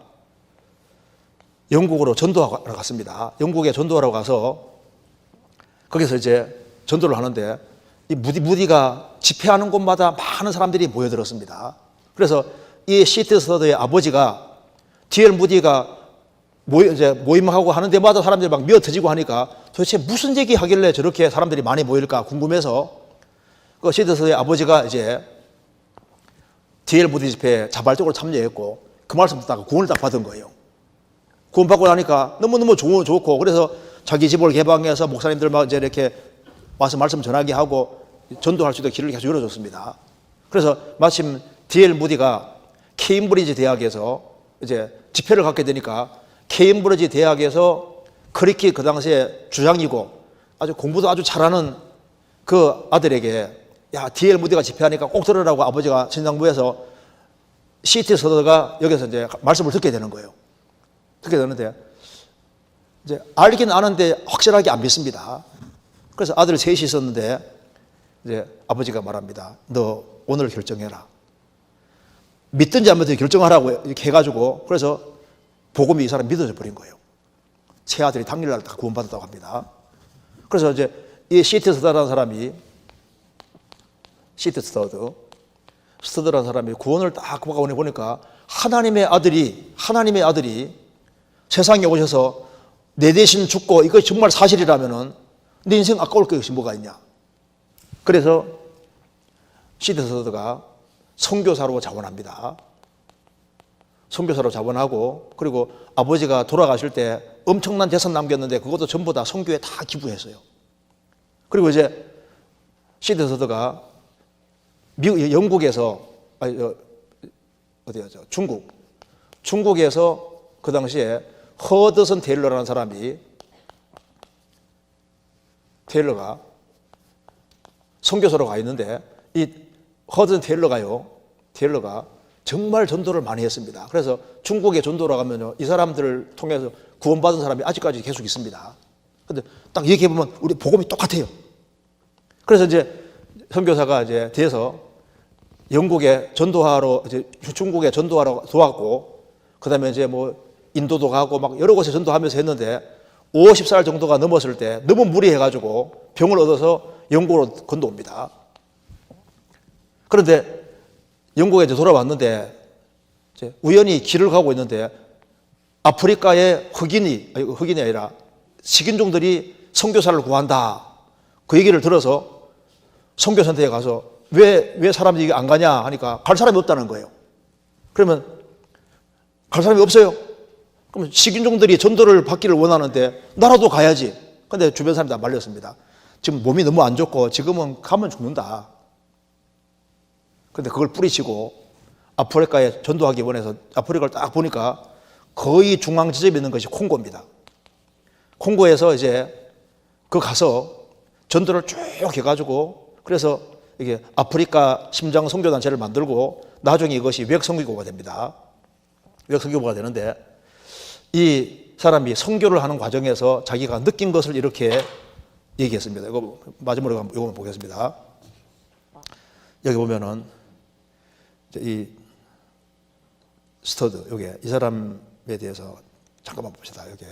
영국으로 전도하러 갔습니다. 영국에 전도하러 가서 거기서 이제 전도를 하는데 이 무디가 집회하는 곳마다 많은 사람들이 모여들었습니다. 그래서 이 C.T. 스터드의 아버지가 D.L. 무디가 모임하고 하는 데마다 사람들이 막 미어터지고 하니까 도대체 무슨 얘기 하길래 저렇게 사람들이 많이 모일까 궁금해서 그 C.T. 스터드의 아버지가 이제 D.L. 무디 집회에 자발적으로 참여했고 그 말씀 듣다가 구원을 딱 받은 거예요. 구원받고 나니까 너무너무 좋고 그래서 자기 집을 개방해서 목사님들 막 이제 이렇게 와서 말씀 전하게 하고 전도할 수 있도록 길을 계속 열어줬습니다. 그래서 마침 D.L. 무디가 케임브리지 대학에서 이제 집회를 갖게 되니까 케임브리지 대학에서 크리키 그 당시에 주장이고 아주 공부도 아주 잘하는 그 아들에게 야 D.L. 무디가 집회하니까 꼭 들으라고 아버지가 신당부에서 C.T. 스터드가 여기서 이제 말씀을 듣게 되는 거예요. 듣게 되는데 이제 알긴 아는데 확실하게 안 믿습니다. 그래서 아들 셋이 있었는데 이제 아버지가 말합니다. 너 오늘 결정해라. 믿든지 안 믿든지 결정하라고 이렇게 해가지고 그래서 복음이 이 사람 믿어져 버린 거예요. 세 아들이 당일날 다 구원받았다고 합니다. 그래서 이제 이 시트스터드라는 사람이 스터드라는 사람이 구원을 딱 보니까 하나님의 아들이 세상에 오셔서 내 대신 죽고 이것이 정말 사실이라면은 내 인생 아까울 것이 뭐가 있냐. 그래서 시트스터드가 선교사로 자원합니다. 선교사로 자원하고 그리고 아버지가 돌아가실 때 엄청난 재산 남겼는데 그것도 전부 다 선교에 다 기부했어요. 그리고 이제 시트스터드가 영국에서 중국에서 그 당시에 허드슨 테일러라는 사람이 테일러가 선교사로 가 있는데 이 허드슨 테일러가 정말 전도를 많이 했습니다. 그래서 중국에 전도를 가면요 이 사람들을 통해서 구원받은 사람이 아직까지 계속 있습니다. 근데 딱 얘기해 보면 우리 복음이 똑같아요. 그래서 이제 선교사가 이제 돼서 영국에 전도하러 이제 중국에 전도하러 도왔고 그다음에 이제 뭐 인도도 가고 막 여러 곳에 전도하면서 했는데 50살 정도가 넘었을 때 너무 무리해가지고 병을 얻어서 영국으로 건너옵니다. 그런데 영국에 이제 돌아왔는데 이제 우연히 길을 가고 있는데 아프리카의 흑인이 아니라 식인종들이 선교사를 구한다. 그 얘기를 들어서 선교센터에 가서 왜 사람들이 안 가냐 하니까 갈 사람이 없다는 거예요. 그러면 갈 사람이 없어요. 그러면 식인종들이 전도를 받기를 원하는데 나라도 가야지. 근데 주변 사람들 다 말렸습니다. 지금 몸이 너무 안 좋고 지금은 가면 죽는다. 근데 그걸 뿌리치고 아프리카에 전도하기 원해서 아프리카를 딱 보니까 거의 중앙 지점에 있는 것이 콩고입니다. 콩고에서 이제 그 가서 전도를 쭉 해가지고 그래서 이게 아프리카 심장 선교단체를 만들고 나중에 이것이 외역선교가 됩니다. 외역선교가 되는데 이 사람이 선교를 하는 과정에서 자기가 느낀 것을 이렇게 얘기했습니다. 이거 마지막으로 이거 보겠습니다. 여기 보면은 이 스터드 여기 이 사람에 대해서 잠깐만 봅시다. 여기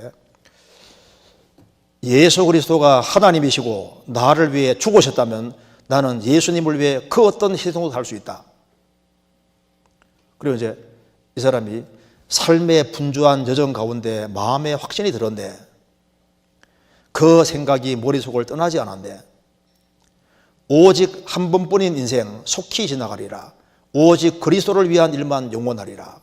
예수 그리스도가 하나님이시고 나를 위해 죽으셨다면 나는 예수님을 위해 그 어떤 희생도 할 수 있다. 그리고 이제 이 사람이 삶의 분주한 여정 가운데 마음에 확신이 들었네. 그 생각이 머릿속을 떠나지 않았네. 오직 한 번뿐인 인생 속히 지나가리라. 오직 그리스도를 위한 일만 영원하리라.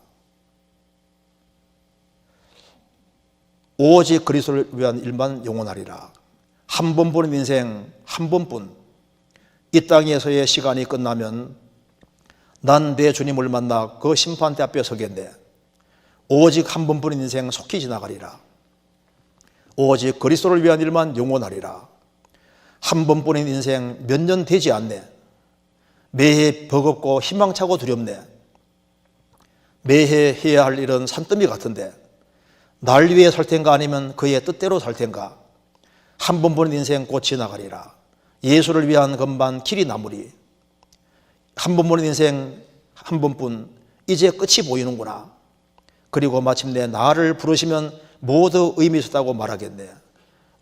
오직 그리스도를 위한 일만 영원하리라. 한 번뿐인 인생 한 번뿐. 이 땅에서의 시간이 끝나면 난 내 주님을 만나 그 심판대 앞에 서겠네. 오직 한 번뿐인 인생 속히 지나가리라. 오직 그리스도를 위한 일만 영원하리라. 한 번뿐인 인생 몇 년 되지 않네. 매해 버겁고 희망차고 두렵네. 매해 해야 할 일은 산더미 같은데 날 위해 살 텐가 아니면 그의 뜻대로 살 텐가. 한 번뿐인 인생 곧 지나가리라. 예수를 위한 것만 길이 남으리. 한 번뿐인 인생 한 번뿐 이제 끝이 보이는구나. 그리고 마침내 나를 부르시면 모두 의미 있었다고 말하겠네.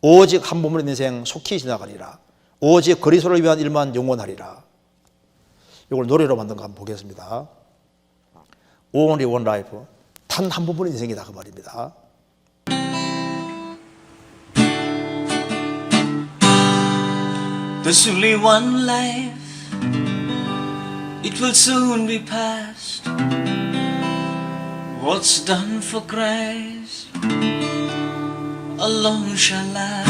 오직 한 번뿐인 인생 속히 지나가리라. 오직 그리스도를 위한 일만 영원하리라. 이걸 노래로 만든 거 한번 보겠습니다. Only one life. 단 한 번뿐인 인생이다 그 말입니다. There's only one life, it will soon be past. What's done for Christ alone shall last.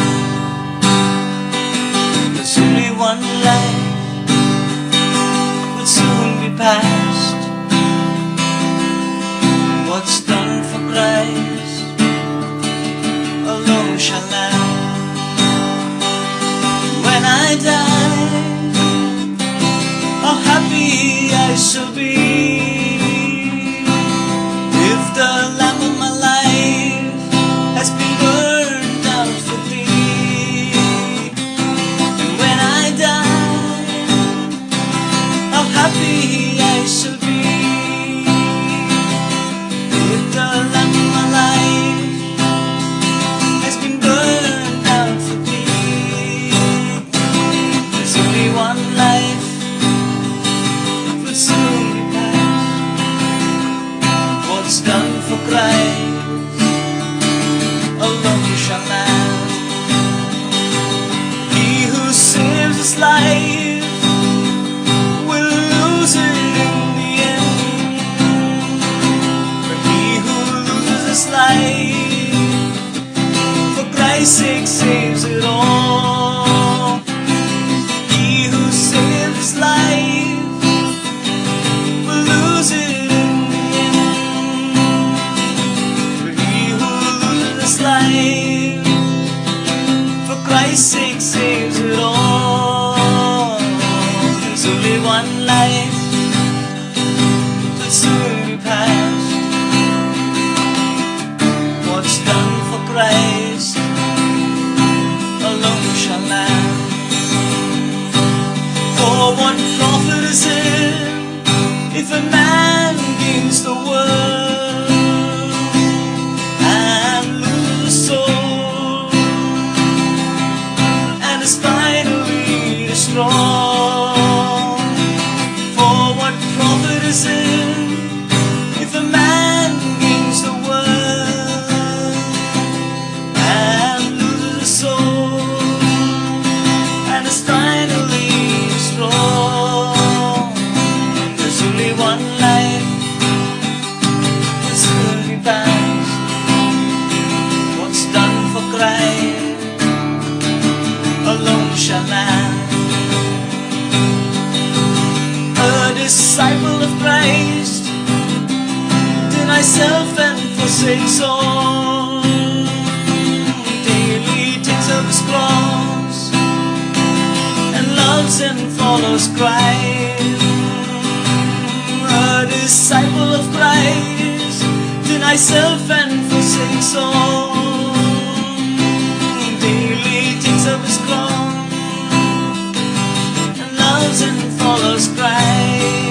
There's only one life, it will soon be past. What's done for Christ alone shall last. When I die, how happy I shall be. If the lamp of my life has been burned Christ's sake saves it all. He who saved his life will lose it in the end. But he who loses his life for Christ's sake saves it all. There's only one life that soon be past. What's done for Christ alone shall last. For what profit is it if a man gains the world and loses his soul, and is finally destroyed? For what profit is it if a man gains the world and loses his soul, and is finally destroyed? There's only one life that's soon be past. What's done for Christ alone shall last. A disciple of Christ denies self and forsakes all, daily takes up his cross and loves and follows Christ. A disciple of Christ denies self and forsakes all, daily takes up his cross and loves and follows Christ.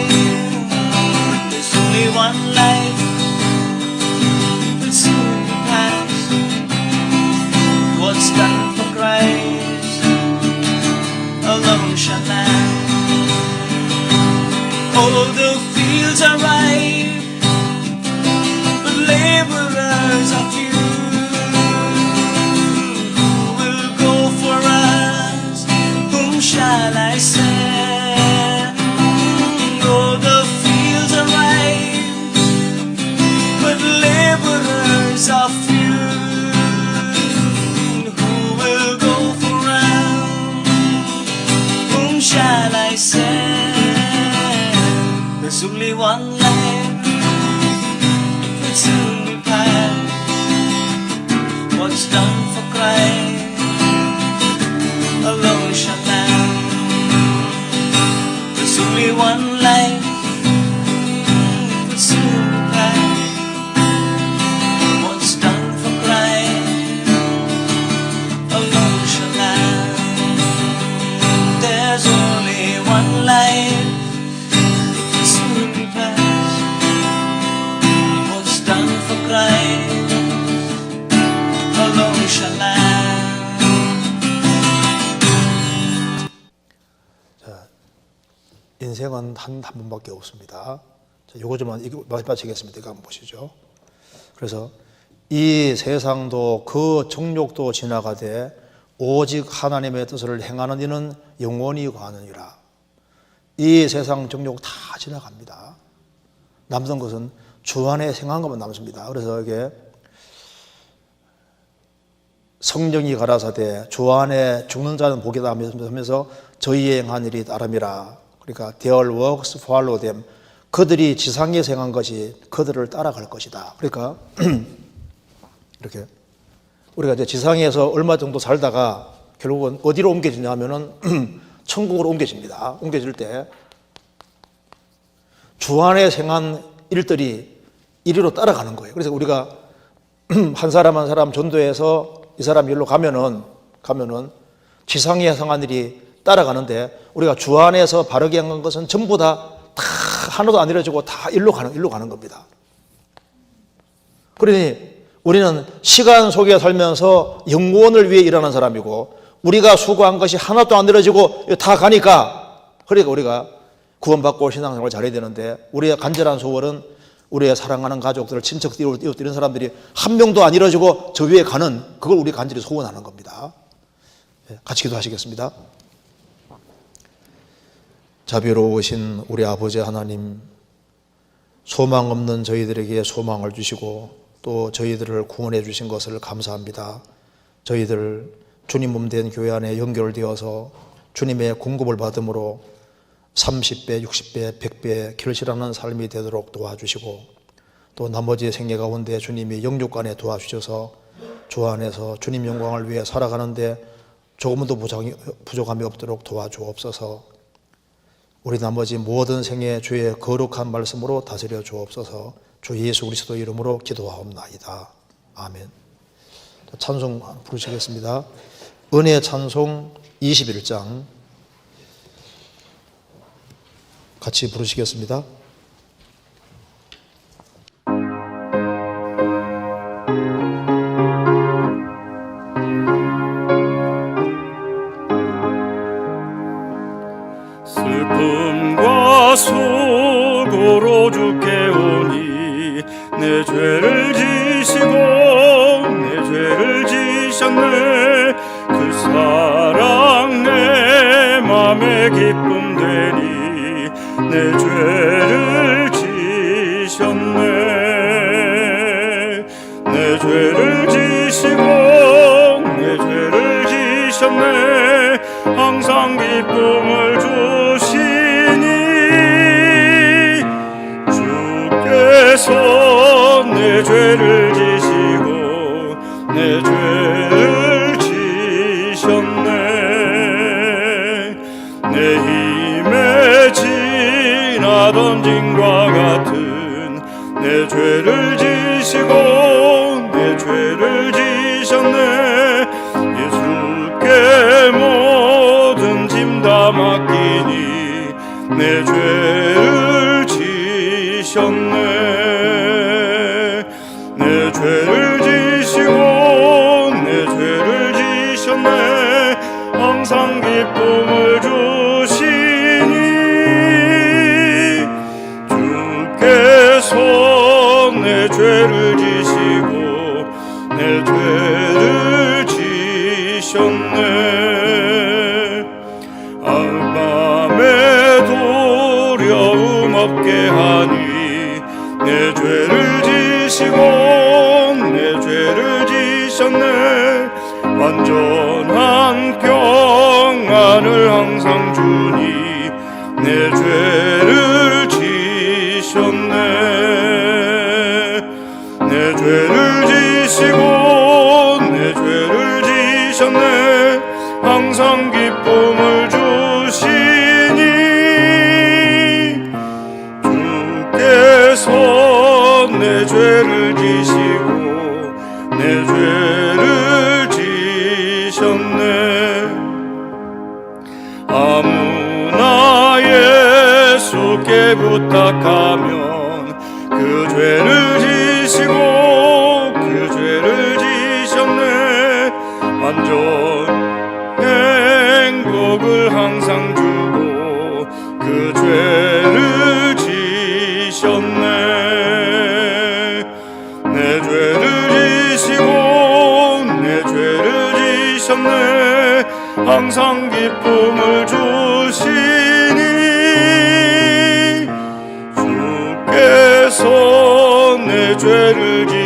There's only one life that soon be past. What's done for Christ alone shall last. Oh, the fields are ripe, but laborers are few. Who will go for us? Whom shall I send? Oh, the fields are ripe, but laborers are few. Who will go for us? Whom shall I send? There's only one life that soon be past. What's done for Christ alone shall last. There's only one life that soon be past. What's done for Christ alone shall last. There's only one life that soon be past. What's done for Christ alone shall last. 인생은 한 번밖에 없습니다. 자, 요거 좀 마치겠습니다. 이거 한번 보시죠. 그래서 이 세상도 그 정욕도 지나가되 오직 하나님의 뜻을 행하는 이는 영원히 거하느니라. 이 세상 정욕 다 지나갑니다. 남는 것은 주 안에 생한 것만 남습니다. 그래서 이게 성령이 가라사대 주 안에 죽는 자는 복이다 하면서 저희의 행한 일이 따름이라. 그러니까 their works follow them. 그들이 지상에 생한 것이 그들을 따라갈 것이다. 그러니까 이렇게 우리가 이제 지상에서 얼마 정도 살다가 결국은 어디로 옮겨지냐 하면은 천국으로 옮겨집니다. 옮겨질 때 주 안에 생한 일들이 이리로 따라가는 거예요. 그래서 우리가 한 사람 한 사람 전도해서 이 사람 일로 가면은 지상에 행한 일이 따라가는데 우리가 주 안에서 바르게 한 것은 전부 다 하나도 안 이루어지고 다 일로 가는 겁니다. 그러니 우리는 시간 속에 살면서 영원을 위해 일하는 사람이고 우리가 수고한 것이 하나도 안 이루어지고 다 가니까 그러니까 우리가 구원받고 신앙생활을 잘해야 되는데 우리의 간절한 소원은 우리의 사랑하는 가족들, 친척, 이웃 이런 사람들이 한 명도 안 이루어지고 저 위에 가는 그걸 우리 간절히 소원하는 겁니다. 같이 기도하시겠습니다. 자비로우신 우리 아버지 하나님, 소망 없는 저희들에게 소망을 주시고 또 저희들을 구원해 주신 것을 감사합니다. 저희들 주님 몸 된 교회 안에 연결되어서 주님의 공급을 받음으로 30배, 60배, 100배 결실하는 삶이 되도록 도와주시고, 또 나머지 생애 가운데 주님이 영육간에 도와주셔서 주 안에서 주님 영광을 위해 살아가는데 조금도 부족함이 없도록 도와주옵소서. 우리 나머지 모든 생애 주의 거룩한 말씀으로 다스려 주옵소서. 주 예수 그리스도 이름으로 기도하옵나이다. 아멘. 찬송 부르시겠습니다. 은혜 찬송 21장 같이 부르시겠습니다. 슬픔과 수고로 주께 오니 내 죄를 지시고 내 죄를 지셨네. 그 사랑 내 맘에 기쁨 되니 내 죄를 지셨네. 내 죄를 지시고 내 죄를 지셨네. 항상 기쁨을 주시니 주께서 내 죄를 지시고 내 죄를 지셨네. 내 힘에 지나던 짐과 같은 내 죄를 지시고 내 죄를 지셨네. 예수께 모든 짐 다 맡기니 내 죄를 지셨네. 내 죄를 지시고 내 죄를 지셨네. 항상 기쁨을 주시니 주께서 내 죄를 지시고 내 죄를 지셨네. 밤에 두려움 없게 하니 내 죄를 지시고 내 죄를 지셨네. 완전한 평안을 항상 주니 내 죄를 지셨네. 내 죄를 지시고 내 죄를 지셨네. 항상 기쁨을 주시니 주께서 내 죄를 지시고 내 죄를 지셨네. 아무나 예수께 부탁하면 그 죄를 지시고 그 죄를 지셨네. 완전 행복을 항상 주고 그 죄를 지셨네. 내 죄를 지시고 내 죄를 지셨네. 항상 기쁨을 주시니 주께서 내 죄를 지시고